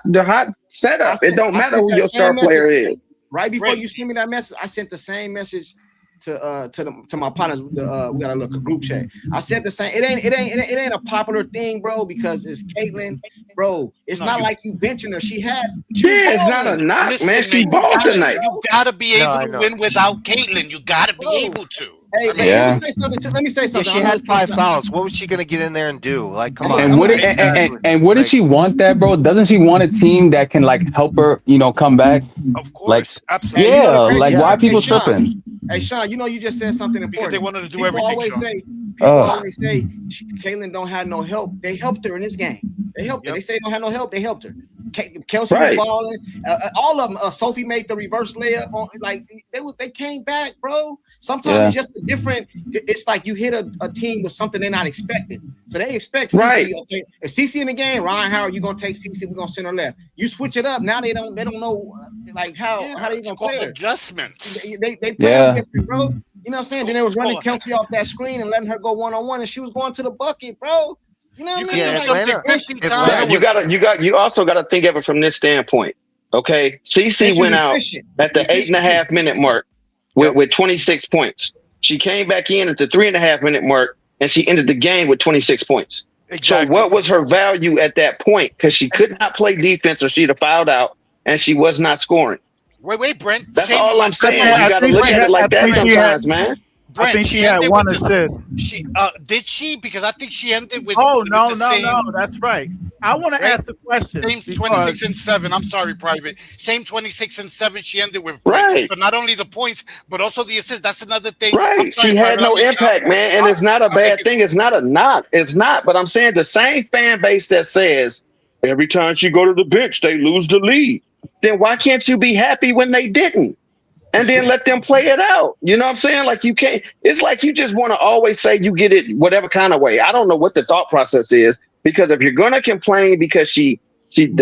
[SPEAKER 5] setup. It don't matter who your star player is.
[SPEAKER 1] Right before you send me that message, I sent the same message to my partners. We got a group chat. I said the same. It ain't a popular thing, bro, because it's Caitlin, bro. It's not like you benching her.
[SPEAKER 5] It's not a knock, man. She balled tonight.
[SPEAKER 10] You gotta be able to win without Caitlin. You gotta be able to.
[SPEAKER 1] Hey, let me say something.
[SPEAKER 9] She had 5 fouls. What was she gonna get in there and do? Come on.
[SPEAKER 6] And wouldn't she want that, bro? Doesn't she want a team that can help her, come back?
[SPEAKER 10] Of course, absolutely.
[SPEAKER 6] Yeah, why are people tripping?
[SPEAKER 1] Hey, Sean, you just said something important.
[SPEAKER 10] Because they wanted to do everything.
[SPEAKER 1] People always say Caitlin don't have no help. They helped her in this game. They helped her. They say they don't have no help. They helped her. Kelsey was balling. All of them. Sophie made the reverse layup. They came back, bro. Sometimes it's just a different. It's like you hit a team with something they're not expecting. So they expect CC. Okay, if CC in the game, Ryan Howard, you're gonna take CC. We're gonna send her left. You switch it up. Now they don't know how they gonna play her.
[SPEAKER 10] Adjustments.
[SPEAKER 1] They play different, bro. You know what I'm saying? Then they was running Kelsey off that screen and letting her go 1-on-1, and she was going to the bucket, bro. You know what I
[SPEAKER 5] mean? You also got to think of it from this standpoint. Okay, CC went out at the 8.5 minute mark with 26 points. She came back in at the 3.5 minute mark, and she ended the game with 26 points. Exactly. So what was her value at that point? Because she could not play defense, or she'd have fouled out, and she was not scoring.
[SPEAKER 10] Wait, Brent.
[SPEAKER 5] That's all I'm saying. You got to look at it like that sometimes, man.
[SPEAKER 10] Brent,
[SPEAKER 3] I think she had one assist.
[SPEAKER 10] Did she? Because I think she ended with.
[SPEAKER 3] Oh
[SPEAKER 10] with
[SPEAKER 3] no,
[SPEAKER 10] the
[SPEAKER 3] no,
[SPEAKER 10] same,
[SPEAKER 3] no. That's right. I want to ask a question.
[SPEAKER 10] Same 26 and 7. I'm sorry, Private. Same 26 and 7. She ended with.
[SPEAKER 5] Right.
[SPEAKER 10] So not only the points, but also the assists. That's another thing.
[SPEAKER 5] Right.
[SPEAKER 10] Sorry,
[SPEAKER 5] She had
[SPEAKER 10] Private,
[SPEAKER 5] no impact, man, and it's not a bad thing. It's not a knock. It's not. But I'm saying the same fan base that says every time she go to the bench, they lose the lead. Then why can't you be happy when they didn't? And then let them play it out. You know what I'm saying? Like you can't. It's like you just want to always say you get it whatever kind of way. I don't know what the thought process is, because if you're gonna complain because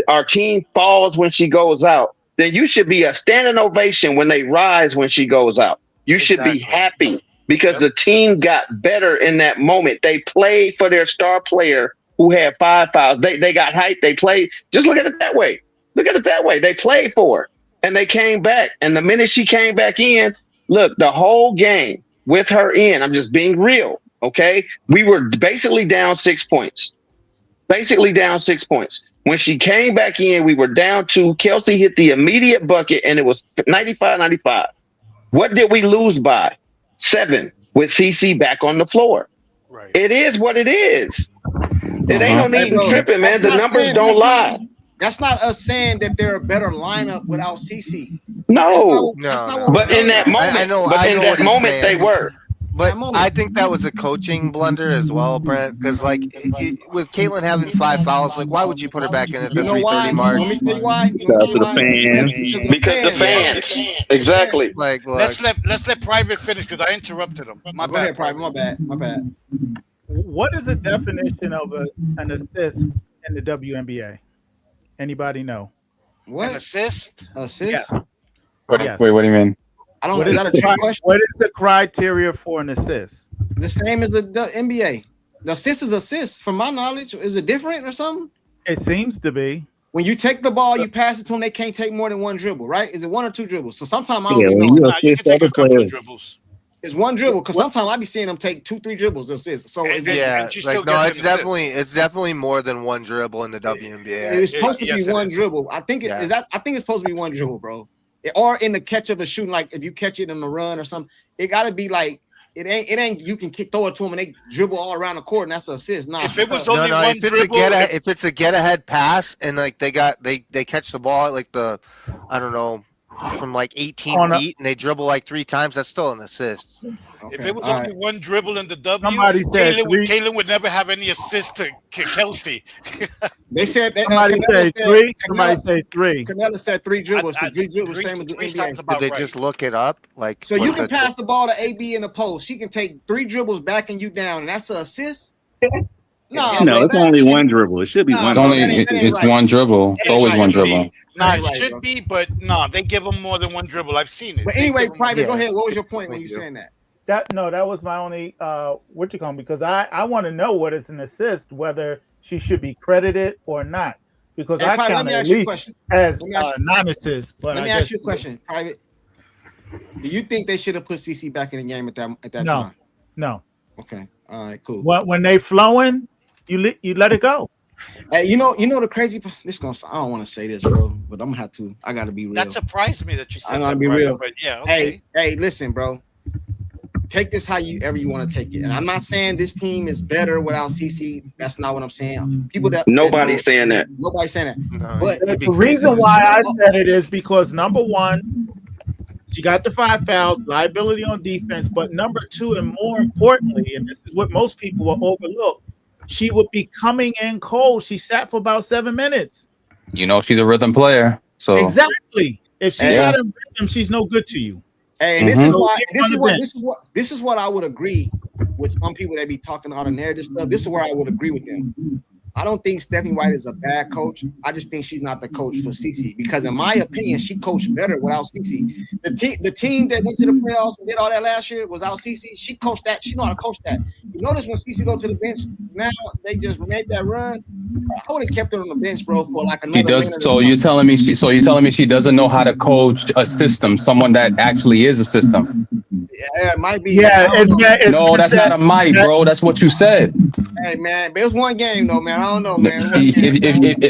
[SPEAKER 5] our team falls when she goes out, then you should be a standing ovation when they rise when she goes out. You should be happy because the team got better in that moment. They played for their star player who had 5 fouls. They got hyped. They played. Just look at it that way. Look at it that way. They played for her. And they came back. And the minute she came back in, look, the whole game with her in, I'm just being real, okay? We were basically down 6 points. Basically down 6 points. When she came back in, we were down 2. Kelsey hit the immediate bucket, and it was 95-95. What did we lose by? 7 with CC back on the floor. Right. It is what it is. It ain't no need in tripping, man. The numbers don't lie.
[SPEAKER 1] That's not us saying that they're a better lineup without CC.
[SPEAKER 5] No,
[SPEAKER 1] that's not what
[SPEAKER 5] but in that moment, they were.
[SPEAKER 9] But I think that was a coaching blunder as well, Brent. Because with Caitlin having 5 fouls, like why would you put her back in at the 3:30 mark?
[SPEAKER 1] Let me tell you why.
[SPEAKER 11] Because of the fans.
[SPEAKER 5] Because the fans. Exactly.
[SPEAKER 10] Let's let Private finish because I interrupted him.
[SPEAKER 1] Go ahead, Private. My bad.
[SPEAKER 3] What is the definition of an assist in the WNBA? Anybody know?
[SPEAKER 1] What?
[SPEAKER 10] An assist?
[SPEAKER 1] Assist?
[SPEAKER 3] Yes.
[SPEAKER 6] Wait, what do you mean?
[SPEAKER 1] I don't know. Is that a trick question?
[SPEAKER 3] What is the criteria for an assist?
[SPEAKER 1] The same as the NBA. The assist is assist, from my knowledge. Is it different or something?
[SPEAKER 3] It seems to be.
[SPEAKER 1] When you take the ball, you pass it to them, they can't take more than 1 dribble, right? Is it 1 or 2 dribbles? So sometimes I don't
[SPEAKER 11] when
[SPEAKER 1] know.
[SPEAKER 11] you assist other players.
[SPEAKER 1] It's 1 dribble, because sometimes I be seeing them take 2-3 dribbles to assist. So it's
[SPEAKER 9] definitely more than 1 dribble in the WNBA.
[SPEAKER 1] It's supposed to be 1 dribble. I think I think it's supposed to be 1 dribble, bro. Or in the catch of a shooting, like if you catch it in the run or something, it got to be like it ain't. You can throw it to them and they dribble all around the court and that's an assist. Nah,
[SPEAKER 10] if it was only one dribble,
[SPEAKER 9] if it's a get ahead pass and like they catch the ball at like from like 18 feet and they dribble like 3 times, that's still an assist.
[SPEAKER 10] Okay. If it was only 1 dribble in the W, Caitlin would never have any assist to Kelsey.
[SPEAKER 1] They said that.
[SPEAKER 3] Somebody said 3. Somebody said 3.
[SPEAKER 1] Canella said 3 dribbles. 3 dribbles, same as the NBA.
[SPEAKER 9] Did they just look it up?
[SPEAKER 1] So you can pass the ball to AB in the post. She can take 3 dribbles backing you down, and that's an assist.
[SPEAKER 11] No, it's only 1 dribble. It should be 1.
[SPEAKER 6] It's 1 dribble. It's always 1 dribble.
[SPEAKER 10] It should be, but they give them more than 1 dribble. I've seen it.
[SPEAKER 1] But anyway, Private, go ahead. What was your point when you saying that?
[SPEAKER 3] That was my only because I want to know what is an assist, whether she should be credited or not. Because I count at least as non-assist.
[SPEAKER 1] Let me ask you a question, Private. Do you think they should have put CC back in the game at that time?
[SPEAKER 3] No.
[SPEAKER 1] Okay. All right. Cool.
[SPEAKER 3] When they flowing, you let it go.
[SPEAKER 1] Hey, you know the crazy. I don't want to say this, bro, but I'm gonna have to. I gotta be real.
[SPEAKER 10] That surprised me that you said.
[SPEAKER 1] I'm gonna be real.
[SPEAKER 10] But yeah. Okay.
[SPEAKER 1] Hey, listen, bro. Take this however you want to take it, and I'm not saying this team is better without CC. That's not what I'm saying.
[SPEAKER 5] Nobody's saying that.
[SPEAKER 1] Nobody's saying that.
[SPEAKER 9] No,
[SPEAKER 1] but
[SPEAKER 3] the reason why I said it is because number 1, she got the 5 fouls, liability on defense. But number 2, and more importantly, and this is what most people will overlook, she would be coming in cold. She sat for about 7 minutes.
[SPEAKER 6] She's a rhythm player. So
[SPEAKER 3] exactly. If she's not in rhythm, she's no good to you.
[SPEAKER 1] Hey, this is what I would agree with some people that be talking all the narrative stuff. This is where I would agree with them. I don't think Stephanie White is a bad coach. I just think she's not the coach for CC because, in my opinion, she coached better without CC. The team that went to the playoffs and did all that last year was out CC. She coached that. She know how to coach that. You notice when CC go to the bench now, they just made that run. I would have kept her on the bench, bro, for like another.
[SPEAKER 6] She does. So you're telling me she doesn't know how to coach a system? Someone that actually is a system.
[SPEAKER 1] Yeah, it might be.
[SPEAKER 3] Yeah,
[SPEAKER 6] no, that's not a might, bro. That's what you said.
[SPEAKER 1] Hey, man, but it was 1 game though, man. I don't know, man.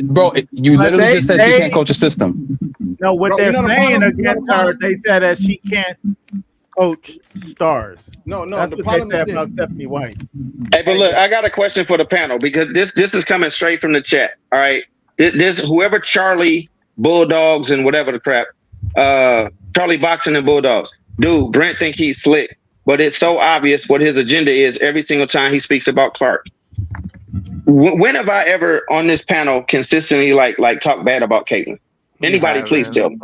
[SPEAKER 6] Bro, you literally just said she can't coach a system.
[SPEAKER 3] No, what
[SPEAKER 1] Bro,
[SPEAKER 3] they're
[SPEAKER 1] you know the
[SPEAKER 3] saying
[SPEAKER 1] problem- you know the
[SPEAKER 3] against her,
[SPEAKER 1] problem?
[SPEAKER 3] they said that she can't coach stars.
[SPEAKER 1] No,
[SPEAKER 3] That's
[SPEAKER 1] the
[SPEAKER 3] what they
[SPEAKER 1] problem
[SPEAKER 3] said
[SPEAKER 1] is
[SPEAKER 3] about
[SPEAKER 1] this.
[SPEAKER 3] Stephanie White.
[SPEAKER 5] Hey, but look, I got a question for the panel because this is coming straight from the chat. All right, this whoever Charlie Bulldogs and whatever the crap, Charlie Boxing and Bulldogs. Dude, Brent think he's slick, but it's so obvious what his agenda is every single time he speaks about Clark. When have I ever on this panel consistently like talk bad about Caitlin? Anybody, please tell me.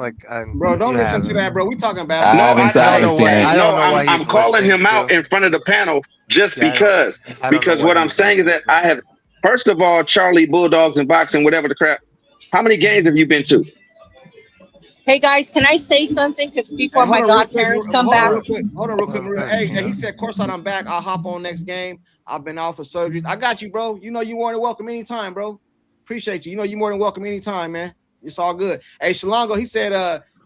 [SPEAKER 1] Bro, don't listen to that, bro. We talking
[SPEAKER 6] I
[SPEAKER 1] basketball.
[SPEAKER 6] haven't said
[SPEAKER 9] I don't know
[SPEAKER 6] anything.
[SPEAKER 9] what- I don't know why
[SPEAKER 5] I'm
[SPEAKER 9] he's
[SPEAKER 5] calling him
[SPEAKER 9] listening
[SPEAKER 5] out
[SPEAKER 9] to.
[SPEAKER 5] in front of the panel just
[SPEAKER 9] Yeah,
[SPEAKER 5] because.
[SPEAKER 9] I don't know
[SPEAKER 5] Because
[SPEAKER 9] what
[SPEAKER 5] what I'm
[SPEAKER 9] he's
[SPEAKER 5] saying is that I have, first of all, Charlie Bulldogs and boxing, whatever the crap. How many games have you been to?
[SPEAKER 12] Hey guys, can I say something? Because before my godparents come back.
[SPEAKER 1] Hold on real quick, Maria. Hey, he said, Courtside, I'm back. I'll hop on next game. I've been out for surgery. I got you, bro. You know you more than welcome anytime, bro. Appreciate you. You know you more than welcome anytime, man. It's all good. Hey, Shalongo, he said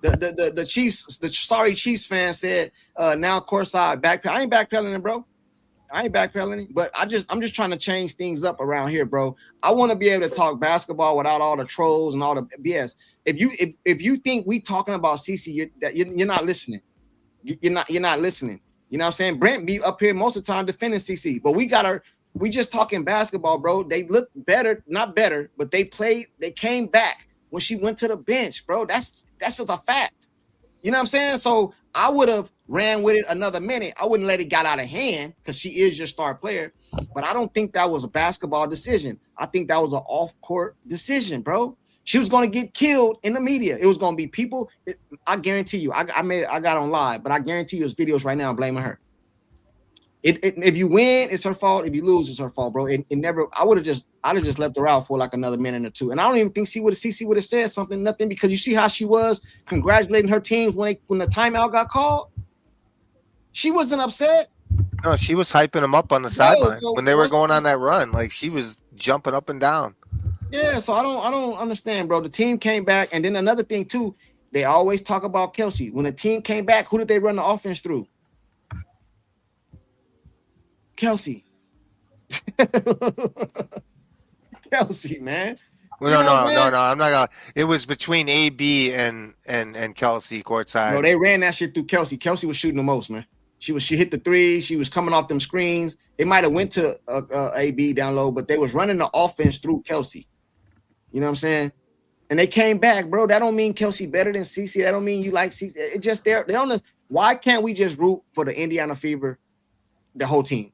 [SPEAKER 1] the Chiefs, the sorry Chiefs fan said now Courtside backpedal. I ain't backpedaling, bro. I ain't backpedaling, but I'm just trying to change things up around here, bro. I want to be able to talk basketball without all the trolls and all the BS. If you think we talking about CC, you're not listening. You're not listening. You know what I'm saying? Brent be up here most of the time defending CC, but we just talking basketball, bro. They look better, not better, but they came back when she went to the bench, bro. That's just a fact. You know what I'm saying? So I would have ran with it another minute. I wouldn't let it get out of hand because she is your star player. But I don't think that was a basketball decision. I think that was an off-court decision, bro. She was going to get killed in the media. It was going to be people. I guarantee you. I got on live, but I guarantee you there's videos right now blaming her. If you win, it's her fault. If you lose, it's her fault, bro. It never. I'd have just left her out for like another minute or two, and I don't even think CC would have said something, nothing, because you see how she was congratulating her teams when the timeout got called. She wasn't upset.
[SPEAKER 9] No, she was hyping them up on the sideline when they were going on that run. Like she was jumping up and down.
[SPEAKER 1] Yeah, so I don't understand, bro. The team came back, and then another thing too, they always talk about Kelsey. When the team came back, who did they run the offense through? Kelsey. Kelsey, man.
[SPEAKER 9] Well, no, I'm not gonna. It was between AB and Kelsey Courtside.
[SPEAKER 1] No, they ran that shit through Kelsey. Kelsey was shooting the most, man. She hit the three. She was coming off them screens. They might have went to AB down low, but they was running the offense through Kelsey. You know what I'm saying? And they came back, bro. That don't mean Kelsey better than CC. That don't mean you like CC. It just they're on the. Why can't we just root for the Indiana Fever, the whole team?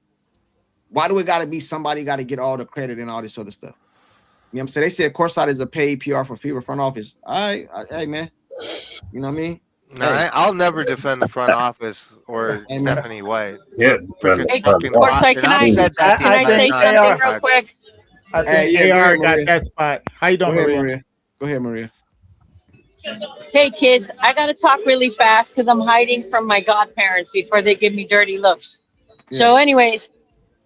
[SPEAKER 1] Why do it got to be somebody got to get all the credit and all this other stuff? You know what I'm saying? They said Courtside is a paid PR for Fever front office. All right, hey, man. You know what I mean?
[SPEAKER 9] No,
[SPEAKER 1] hey.
[SPEAKER 9] I'll never defend the front office or Stephanie White.
[SPEAKER 4] Yeah.
[SPEAKER 12] Courtside, can I say something real quick?
[SPEAKER 3] I think AR got that spot. How you doing,
[SPEAKER 1] Maria? Go ahead, Maria.
[SPEAKER 12] Hey, kids, I got to talk really fast because I'm hiding from my godparents before they give me dirty looks. Yeah. So anyways,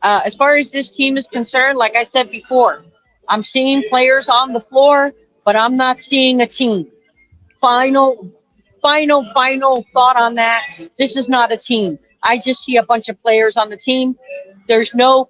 [SPEAKER 12] as far as this team is concerned, like I said before, I'm seeing players on the floor, but I'm not seeing a team. Final thought on that. This is not a team. I just see a bunch of players on the team. There's no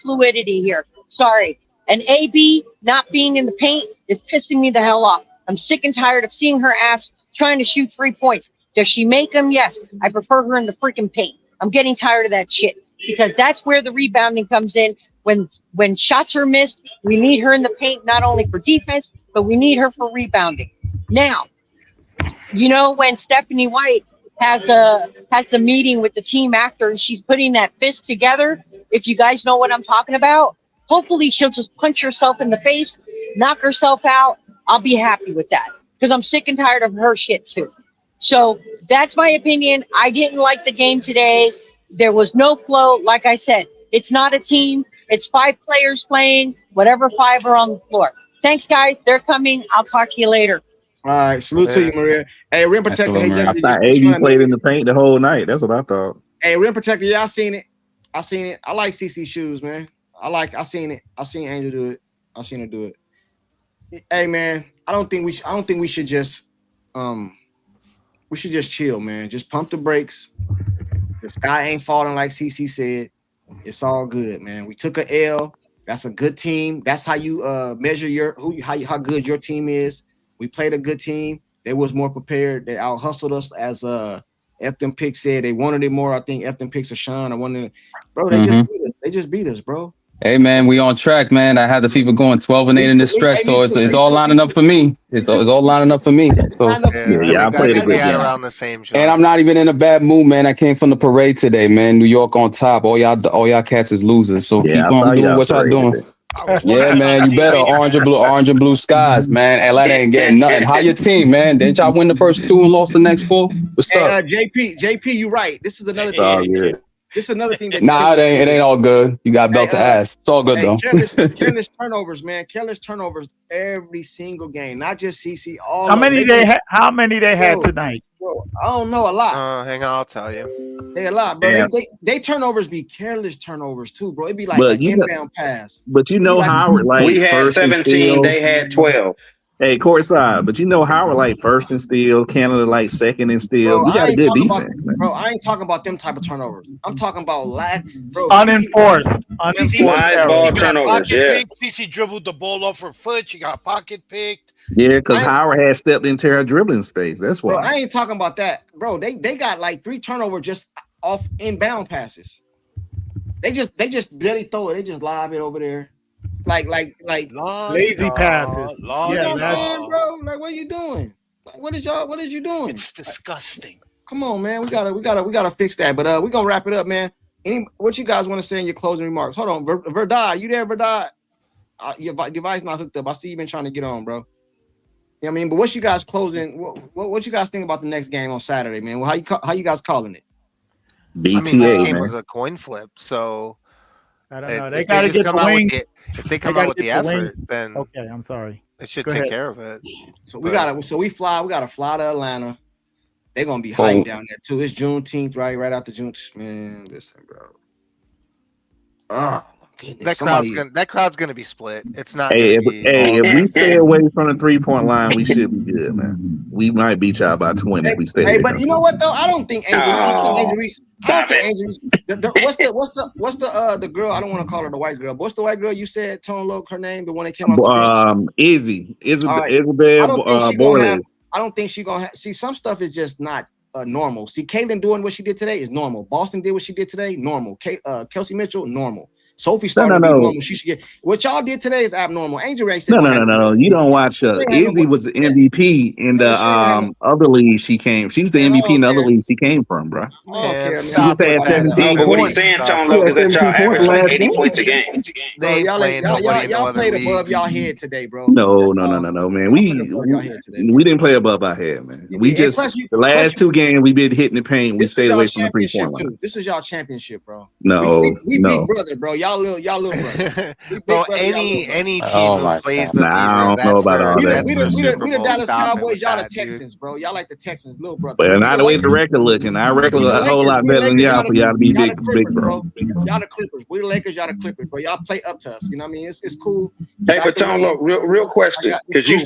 [SPEAKER 12] fluidity here. Sorry. And AB not being in the paint is pissing me the hell off. I'm sick and tired of seeing her ass trying to shoot 3 points. Does she make them? Yes. I prefer her in the freaking paint. I'm getting tired of that shit because that's where the rebounding comes in. When shots are missed, we need her in the paint, not only for defense, but we need her for rebounding. Now, you know, when Stephanie White has the meeting with the team after and she's putting that fist together, if you guys know what I'm talking about, hopefully she'll just punch herself in the face, knock herself out. I'll be happy with that because I'm sick and tired of her shit too. So that's my opinion. I didn't like the game today. There was no flow. Like I said, it's not a team. It's 5 players playing, whatever 5 are on the floor. Thanks, guys. They're coming. I'll talk to you later.
[SPEAKER 1] All right. Salute to you, Maria. Hey, Rim Protector. Hey,
[SPEAKER 11] I thought AD played in the paint the whole night. That's what I thought.
[SPEAKER 1] Hey, Rim Protector. Yeah, I seen it. I like CC shoes, man. I seen it. I seen Angel do it. I seen her do it. Hey, man. I don't think we should just chill, man. Just pump the brakes. The sky ain't falling like CC said. It's all good, man. We took a L. That's a good team. That's how you measure how good your team is. We played a good team. They was more prepared. They out hustled us, as Efton Pick said. They wanted it more. I think Efton Picks or Sean. I wanted, bro. They just beat us. They just beat us, bro.
[SPEAKER 6] Hey man, we on track, man. I had the fever going 12-8 in this stretch, so it's all lining up for me. It's all lining up for me. So
[SPEAKER 11] I played a good game.
[SPEAKER 9] Around the same.
[SPEAKER 6] And I'm not even in a bad mood, man. I came from the parade today, man. New York on top. All y'all cats is losers. So keep on doing what y'all doing. Yeah, man. You better orange and blue skies, man. Atlanta ain't getting nothing. How your team, man? Didn't y'all win the first 2 and lost the next 4? What's up?
[SPEAKER 1] JP, you right. This is another thing. This is another thing that
[SPEAKER 6] it ain't all good. You got belt to ass. It's all good though.
[SPEAKER 1] Careless turnovers, man. Careless turnovers every single game, not just CC.
[SPEAKER 3] How many they had tonight?
[SPEAKER 1] Bro, I don't know, a lot.
[SPEAKER 9] Hang on, I'll tell you.
[SPEAKER 1] They a lot, bro.
[SPEAKER 11] Yeah.
[SPEAKER 1] They turnovers be careless turnovers too, bro. It'd be like inbound pass.
[SPEAKER 11] But you know Howard, like
[SPEAKER 5] we had
[SPEAKER 11] first
[SPEAKER 5] 17, they had 12.
[SPEAKER 11] Hey, Courtside, but you know Howard like first and steal, Canada like second and steal.
[SPEAKER 1] Bro,
[SPEAKER 11] we got a good defense, man.
[SPEAKER 1] Bro, I ain't talking about them type of turnovers. I'm talking about
[SPEAKER 3] unenforced
[SPEAKER 5] ball turnovers. Yeah.
[SPEAKER 10] CC dribbled the ball off her foot. She got pocket picked.
[SPEAKER 11] Yeah, because Howard had stepped into her dribbling space. That's why.
[SPEAKER 1] Bro, I ain't talking about that, bro. They got like 3 turnovers just off inbound passes. They just barely throw it. They just lob it over there. Like
[SPEAKER 3] lazy passes.
[SPEAKER 1] You know what I'm saying, bro? Like, what are you doing? Like, what is you doing?
[SPEAKER 10] It's disgusting.
[SPEAKER 1] Come on, man. We gotta fix that. But we're gonna wrap it up, man. What you guys want to say in your closing remarks? Hold on, Verdad, you there, Verdad? Your device not hooked up. I see you been trying to get on, bro. You know what I mean? But what's you guys closing? What you guys think about the next game on Saturday, man? Well, how you guys calling it?
[SPEAKER 11] BTA,
[SPEAKER 9] this game
[SPEAKER 11] man.
[SPEAKER 9] was a coin flip, so
[SPEAKER 3] I don't know. They gotta get the wings.
[SPEAKER 9] If they come out with the effort, then
[SPEAKER 3] okay, I'm sorry.
[SPEAKER 9] It should take care of it.
[SPEAKER 1] So we gotta fly to Atlanta. They're gonna be hyped down there too. It's Juneteenth, right after June. Man, listen, bro. Oh, goodness.
[SPEAKER 9] That crowd's gonna be split. It's not.
[SPEAKER 11] If we stay away from the 3-point line, we should be good, man. We might beat y'all by 20 if we stay.
[SPEAKER 1] Hey, but you know what though? I don't think Angel Reese. What's the girl? I don't want to call her the white girl. But what's the white girl you said? Tone Loc, her name, the one that came out.
[SPEAKER 11] Isabel Borges.
[SPEAKER 1] I don't think she's gonna see some stuff is just not normal. See, Caitlin doing what she did today is normal. Boston did what she did today, normal. Kelsey Mitchell, normal. Sophie started normal. She should get what y'all did today is abnormal. Angel Ray said,
[SPEAKER 11] No. You don't watch Izzy was the MVP in the other league she came. She's the MVP in the other league she came from, bro.
[SPEAKER 1] She
[SPEAKER 11] just had 17
[SPEAKER 5] points. What he's saying, Tone Loc, is that y'all average like 80 points a game.
[SPEAKER 1] Y'all played above y'all head today, bro.
[SPEAKER 11] No, man. We didn't play above our head, man. We just the last 2 games we been hitting the paint. We stayed away from the 3-point line.
[SPEAKER 1] This is y'all championship, bro.
[SPEAKER 11] No,
[SPEAKER 1] we big brother, bro. Y'all little brother.
[SPEAKER 9] Bro, any team who plays the
[SPEAKER 11] I don't know about all that.
[SPEAKER 1] We the Dallas Cowboys. Y'all the Texans, bro. Y'all like the Texans, little brother.
[SPEAKER 11] But not the way the record looking. Our record a whole lot better than y'all for y'all to be big, bro.
[SPEAKER 1] Y'all the Clippers. We the Lakers. Y'all the Clippers, bro. Y'all play up to us. You know what I mean? It's cool.
[SPEAKER 5] Hey, but Tone Loc, real question, because you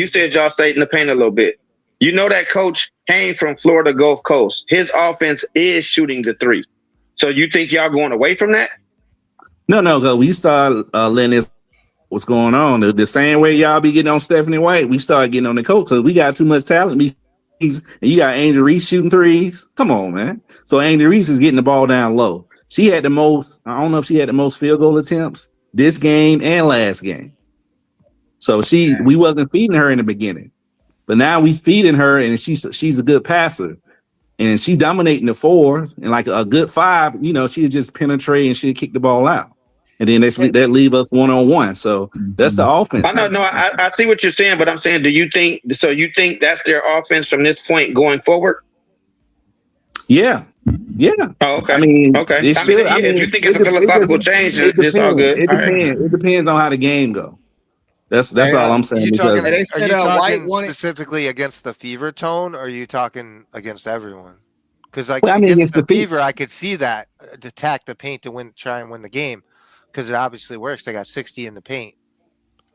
[SPEAKER 5] said y'all stayed in the paint a little bit. You know that coach came from Florida Gulf Coast. His offense is shooting the 3. So you think y'all going away from that?
[SPEAKER 11] No, because we started letting this what's going on. The same way y'all be getting on Stephanie White, we started getting on the coach because we got too much talent. And you got Angel Reese shooting 3s. Come on, man. So Angel Reese is getting the ball down low. She had the most, I don't know if she had the most field goal attempts this game and last game. So we wasn't feeding her in the beginning. But now we feeding her and she's a good passer. And she dominating the 4s and like a good 5, she'll just penetrate and she'll kick the ball out. And then that leave us 1-on-1. So that's the offense.
[SPEAKER 5] I see what you're saying, but I'm saying, you think that's their offense from this point going forward?
[SPEAKER 11] Yeah.
[SPEAKER 5] Oh, okay.
[SPEAKER 11] I mean,
[SPEAKER 5] okay. If you think it's a philosophical change, it's all good.
[SPEAKER 11] It depends on how the game go. That's all I'm saying.
[SPEAKER 9] Are you talking specifically against the Fever, Tone, or are you talking against everyone? Because against the Fever, I could see that to attack the paint to try and win the game, because it obviously works. They got 60 in the paint.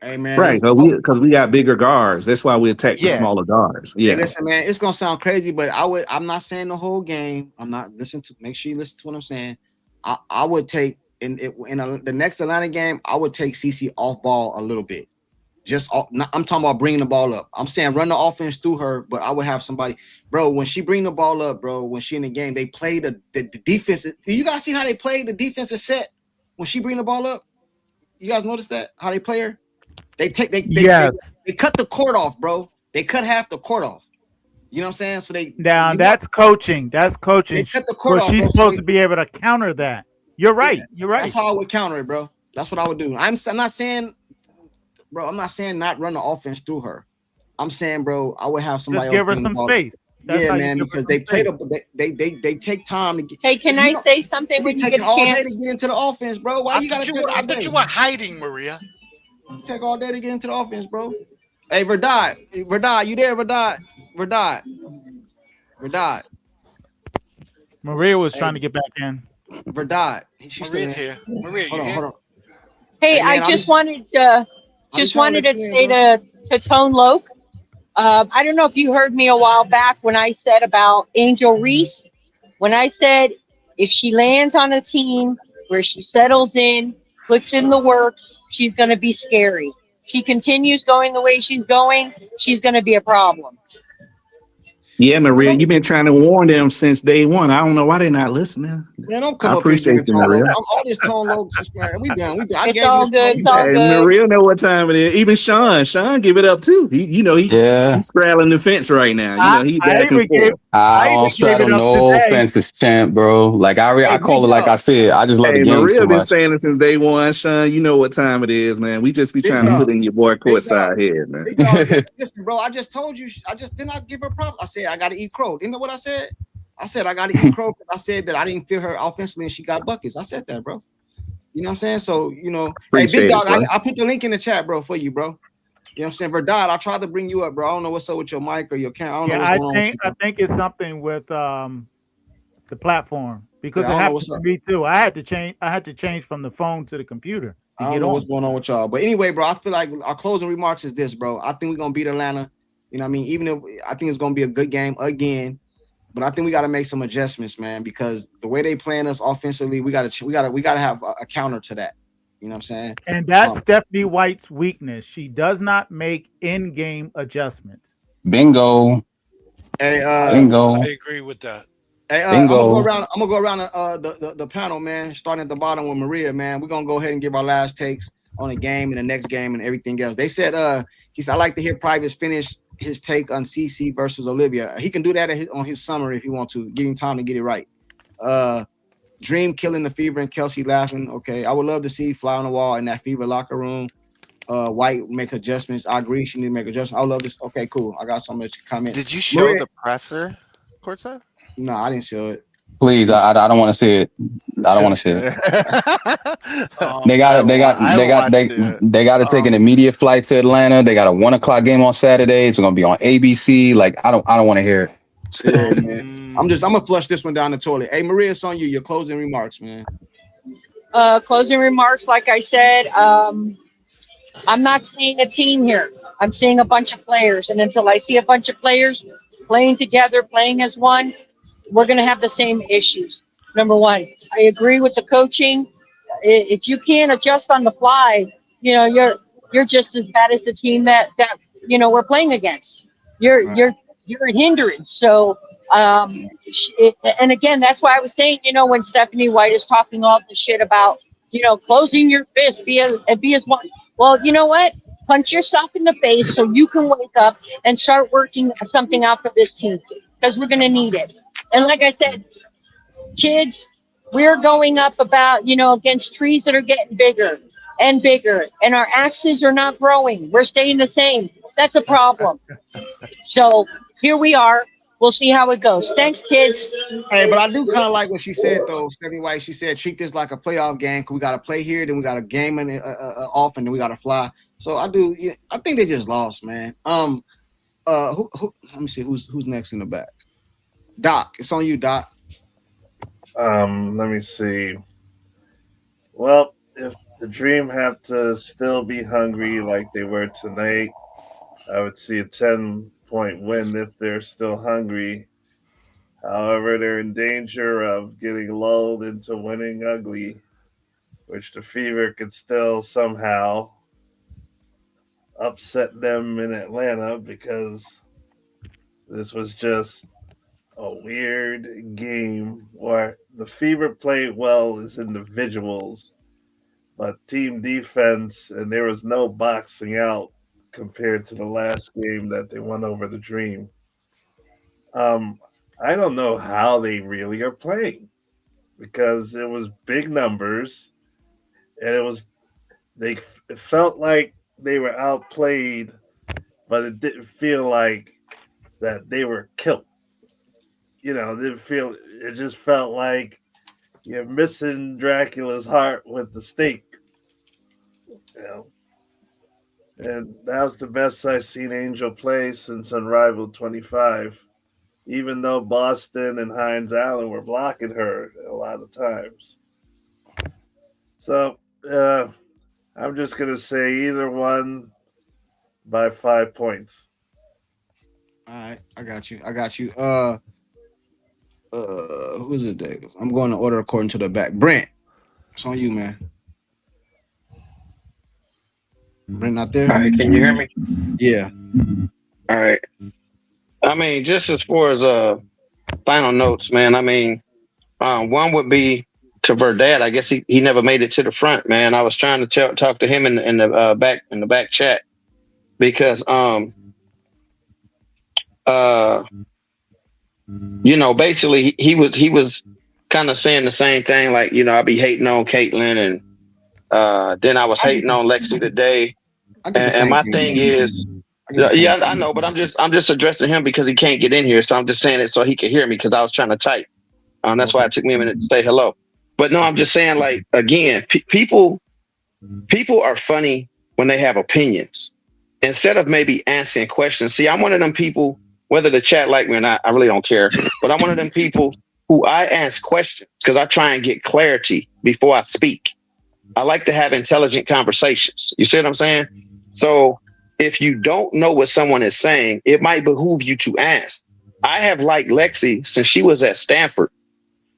[SPEAKER 1] Hey man,
[SPEAKER 11] right? Because we got bigger guards. That's why we attack the smaller guards. Yeah.
[SPEAKER 1] Hey, listen, man, it's gonna sound crazy, but I'm not saying the whole game. I'm not make sure you listen to what I'm saying. I would take in the next Atlanta game. I would take CC off ball a little bit. I'm talking about bringing the ball up. I'm saying run the offense through her, but I would have somebody, bro. When she bring the ball up, bro, when she in the game, they play the defense. Do you guys see how they play the defensive set when she bring the ball up? You guys notice that how they play her? They cut the court off, bro. They cut half the court off. You know what I'm saying? So
[SPEAKER 3] that's coaching. That's coaching.
[SPEAKER 1] They cut the court off.
[SPEAKER 3] She's supposed to be able to counter that. You're right.
[SPEAKER 1] Yeah,
[SPEAKER 3] You're right.
[SPEAKER 1] That's how I would counter it, bro. That's what I would do. I'm not saying, bro. I'm not saying not run the offense through her. I'm saying, bro, I would have somebody
[SPEAKER 3] just give her some space.
[SPEAKER 1] That's man, because they play they take time to get.
[SPEAKER 12] Hey, can I say something when you get a
[SPEAKER 1] all
[SPEAKER 12] chance?
[SPEAKER 1] day to get into the offense, bro. Why you gotta take all
[SPEAKER 10] I
[SPEAKER 1] day?
[SPEAKER 10] thought you were hiding, Maria.
[SPEAKER 1] Take all day to get into the offense, bro. Hey, Verdad, you there, Verdad?
[SPEAKER 3] Maria was trying to get back in.
[SPEAKER 1] Verdad,
[SPEAKER 10] Maria's here. Maria, you here?
[SPEAKER 1] Hold on.
[SPEAKER 12] Hey, I just wanted to say to Tone Loke. I don't know if you heard me a while back when I said about Angel Reese. When I said if she lands on a team where she settles in, puts in the work, she's going to be scary. She continues going the way she's going, she's going to be a problem.
[SPEAKER 11] Yeah, Maria, you've been trying to warn them since day one. I don't know why they're not listening.
[SPEAKER 1] Man, don't come
[SPEAKER 11] I
[SPEAKER 1] up here
[SPEAKER 11] appreciate you, Maria.
[SPEAKER 1] I'm all this Tone Loke. We done.
[SPEAKER 12] It's all good. It's all good.
[SPEAKER 11] Maria know what time it is. Even Sean give it up too. He's straddling the fence right now. He back and forth.
[SPEAKER 6] I don't straddle no fences, champ, bro. Like I call it like I said. I just love the game
[SPEAKER 11] Maria
[SPEAKER 6] so
[SPEAKER 11] been
[SPEAKER 6] much.
[SPEAKER 11] saying it since day one. Sean, you know what time it is, man. We just be trying to put in your boy Courtside head, man.
[SPEAKER 1] Listen, bro, I just told you. I just did not give her props. I said I got to eat crow. Didn't know what I said? I said I got to eat crow. I said that I didn't feel her offensively and she got buckets. I said that, bro. You know what I'm saying? So, hey, Big Dog, I put the link in the chat, bro, for you, bro. You know what I'm saying? Verdad, I tried to bring you up, bro. I don't know what's up with your mic or your camera. I don't know what's going on with you,
[SPEAKER 3] I think it's something with the platform because it happened to me too. I had to change from the phone to the computer.
[SPEAKER 1] I don't know what's going on with y'all. But anyway, bro, I feel like our closing remarks is this, bro. I think we're going to beat Atlanta. You know what I mean? Even if I think it's going to be a good game again. But I think we got to make some adjustments, man, because the way they playing us offensively, we got to have a counter to that. You know what I'm saying?
[SPEAKER 3] And that's Stephanie White's weakness. She does not make in-game adjustments.
[SPEAKER 6] Bingo.
[SPEAKER 1] Hey,
[SPEAKER 6] bingo.
[SPEAKER 10] I agree with that.
[SPEAKER 1] Hey, I'm gonna go around the panel, man. Starting at the bottom with Maria, man. We're gonna go ahead and give our last takes on the game and the next game and everything else. They said, he said, I like to hear Private's finish his take on CC versus Olivia. He can do that on his summary if he wants to. Give him time to get it right. Dream killing the Fever and Kelsey laughing. Okay, I would love to see Fly on the Wall in that Fever locker room. White make adjustments. I agree. She need to make adjustments. I love this. Okay, cool. I got so much comment.
[SPEAKER 9] Did you show the presser, Courtside?
[SPEAKER 1] No, I didn't show it.
[SPEAKER 6] Please, I don't want to see it. I don't want to see it. They got to take an immediate flight to Atlanta. They got a 1:00 game on Saturday. It's gonna be on ABC. Like I don't want to hear it.
[SPEAKER 1] Yeah, man. I'm gonna flush this one down the toilet. Hey, Maria, it's on you. Your closing remarks, man.
[SPEAKER 12] Closing remarks. Like I said, I'm not seeing a team here. I'm seeing a bunch of players, and until I see a bunch of players playing together, playing as one, we're going to have the same issues. Number one, I agree with the coaching. If you can't adjust on the fly, you're just as bad as the team that we're playing against. You're a hindrance. So, and again, that's why I was saying, when Stephanie White is talking all this shit about, closing your fist, be as one. Well, you know what? Punch yourself in the face so you can wake up and start working something out for this team because we're going to need it. And like I said, kids, we're going up about, against trees that are getting bigger and bigger, and our axes are not growing. We're staying the same. That's a problem. So here we are. We'll see how it goes. Thanks, kids.
[SPEAKER 1] Hey, but I do kind of like what she said, though, Stephanie White. She said, treat this like a playoff game because we got to play here, then we got a game off, and then we got to fly. So I do. Yeah, I think they just lost, man. Who, let me see who's next in the back. Doc, it's on you, Doc.
[SPEAKER 4] Let me see. Well, if the Dream have to still be hungry like they were tonight, I would see a 10-point win if they're still hungry. However, they're in danger of getting lulled into winning ugly, which the Fever could still somehow upset them in Atlanta because this was just a weird game where the Fever played well as individuals, but team defense, and there was no boxing out compared to the last game that they won over the Dream. Um, I don't know how they really are playing because it was big numbers and it felt like they were outplayed, but it didn't feel like that they were killed. It just felt like you're missing Dracula's heart with the stake. You know, and that was the best I've seen Angel play since Unrivaled 25. Even though Boston and Hines Allen were blocking her a lot of times. So I'm just gonna say either one by 5 points.
[SPEAKER 1] All right, I got you. Who is it, Davis? I'm going to order according to the back. Brent, it's on you, man. Brent not there?
[SPEAKER 5] All right, can you hear me?
[SPEAKER 1] Yeah.
[SPEAKER 5] All right. I mean, just as far as final notes, man. I mean, one would be to Verdad. I guess he never made it to the front, man. I was trying to talk to him in the back chat because basically he was kind of saying the same thing, like, I'll be hating on Caitlin, and then I was hating on Lexi today. And my thing is, I know, but I'm just addressing him because he can't get in here, so I'm just saying it so he can hear me because I was trying to type. That's why it took me a minute to say hello. But no, I'm just saying, like, again, people are funny when they have opinions instead of maybe answering questions. See, I'm one of them people, whether the chat like me or not, I really don't care. But I'm one of them people who I ask questions because I try and get clarity before I speak. I like to have intelligent conversations. You see what I'm saying? So if you don't know what someone is saying, it might behoove you to ask. I have liked Lexi since she was at Stanford.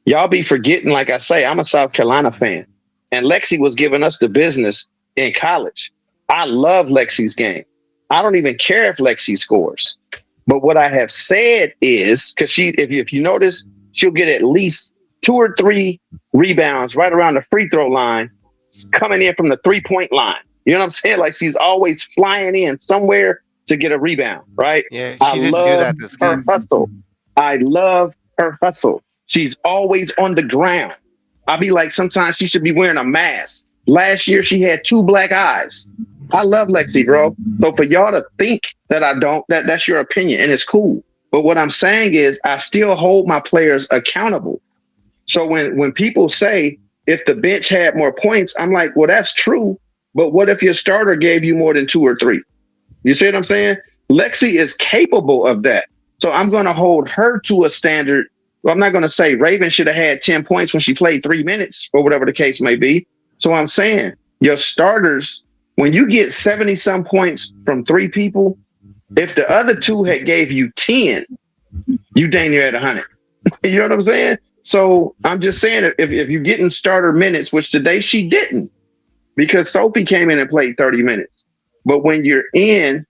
[SPEAKER 5] Y'all be forgetting, like I say, I'm a South Carolina fan. And Lexi was giving us the business in college. I love Lexi's game. I don't even care if Lexi scores. But what I have said is, because if you notice, she'll get at least 2 or 3 rebounds right around the free throw line, coming in from the 3-point line. You know what I'm saying? Like, she's always flying in somewhere to get a rebound, right?
[SPEAKER 9] Yeah, she didn't do that this game.
[SPEAKER 5] Hustle. I love her hustle. She's always on the ground. I'll be like, sometimes she should be wearing a mask. Last year, she had 2 black eyes. I love Lexi, bro. So for y'all to think that I don't, that's your opinion, and it's cool. But what I'm saying is I still hold my players accountable. So when people say, if the bench had more points, I'm like, well, that's true. But what if your starter gave you more than 2 or 3? You see what I'm saying? Lexi is capable of that. So I'm going to hold her to a standard. Well, I'm not going to say Raven should have had 10 points when she played 3 minutes or whatever the case may be. So I'm saying your starters, when you get 70 some points from 3 people, if the other 2 had gave you 10, you dang near at 100. You know what I'm saying? So I'm just saying, if you're getting starter minutes, which today she didn't, because Sophie came in and played 30 minutes. But when you're in,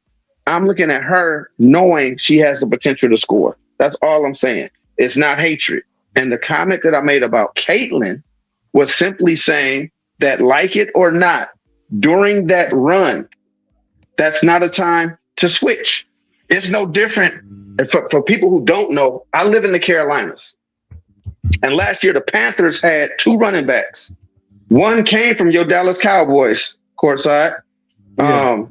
[SPEAKER 5] I'm looking at her knowing she has the potential to score. That's all I'm saying. It's not hatred. And the comment that I made about Caitlin was simply saying that, like it or not, during that run, that's not a time to switch. It's no different. For people who don't know, I live in the Carolinas. And last year, the Panthers had 2 running backs. One came from your Dallas Cowboys, Courtside. Yeah.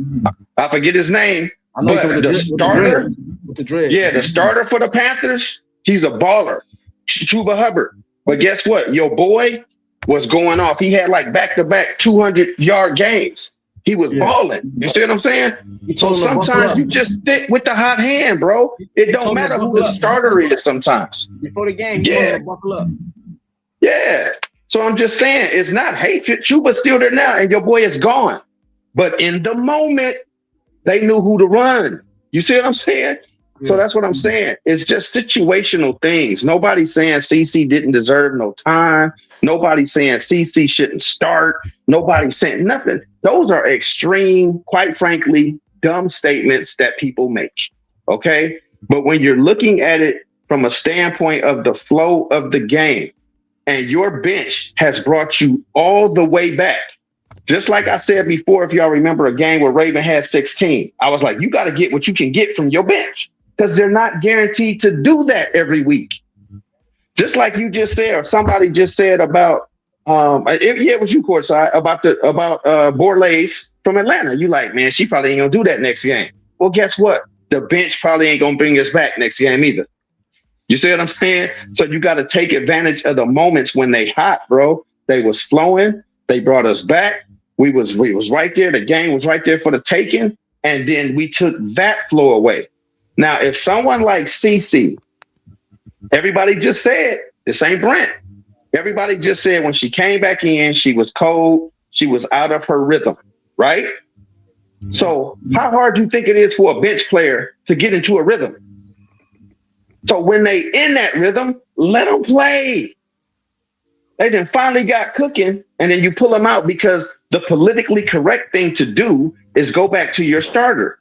[SPEAKER 5] I forget his name. But the starter, the starter for the Panthers, he's a baller, Chuba Hubbard. But guess what? Your boy was going off. He had like back-to-back 200-yard games. He was balling. You see what I'm saying? So sometimes you just stick with the hot hand, bro. It don't matter who the starter is sometimes.
[SPEAKER 1] Before the game, he told him to buckle up.
[SPEAKER 5] Yeah. So I'm just saying, it's not hatred. Chuba's still there now, and your boy is gone. But in the moment, they knew who to run. You see what I'm saying? Yeah. So that's what I'm saying. It's just situational things. Nobody's saying CC didn't deserve no time. Nobody's saying CC shouldn't start. Nobody's saying nothing. Those are extreme, quite frankly, dumb statements that people make. Okay. But when you're looking at it from a standpoint of the flow of the game, and your bench has brought you all the way back. Just like I said before, if y'all remember a game where Raven had 16, I was like, you got to get what you can get from your bench because they're not guaranteed to do that every week. Just like you just said, or somebody just said about, it was you, Courtside, about Borlace from Atlanta. You like, man, she probably ain't gonna do that next game. Well, guess what? The bench probably ain't gonna bring us back next game either. You see what I'm saying? So you got to take advantage of the moments when they hot, bro. They was flowing. They brought us back. We was right there. The game was right there for the taking. And then we took that flow away. Now, if someone like CC, everybody just said, this ain't Brent. Everybody just said when she came back in, she was cold. She was out of her rhythm, right? So how hard do you think it is for a bench player to get into a rhythm? So when they in that rhythm, let them play. They then finally got cooking, and then you pull them out because the politically correct thing to do is go back to your starter.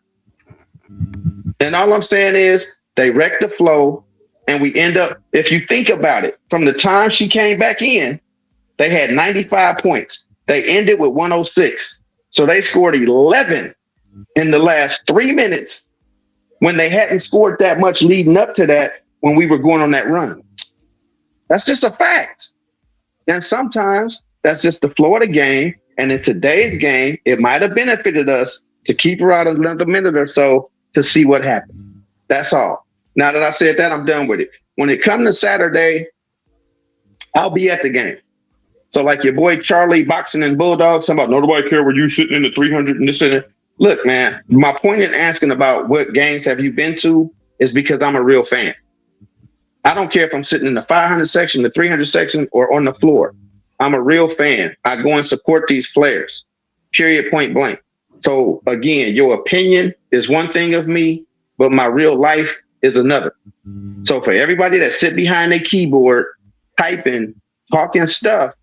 [SPEAKER 5] And all I'm saying is they wreck the flow, and we end up, if you think about it, from the time she came back in, they had 95 points. They ended with 106. So they scored 11 in the last 3 minutes when they hadn't scored that much leading up to that when we were going on that run. That's just a fact. And sometimes that's just the flow of the game. And in today's game, it might have benefited us to keep her out another minute or so to see what happened. That's all. Now that I said that, I'm done with it. When it comes to Saturday, I'll be at the game. So like your boy Charlie, Boxing and Bulldogs, talking about nobody care where you sitting in the 300 and this and that. Look, man, my point in asking about what games have you been to is because I'm a real fan. I don't care if I'm sitting in the 500 section, the 300 section, or on the floor. I'm a real fan. I go and support these players, period, point blank. So again, your opinion is one thing of me, but my real life is another. So for everybody that sit behind a keyboard, typing, talking stuff,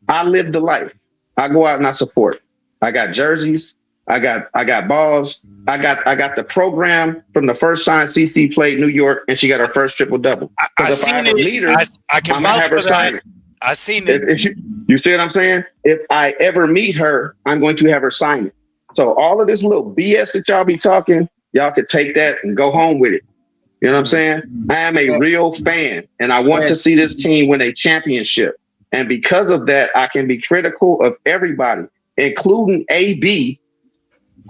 [SPEAKER 5] I live the life. I go out and I support. I got jerseys. I got balls. I got the program from the first time CC played New York and she got her first triple double.
[SPEAKER 10] I seen it. I can vouch for that. I seen it.
[SPEAKER 5] You see what I'm saying? If I ever meet her, I'm going to have her sign it. So all of this little BS that y'all be talking, y'all could take that and go home with it. You know what I'm saying? I am a real fan and I want to see this team win a championship. And because of that, I can be critical of everybody, including AB,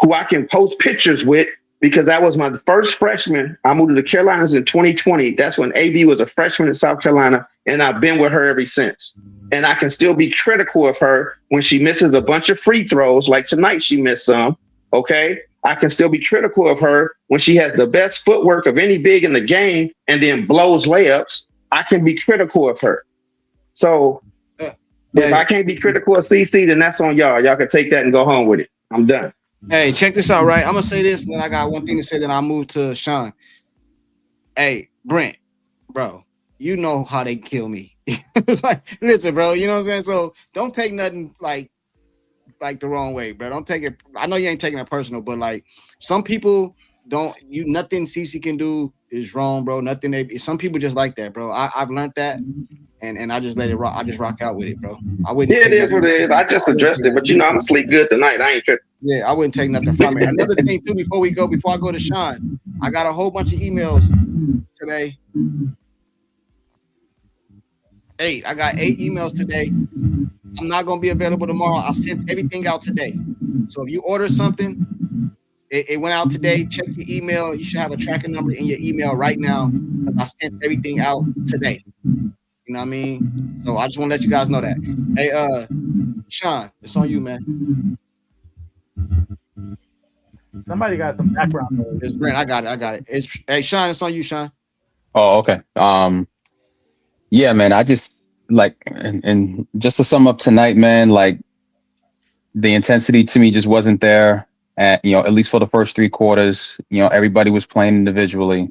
[SPEAKER 5] who I can post pictures with because that was my first freshman. I moved to the Carolinas in 2020. That's when AB was a freshman in South Carolina, and I've been with her ever since. And I can still be critical of her when she misses a bunch of free throws, like tonight she missed some, okay? I can still be critical of her when she has the best footwork of any big in the game and then blows layups. I can be critical of her. So if I can't be critical of CC, then that's on y'all. Y'all can take that and go home with it. I'm done.
[SPEAKER 1] Hey, check this out, right? I'm gonna say this, and then I got one thing to say. Then I'll move to Sean. Hey, Brent, bro, you know how they kill me. Like, listen, bro, you know what I'm saying? So don't take nothing like the wrong way, bro. Don't take it. I know you ain't taking it personal, but like some people don't. Nothing CC can do is wrong, bro. Nothing. Some people just like that, bro. I've learned that. And I just let it rock. I just rock out with it, bro. I wouldn't.
[SPEAKER 5] Yeah, it is what it is. I just addressed it, but you know I'm gonna sleep good tonight. I ain't tripping.
[SPEAKER 1] Yeah, I wouldn't take nothing from it. Another thing too, before I go to Sean, I got a whole bunch of emails today. I got 8 emails today. I'm not gonna be available tomorrow. I sent everything out today. So if you order something, it went out today. Check your email. You should have a tracking number in your email right now. I sent everything out today. You know what I mean? So I just want to let you guys know that. Hey, Sean, it's on you, man.
[SPEAKER 3] Somebody got some background noise.
[SPEAKER 1] It's Brent. I got it. Hey, Sean, it's on you, Sean.
[SPEAKER 6] Oh, okay. Yeah, man. I just like, and just to sum up tonight, man, like the intensity to me just wasn't there. At least for the first 3 quarters. Everybody was playing individually.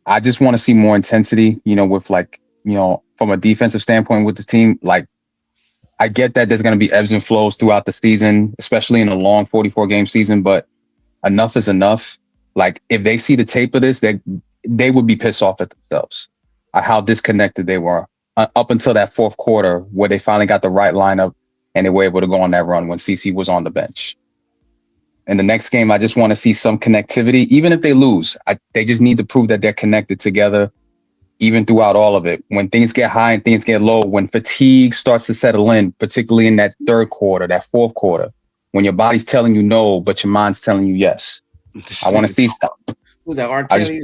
[SPEAKER 6] I just want to see more intensity, with from a defensive standpoint with this team. Like I get that there's going to be ebbs and flows throughout the season, especially in a long 44-game season, but enough is enough. Like, if they see the tape of this, they would be pissed off at themselves at how disconnected they were up until that fourth quarter where they finally got the right lineup and they were able to go on that run when CC was on the bench. In the next game, I just want to see some connectivity. Even if they lose, they just need to prove that they're connected together, even throughout all of it. When things get high and things get low, when fatigue starts to settle in, particularly in that third quarter, that fourth quarter, when your body's telling you no, but your mind's telling you yes. I want to see stuff.
[SPEAKER 1] Who's that? R. Kelly?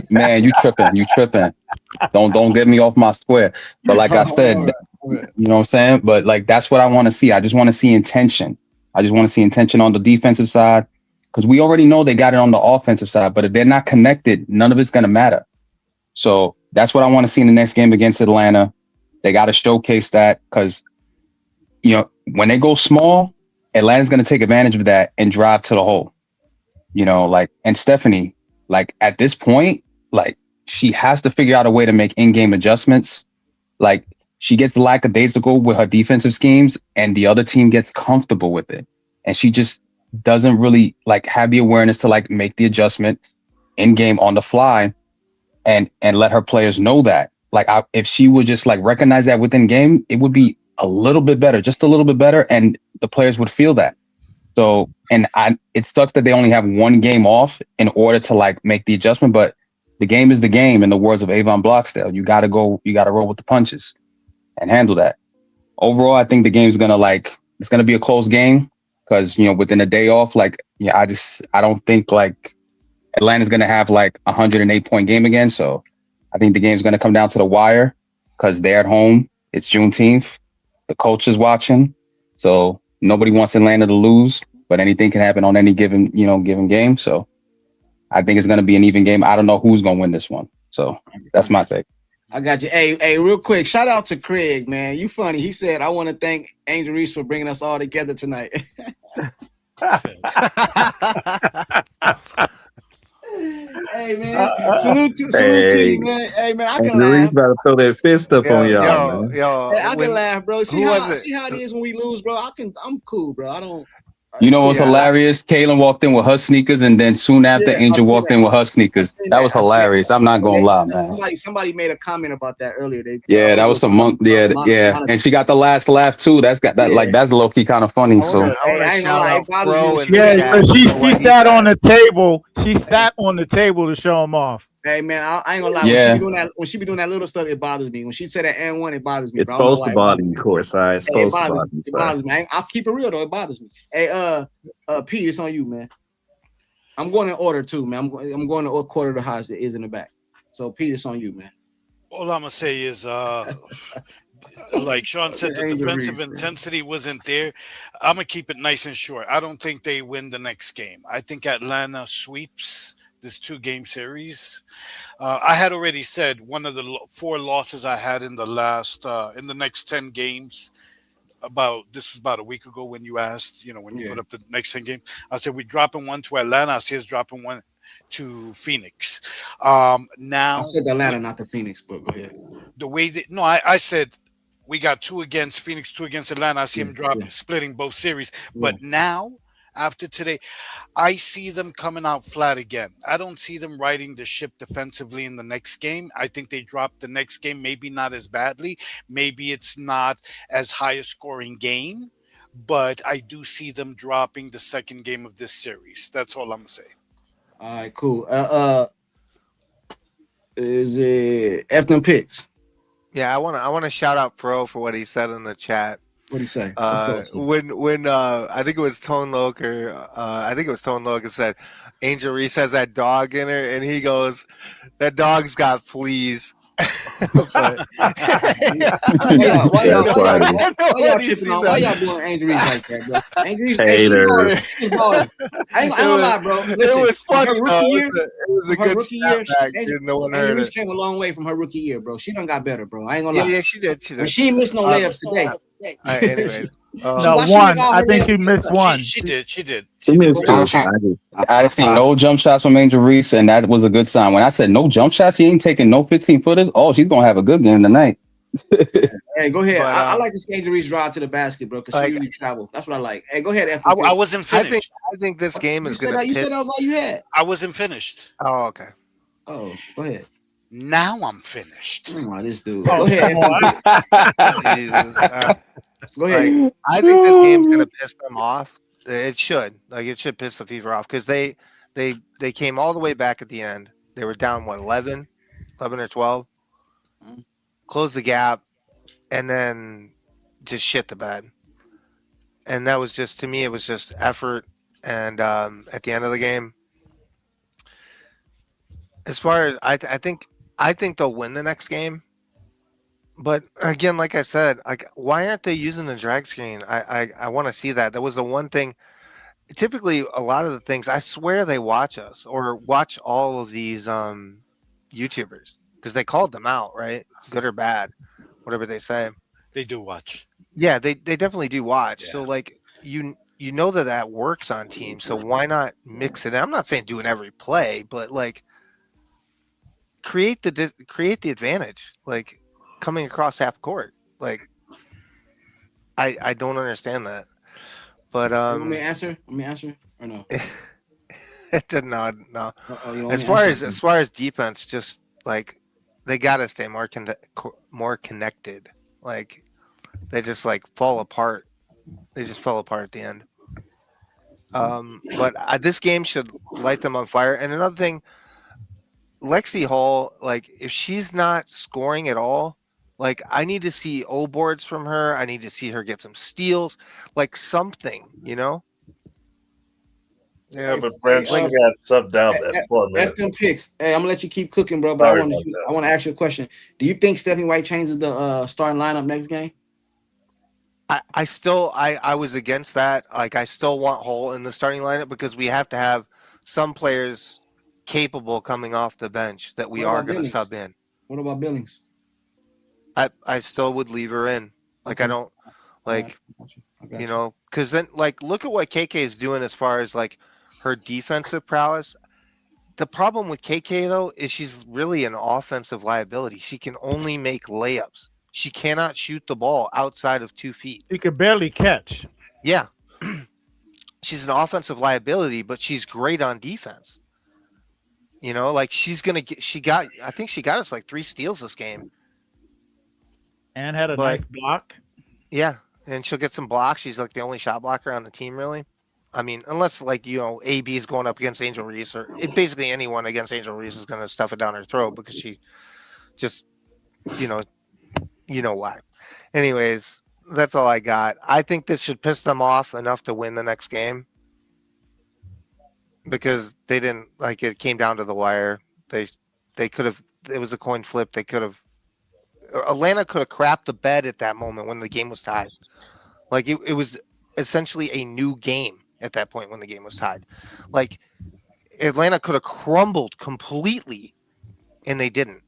[SPEAKER 6] Man, you tripping. Don't get me off my square. But like I said, you know what I'm saying? But like, that's what I want to see. I just want to see intention. I just want to see intention on the defensive side, because we already know they got it on the offensive side, but if they're not connected, none of it's going to matter. So that's what I want to see in the next game against Atlanta. They got to showcase that, because, you know, when they go small, Atlanta's going to take advantage of that and drive to the hole. You know, like, and Stephanie, like, at this point, like, she has to figure out a way to make in-game adjustments. Like, she gets lackadaisical with her defensive schemes and the other team gets comfortable with it. And she just doesn't really like have the awareness to like make the adjustment in game on the fly and let her players know that. Like, if she would just like recognize that within game, it would be a little bit better, just a little bit better. And the players would feel that. So, and it sucks that they only have one game off in order to like make the adjustment, but the game is the game, in the words of Avon Bloxdale. You got to roll with the punches and handle that. Overall, I think the game's going to it's going to be a close game because, you know, within a day off, like, yeah, I don't think like Atlanta's going to have like a 108-point game again. So I think the game's going to come down to the wire because they're at home. It's Juneteenth. The coach is watching. So nobody wants Atlanta to lose, but anything can happen on any given game. So I think it's going to be an even game. I don't know who's going to win this one. So that's my take.
[SPEAKER 1] I got you. Hey, real quick, shout out to Craig, man. You funny. He said, I want to thank Angel Reese for bringing us all together tonight. Hey, man. Salute to you, man. Hey, man, I can laugh.
[SPEAKER 11] About to throw that fist up on y'all, man.
[SPEAKER 1] Hey, I can laugh, bro. See how it is when we lose, bro. I'm cool, bro. I don't.
[SPEAKER 6] You know what's hilarious? Kaylin walked in with her sneakers, and then soon after, Angel walked in with her sneakers. That was hilarious. I'm not gonna lie, man.
[SPEAKER 1] Somebody made a comment about that earlier.
[SPEAKER 6] That was some monk. Yeah, and she got the last laugh too. That's low key kind of funny. So
[SPEAKER 3] she sat on the table. She sat on the table to show him off.
[SPEAKER 1] Hey man, I ain't gonna lie. When she be doing that little stuff, it bothers me. When she said that and one, it bothers me.
[SPEAKER 11] It's supposed to bother me, Courtside. It's supposed to bother me.
[SPEAKER 1] It bothers me. I'll keep it real though. It bothers me. Hey, Pete, it's on you, man. I'm going in order too, man. I'm going to quarter the house that is in the back. So Pete, it's on you, man.
[SPEAKER 10] All I'm gonna say is, like Sean said, the defensive intensity wasn't there. I'm gonna keep it nice and short. I don't think they win the next game. I think Atlanta sweeps this 2-game series. I had already said one of the 4 losses I had in the next 10 games. This was about a week ago when you asked, you put up the next 10 games. I said we're dropping 1 to Atlanta. I see us dropping 1 to Phoenix. Now
[SPEAKER 1] I said Atlanta, not the Phoenix, but go ahead.
[SPEAKER 10] The way that I said we got 2 against Phoenix, 2 against Atlanta. I see them splitting both series. But now, after today, I see them coming out flat again. I don't see them riding the ship defensively in the next game. I think they drop the next game, maybe not as badly. Maybe it's not as high a scoring game, but I do see them dropping the second game of this series. That's all I'm going to say.
[SPEAKER 1] All right, cool. Is it F them picks?
[SPEAKER 9] Yeah, I want to shout out Pro for what he said in the chat.
[SPEAKER 1] What do you say?
[SPEAKER 9] When I think it was Tone Loker said Angel Reese has that dog in her, and he goes, "That dog's got fleas."
[SPEAKER 1] Why y'all doing Angel Reese like that, bro? Angel Reese, I ain't gonna lie, bro. Listen,
[SPEAKER 9] it was funny.
[SPEAKER 1] It
[SPEAKER 9] was a good snapback.
[SPEAKER 1] No one heard it. Came a long way from her rookie year, bro. She done got better, bro. I ain't gonna lie.
[SPEAKER 9] Yeah, she did.
[SPEAKER 1] She ain't missed no layups today.
[SPEAKER 9] Anyways,
[SPEAKER 3] one. I think she missed one.
[SPEAKER 10] She did.
[SPEAKER 6] She missed 2. I didn't see no jump shots from Angel Reese, and that was a good sign. When I said no jump shots, she ain't taking no 15-footers. Oh, she's gonna have a good game tonight.
[SPEAKER 1] Hey, go ahead.
[SPEAKER 9] But,
[SPEAKER 1] I like to see Angel Reese drive to the basket, bro, because she usually travel. That's what I like. Hey, go ahead.
[SPEAKER 10] I wasn't finished.
[SPEAKER 9] I think this game
[SPEAKER 1] You
[SPEAKER 9] is
[SPEAKER 1] said
[SPEAKER 9] going to.
[SPEAKER 1] You said that was all you had.
[SPEAKER 10] I wasn't finished.
[SPEAKER 9] Oh, okay.
[SPEAKER 1] Oh, go ahead.
[SPEAKER 10] Now I'm finished.
[SPEAKER 1] Oh, this dude. Go ahead.
[SPEAKER 9] Jesus.
[SPEAKER 1] Go ahead.
[SPEAKER 9] Like, I think this game's going to piss them off. It should. Like, it should piss the Fever off because they came all the way back at the end. They were down, what, 11 or 12? Closed the gap, and then just shit the bed. And that was just, to me, it was just effort. And at the end of the game, as far as I think they'll win the next game. But again, like I said, like, why aren't they using the drag screen? I want to see that. That was the one thing. Typically, a lot of the things, I swear they watch us or watch all of these YouTubers because they called them out, right? Good or bad, whatever they say.
[SPEAKER 10] They do watch.
[SPEAKER 9] Yeah, they definitely do watch. Yeah. So like you know that works on teams. So why not mix it? I'm not saying doing every play, but like create the advantage. Like coming across half court. Like I don't understand that. But
[SPEAKER 1] you want me to answer? Let me answer or no?
[SPEAKER 9] No. As far as defense, just like they gotta stay more connected. Like they just like fall apart. They just fell apart at the end. But this game should light them on fire. And another thing, Lexi Hall, like if she's not scoring at all, like I need to see O boards from her. I need to see her get some steals, like something, you know.
[SPEAKER 4] Yeah, but Branson got subbed out at 4 minutes.
[SPEAKER 1] F them picks. Hey, I'm gonna let you keep cooking, bro. But I want to ask you a question. Do you think Stephanie White changes the starting lineup next game?
[SPEAKER 9] I still was against that. Like I still want Hall in the starting lineup because we have to have some players capable coming off the bench that we are going to sub in.
[SPEAKER 1] What about Billings?
[SPEAKER 9] I still would leave her in. Like, okay. I don't like, you know, because then like look at what KK is doing as far as like her defensive prowess. The problem with KK though is she's really an offensive liability. She can only make layups. She cannot shoot the ball outside of 2 feet.
[SPEAKER 3] She could barely catch.
[SPEAKER 9] Yeah. She's an offensive liability, but she's great on defense. You know, like I think she got us like 3 steals this game.
[SPEAKER 3] And had a nice block.
[SPEAKER 9] Yeah. And she'll get some blocks. She's like the only shot blocker on the team, really. I mean, unless like, you know, AB is going up against Angel Reese or basically anyone against Angel Reese is going to stuff it down her throat because she just, you know why. Anyways, that's all I got. I think this should piss them off enough to win the next game because they didn't like it came down to the wire. They could have, it was a coin flip. They could have, Atlanta could have crapped the bed at that moment when the game was tied. Like it was essentially a new game at that point when the game was tied. Like Atlanta could have crumbled completely and they didn't.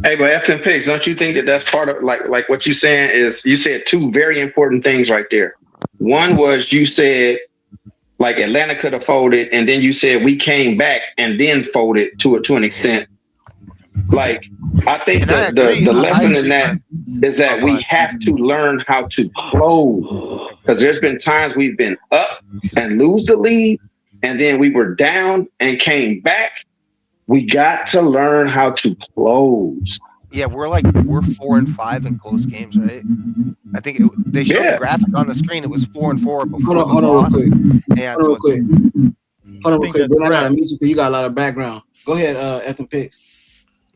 [SPEAKER 5] Hey, but F10 Pigs, don't you think that that's part of like what you're saying is you said 2 very important things right there. One was you said like Atlanta could have folded, and then you said we came back and then folded to an extent. Like I think that the lesson in that is that we have to learn how to close because there's been times we've been up and lose the lead, and then we were down and came back. We got to learn how to close.
[SPEAKER 9] Yeah, we're 4 and 5 in close games, right? I think they showed the graphic on the screen. It was 4 and 4 before the loss.
[SPEAKER 1] Hold on real quick. But I gotta mute you because you got a lot of background. Go ahead, Ethan Picks.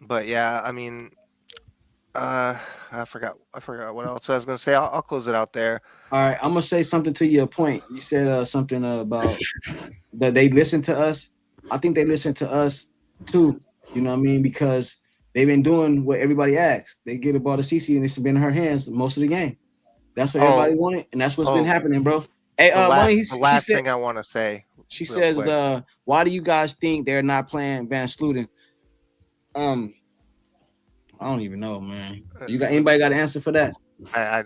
[SPEAKER 9] But yeah, I mean, I forgot what else I was gonna say. I'll close it out there.
[SPEAKER 1] All right, I'm gonna say something to your point. You said something about that they listen to us. I think they listen to us too. You know what I mean? Because they've been doing what everybody asks. They get the ball to CC and it's been in her hands most of the game. That's what everybody wanted, and that's what's been happening, bro. Hey,
[SPEAKER 9] the last thing I want to say.
[SPEAKER 1] She says, quick. Why do you guys think they're not playing Van Sluten? I don't even know, man. You got anybody got an answer for that?
[SPEAKER 9] I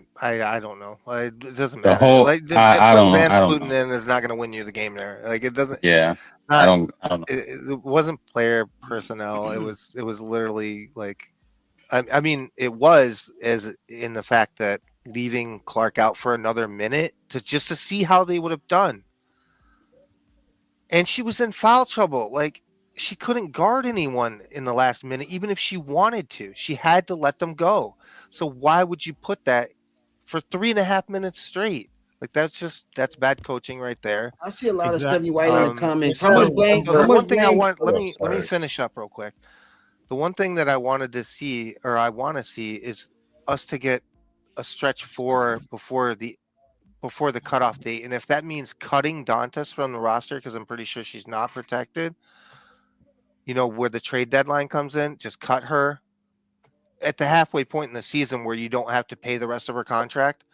[SPEAKER 9] don't know. It doesn't matter.
[SPEAKER 6] I don't know.
[SPEAKER 9] Van Sluten in is not going to win you the game there. Like it doesn't.
[SPEAKER 6] Yeah. I don't know.
[SPEAKER 9] It wasn't player personnel. It was literally like I mean, it was as in the fact that leaving Clark out for another minute to see how they would have done. And she was in foul trouble. Like, she couldn't guard anyone in the last minute, even if she wanted to. She had to let them go. So why would you put that for 3.5 minutes straight? Like, that's bad coaching right there.
[SPEAKER 1] I see a lot of stuff you write in the comments. How
[SPEAKER 9] But
[SPEAKER 1] much blame?
[SPEAKER 9] the
[SPEAKER 1] How much
[SPEAKER 9] one thing I
[SPEAKER 1] blame?
[SPEAKER 9] want, let me finish up real quick. The one thing that I wanted to see, or I want to see, is us to get a stretch 4 before the cutoff date. And if that means cutting Dantas from the roster, because I'm pretty sure she's not protected, where the trade deadline comes in, just cut her at the halfway point in the season where you don't have to pay the rest of her contract.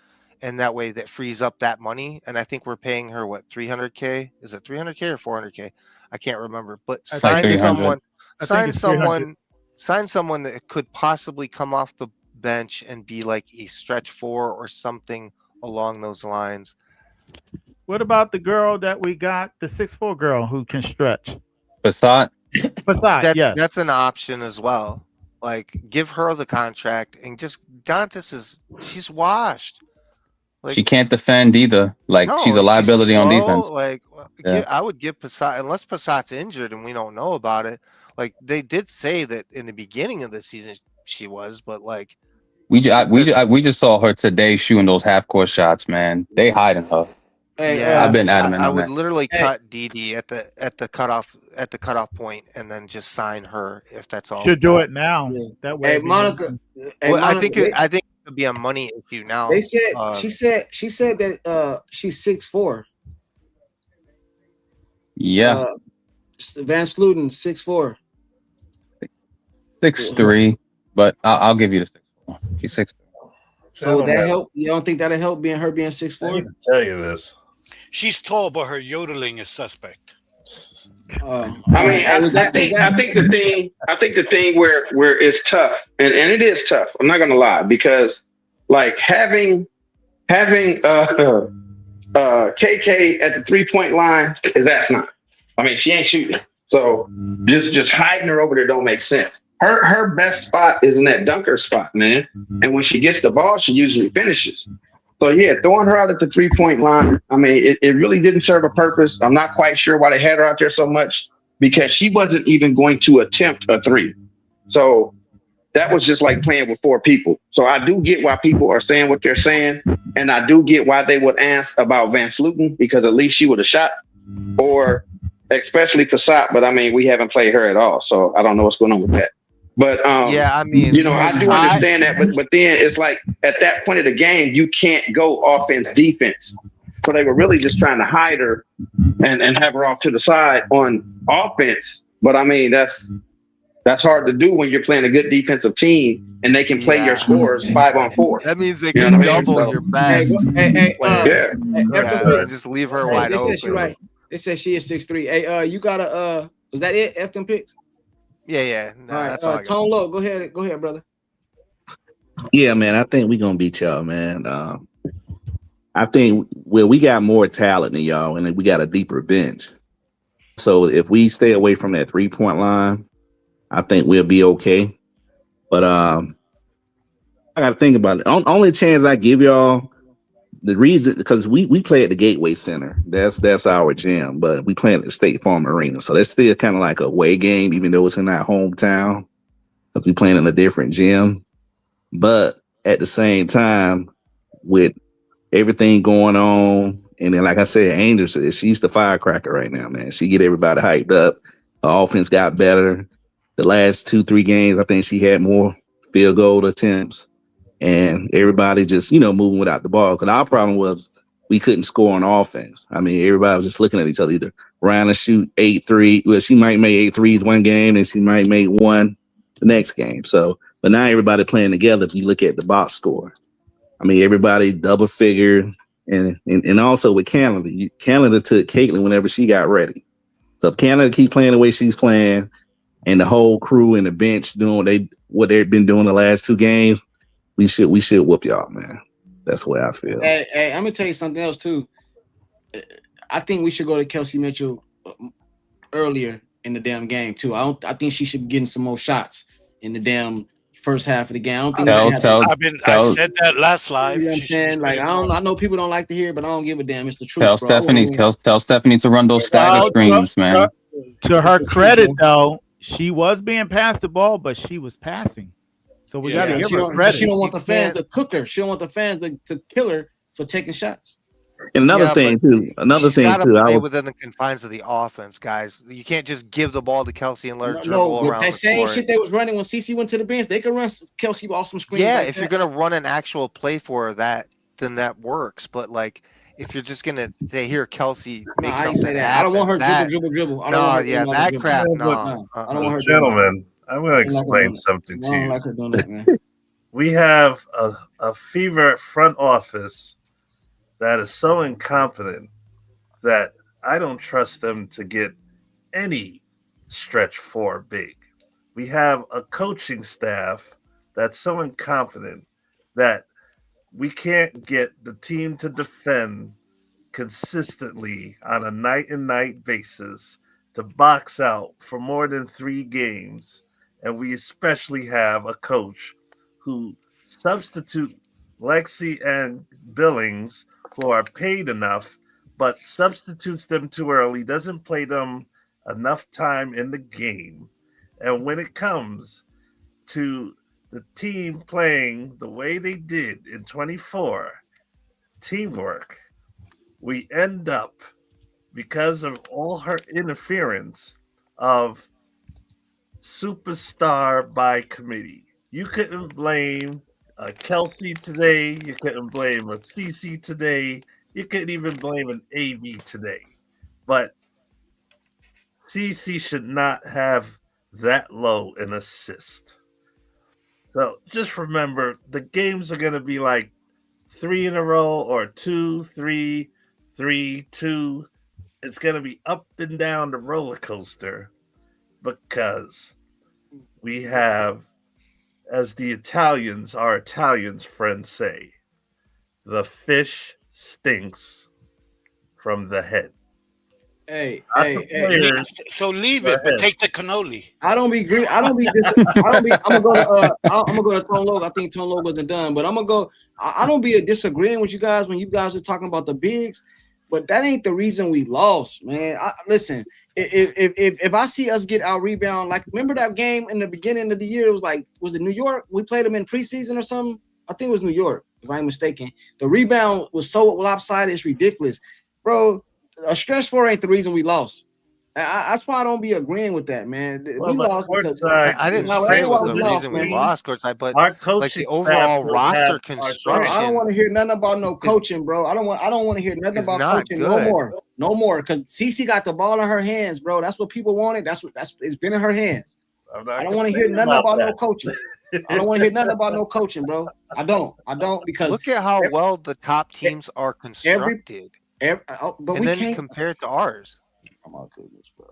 [SPEAKER 9] And that way that frees up that money. And I think we're paying her, what, $300K? Is it $300K or $400K? I can't remember. But sign someone that could possibly come off the bench and be like a stretch 4 or something along those lines.
[SPEAKER 3] What about the girl that we got, the 6'4" girl who can stretch?
[SPEAKER 6] Passat?
[SPEAKER 3] Yeah.
[SPEAKER 9] That's an option as well. Like, give her the contract and just Dantas she's washed.
[SPEAKER 6] Like, she can't defend either. Like, she's a liability on defense.
[SPEAKER 9] Like, I would give Passat, unless Passat's injured and we don't know about it. Like, they did say that in the beginning of the season she was, but like,
[SPEAKER 6] we just saw her today shooting those half-court shots, man. They hiding her. I've been adamant
[SPEAKER 9] I
[SPEAKER 6] on
[SPEAKER 9] would
[SPEAKER 6] that.
[SPEAKER 9] literally cut DD at the cutoff point and then just sign her if that's all.
[SPEAKER 3] Should do it now. That way,
[SPEAKER 1] Monica.
[SPEAKER 9] I think it could be a money issue now.
[SPEAKER 1] They said she said that she's 6'4".
[SPEAKER 6] Yeah.
[SPEAKER 1] Van Sluten 6'4".
[SPEAKER 6] 6'3", but I'll give you the 6'4". She's 6'3".
[SPEAKER 1] So would that help? You don't think that'll help being 6'4"?
[SPEAKER 4] I need to tell you this.
[SPEAKER 10] She's tall, but her yodeling is suspect.
[SPEAKER 5] I think the thing where it's tough, and it is tough. I'm not gonna lie, because like having KK at the 3-point line is asinine. I mean, she ain't shooting, so just hiding her over there don't make sense. Her best spot is in that dunker spot, man. And when she gets the ball, she usually finishes. So yeah, throwing her out at the 3-point line, I mean, it really didn't serve a purpose. I'm not quite sure why they had her out there so much, because she wasn't even going to attempt a 3. So that was just like playing with 4 people. So I do get why people are saying what they're saying, and I do get why they would ask about Van Sluten, because at least she would have shot, or especially Passat. But I mean, we haven't played her at all, so I don't know what's going on with that. But
[SPEAKER 9] I mean,
[SPEAKER 5] I do understand that, but then it's like at that point of the game, you can't go offense defense. So they were really just trying to hide her and have her off to the side on offense. But I mean, that's hard to do when you're playing a good defensive team and they can play your scores 5-on-4.
[SPEAKER 9] That means they can double your best. Just leave her wide open.
[SPEAKER 1] Right. They said she is 6'3". Hey, you got was that it? F them picks?
[SPEAKER 9] Yeah. No,
[SPEAKER 1] all right,
[SPEAKER 9] that's all
[SPEAKER 1] Tone Low, go ahead, brother.
[SPEAKER 11] Yeah, man, I think we're gonna beat y'all, man. I think we got more talent than y'all, and we got a deeper bench. So if we stay away from that 3-point line, I think we'll be okay. But I gotta think about it. Only chance I give y'all, the reason, because we play at the Gateway Center. That's our gym, but we play at the State Farm Arena. So that's still kind of like a away game, even though it's in our hometown, because we playing in a different gym. But at the same time, with everything going on, and then like I said, Angel said, she's the firecracker right now, man. She get everybody hyped up. Her offense got better. The last 2-3 games, I think she had more field goal attempts. And everybody just, moving without the ball. Because our problem was we couldn't score on offense. I mean, everybody was just looking at each other, either Ryan to shoot 8-3. Well, she might make 8 threes one game, and she might make 1 the next game. So, but now everybody playing together. If you look at the box score, I mean, everybody double figure, and also with Canada, Canada took Caitlin whenever she got ready. So if Canada keep playing the way she's playing, and the whole crew and the bench doing what they've been doing the last 2 games, we should whoop y'all, man. That's the way I feel.
[SPEAKER 1] Hey, I'm gonna tell you something else too. I think we should go to Kelsey Mitchell earlier in the damn game too. I think she should be getting some more shots in the damn first half of the game. I don't think
[SPEAKER 10] I said that last live.
[SPEAKER 1] You know what I'm saying? Like I know people don't like to hear, but I don't give a damn. It's the truth.
[SPEAKER 6] Tell Stephanie to run those stagger screens, man.
[SPEAKER 3] To her credit, though, she was being passed the ball, but she was passing. So we got to give her credit.
[SPEAKER 1] She don't want the fans to cook her. She don't want the fans to kill her for taking shots.
[SPEAKER 11] And another thing too.
[SPEAKER 9] Play within the confines of the offense, guys. You can't just give the ball to Kelsey and let her dribble around.
[SPEAKER 1] That same shit they was running when CC went to the bench, they could run Kelsey off some screens.
[SPEAKER 9] Yeah, if you're gonna run an actual play for that, then that works. But like, if you're just gonna say, "Here, Kelsey, make something happen,"
[SPEAKER 1] I don't want her dribble.
[SPEAKER 9] I don't want her.
[SPEAKER 4] Gentlemen, I'm gonna explain something to you. I don't like her doing that, man. We have a fever front office that is so incompetent that I don't trust them to get any stretch four big. We have a coaching staff that's so incompetent that we can't get the team to defend consistently on a night and night basis to box out for more than 3 games. And we especially have a coach who substitute Lexi and Billings, who are paid enough, but substitutes them too early, doesn't play them enough time in the game. And when it comes to the team playing the way they did in 24, teamwork, we end up, because of all her interference, of superstar by committee. You couldn't blame Kelsey today. You couldn't blame a CC today. You couldn't even blame an AB today. But CC should not have that low an assist. So just remember, the games are going to be like 3 in a row or 2, 3, 3, 2. It's going to be up and down the roller coaster because we have, as the Italians, our Italians friends say, the fish stinks from the head.
[SPEAKER 1] Hey.
[SPEAKER 10] So leave it, but take the cannoli.
[SPEAKER 1] I'm gonna go to Tone Loc. I think Tone Loc wasn't done, but I'm gonna go. I don't be disagreeing with you guys when you guys are talking about the bigs, but that ain't the reason we lost, man. Listen, if I see us get out rebound, like remember that game in the beginning of the year? It was it New York? We played them in preseason or something. I think it was New York, if I'm mistaken. The rebound was so lopsided, it's ridiculous, bro. A stretch 4 ain't the reason we lost. That's why I don't be agreeing with that, man. We lost because
[SPEAKER 9] I didn't say it was the reason we lost, Courtside, but like the overall roster construction.
[SPEAKER 1] I don't want to hear nothing about no coaching, bro. I don't want to hear nothing about coaching no more. Because CC got the ball in her hands, bro. That's what people wanted. It's been in her hands. I don't want to hear nothing about no coaching. I don't want to hear nothing about no coaching, bro. I don't because
[SPEAKER 9] look at how well the top teams are constructed.
[SPEAKER 1] But
[SPEAKER 9] and then can't compare it to ours.
[SPEAKER 1] Oh my goodness, bro!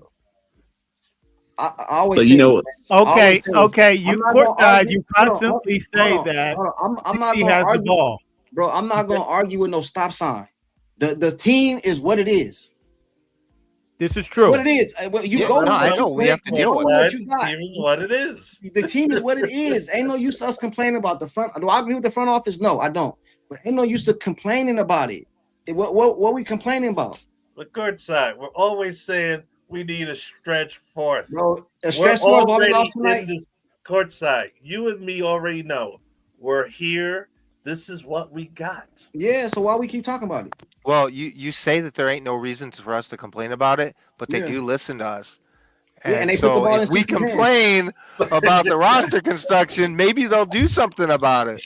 [SPEAKER 1] I always say,
[SPEAKER 3] okay. You Courtside, you constantly say that
[SPEAKER 1] I'm not
[SPEAKER 3] CC has the ball,
[SPEAKER 1] bro. I'm not going to argue with no stop sign. The team is what it is.
[SPEAKER 3] This is true.
[SPEAKER 1] What it is.
[SPEAKER 9] I know. We have to deal with
[SPEAKER 1] what you got.
[SPEAKER 4] The team is what it is.
[SPEAKER 1] The team is what it is. Ain't no use us complaining about the front. Do I agree with the front office? No, I don't. But ain't no use of complaining about it. What we complaining about?
[SPEAKER 4] The Courtside, we're always saying we need a stretch 4th.
[SPEAKER 1] Bro, a stretch 4th while we lost tonight.
[SPEAKER 4] Courtside, you and me already know we're here. This is what we got.
[SPEAKER 1] Yeah, so why we keep talking about it?
[SPEAKER 9] Well, you say that there ain't no reason for us to complain about it, but they do listen to us. And, so if we complain about the roster construction, maybe they'll do something about it.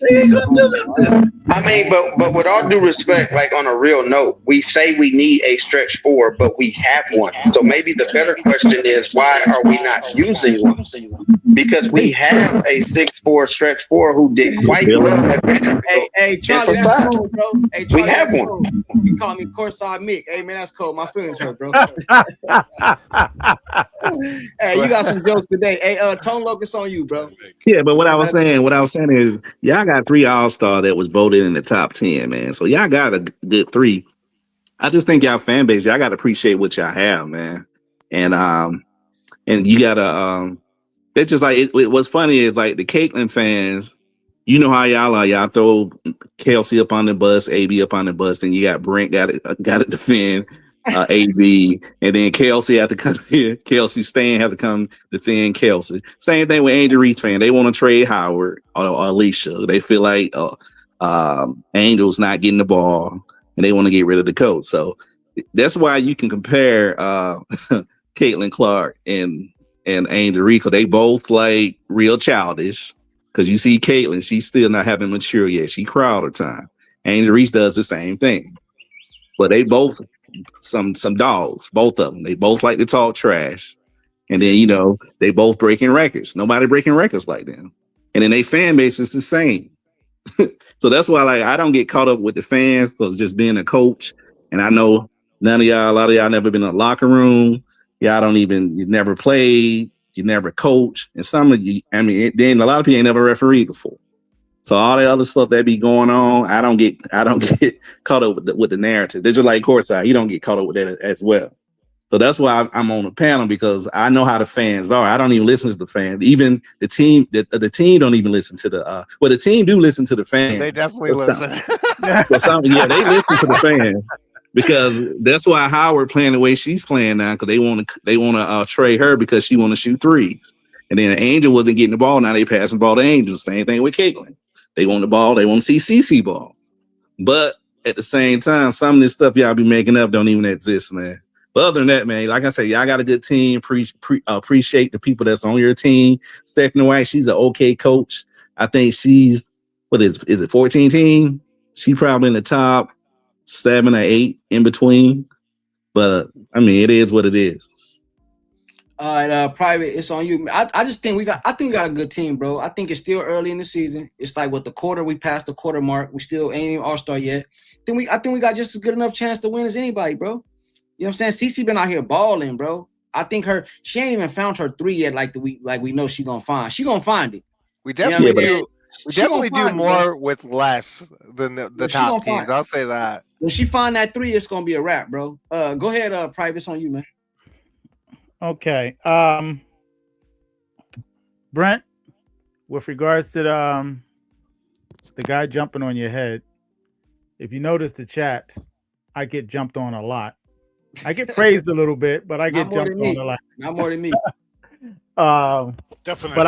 [SPEAKER 5] I mean, but with all due respect, like on a real note, we say we need a stretch 4, but we have one. So maybe the better question is, why are we not using one? Because we have a 6'4" stretch 4 who did quite well at Vanderbilt.
[SPEAKER 1] Hey, Charlie, that's cool, bro. Hey, Charlie,
[SPEAKER 5] we have one.
[SPEAKER 1] You call me Courtside Mick. Hey, man, that's cool. My feelings hurt, bro. Hey, you got some jokes today. Hey, Tone Loc, it's on you, bro.
[SPEAKER 11] Yeah, but what I was saying is, y'all got 3 All-Star that was voted in the top 10, man. So y'all got a good 3. I just think y'all fan base, y'all got to appreciate what y'all have, man. And you gotta It's just like what's funny is like the Caitlyn fans. You know how y'all are. Y'all throw Kelsey up on the bus, AB up on the bus, and you got Brent got to defend AB, and then Kelsey had to come in. Kelsey Stan had to come defend Kelsey. Same thing with Angel Reese fan. They want to trade Howard or Alicia. They feel like Angel's not getting the ball, and they want to get rid of the coach. So that's why you can compare Caitlin Clark and Angel Reese, because they both like real childish. Because you see Caitlyn, she's still not having mature yet. She cry all the time. Angel Reese does the same thing. But they both some dogs, both of them. They both like to talk trash. And then, they both breaking records. Nobody breaking records like them. And then they fan base is the same. So that's why I don't get caught up with the fans, because just being a coach, and I know a lot of y'all never been in a locker room. You never played. You never coach, and some of you, then a lot of people ain't never refereed before. So all the other stuff that be going on, I don't get caught up with the narrative. They're just like Courtside. You don't get caught up with that as well. So that's why I'm on the panel, because I know how the fans are. I don't even listen to the fans. Even the team, the team don't even listen to the team do listen to the fans.
[SPEAKER 9] They definitely listen.
[SPEAKER 11] They listen to the fans. Because that's why Howard playing the way she's playing now, because they want to trade her because she want to shoot threes. And then Angel wasn't getting the ball. Now they passing the ball to Angel. Same thing with Caitlyn. They want the ball. They want to see CC ball. But at the same time, some of this stuff y'all be making up don't even exist, man. But other than that, man, like I say, y'all got a good team. Appreciate the people that's on your team. Stephanie White, she's an okay coach. I think she's, is it 14 team? She probably in the top 7 or 8 in between, but it is what it is.
[SPEAKER 1] All right, Private, it's on you. I just think we got a good team, bro. I think it's still early in the season. It's like we passed the quarter mark. We still ain't even all-star yet. I think we got just as good enough chance to win as anybody, bro. You know what I'm saying? CC been out here balling, bro. I think she ain't even found her 3 yet, like we know she gonna find. She gonna find it.
[SPEAKER 9] We definitely do. We definitely do more with less than the top teams. I'll say that.
[SPEAKER 1] When she find that 3, it's gonna be a wrap, bro. Go ahead, Private. It's on you, man.
[SPEAKER 3] Okay. Brent, with regards to the guy jumping on your head, if you notice the chats, I get jumped on a lot. I get praised a little bit, but I get jumped on a lot.
[SPEAKER 1] Not more than me.
[SPEAKER 10] Definitely.
[SPEAKER 3] But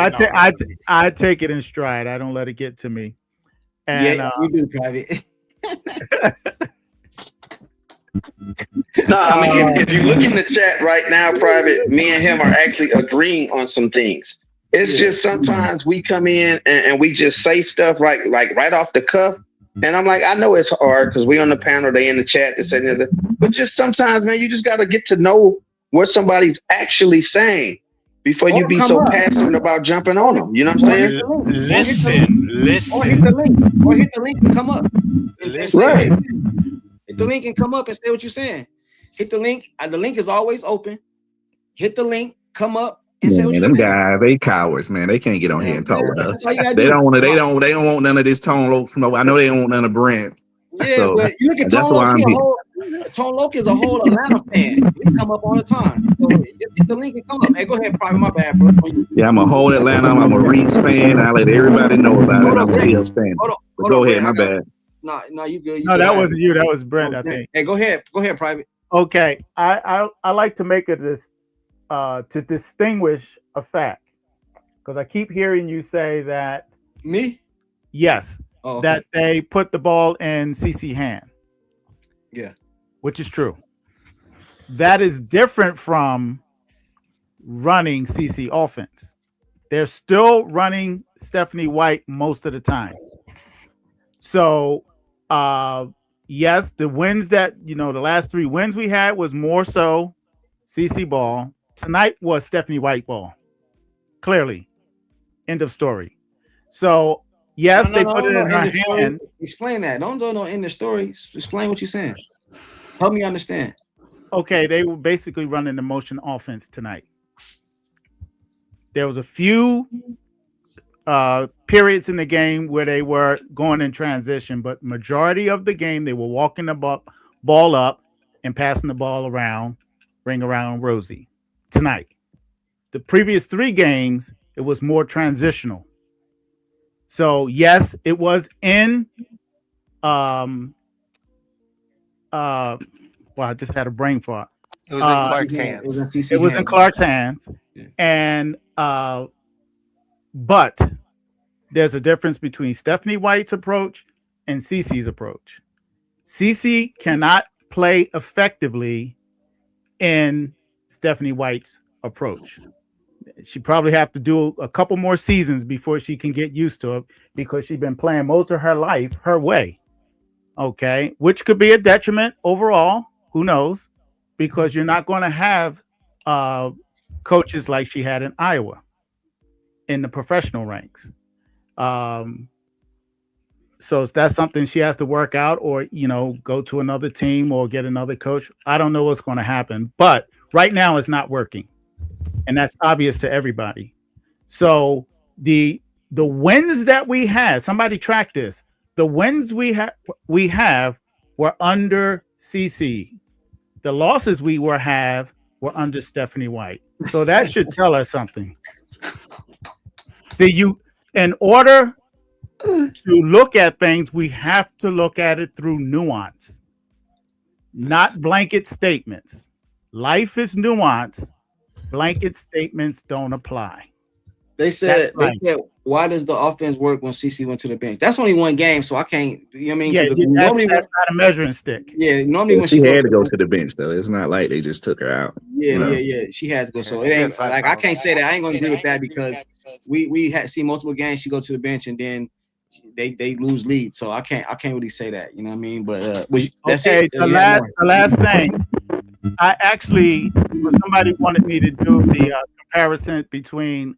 [SPEAKER 3] I take it in stride. I don't let it get to me. And
[SPEAKER 1] you do, Private.
[SPEAKER 5] No, if you look in the chat right now, Private, me and him are actually agreeing on some things. It's just sometimes we come in and we just say stuff like right off the cuff. And I'm like, I know it's hard because we on the panel, they in the chat, this and the other. But just sometimes, man, you just got to get to know what somebody's actually saying before you be so passionate about jumping on them. You know what I'm saying?
[SPEAKER 10] Listen.
[SPEAKER 1] Or hit the link and come up.
[SPEAKER 5] Right.
[SPEAKER 1] Hit the link and come up and say what you're saying. Hit the link. The link is always open. Hit the link, come up, and say what you're saying.
[SPEAKER 11] Them guys, they cowards, man. They can't get on here and talk with us. They don't want none of this Tone Loc smoke. I know they don't want none of Brent.
[SPEAKER 1] Yeah, so, but you look at Tone Loc. Tone Loc is a whole Atlanta fan. They come up all the time. So hit the link and come up. Hey, go ahead, Private. My bad, bro.
[SPEAKER 11] Yeah, I'm a whole Atlanta. I'm a Reese fan. I let everybody know about it. I'm still standing. Go ahead, my bad.
[SPEAKER 1] No, you good.
[SPEAKER 3] No, that wasn't you. That was Brent, I think.
[SPEAKER 1] Hey, go ahead, Private.
[SPEAKER 3] Okay, I like to make it this to distinguish a fact, because I keep hearing you say that
[SPEAKER 1] me.
[SPEAKER 3] Yes, that they put the ball in CC hand.
[SPEAKER 1] Yeah,
[SPEAKER 3] which is true. That is different from running CC offense. They're still running Stephanie White most of the time. So, yes, the wins that, the last 3 wins we had was more so CC ball. Tonight was Stephanie White ball. Clearly. End of story. So, yes, they put it in her hand.
[SPEAKER 1] Explain that. Don't do no end of story. Explain what you're saying. Help me understand.
[SPEAKER 3] Okay, they were basically running the motion offense tonight. There was a few periods in the game where they were going in transition, but majority of the game they were walking the ball up and passing the ball around, ring around Rosie. Tonight, the previous 3 games It was more transitional. So yes, it was in well, I just had a brain fart.
[SPEAKER 9] It was in Clark's hands.
[SPEAKER 3] It was in Clark's hands. And but there's a difference between Stephanie White's approach and Cece's approach. Cece cannot play effectively in Stephanie White's approach. She probably have to do a couple more seasons before she can get used to it, because she's been playing most of her life her way. Okay, which could be a detriment overall. Who knows? Because you're not going to have coaches like she had in Iowa in the professional ranks. So that's something she has to work out, or go to another team or get another coach. I don't know what's going to happen, but right now it's not working, and that's obvious to everybody. So the wins that we had, somebody track this. The wins we have were under CC. The losses we have were under Stephanie White. So that should tell us something. See, in order to look at things, we have to look at it through nuance, not blanket statements. Life is nuance. Blanket statements don't apply.
[SPEAKER 1] They said, why does the offense work when CC went to the bench? That's only one game, so I can't. You know what I mean?
[SPEAKER 3] Yeah, that's not a measuring stick.
[SPEAKER 1] Yeah, normally when
[SPEAKER 11] she had to go to the bench, though. It's not like they just took her out.
[SPEAKER 1] Yeah. She had to go. So it ain't like I can't say that. I ain't gonna agree with that, because we had seen multiple games she go to the bench and then they lose lead. So I can't really say that. You know what I mean? But that's
[SPEAKER 3] okay.
[SPEAKER 1] it.
[SPEAKER 3] The last thing, I actually, somebody wanted me to do the comparison between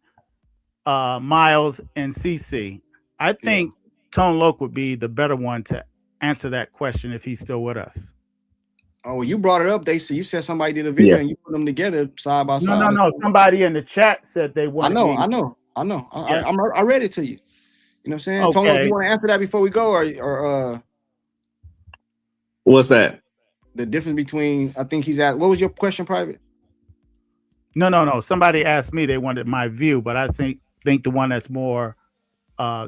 [SPEAKER 3] Miles and CC. I think Tone Loc would be the better one to answer that question if he's still with us.
[SPEAKER 1] Oh, you brought it up. You said somebody did a video and you put them together side by side.
[SPEAKER 3] No. Somebody in the chat said they wanted.
[SPEAKER 1] I know. I read it to you. You know what I'm saying? Okay. Tone Loc, you want to answer that before we go, or
[SPEAKER 11] what's that?
[SPEAKER 1] The difference between, I think he's at. What was your question, Private?
[SPEAKER 3] No. Somebody asked me, they wanted my view, but I think the one that's more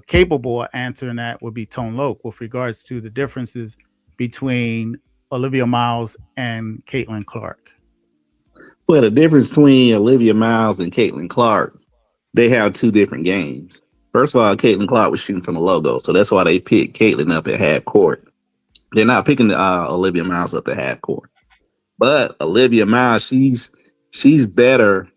[SPEAKER 3] capable of answering that would be Tone Loc with regards to the differences between Olivia Miles and Caitlin Clark.
[SPEAKER 11] Well, the difference between Olivia Miles and Caitlin Clark, they have two different games. First of all, Caitlin Clark was shooting from the logo, so that's why they picked Caitlin up at half court. They're not picking Olivia Miles up at half court. But Olivia Miles, she's better.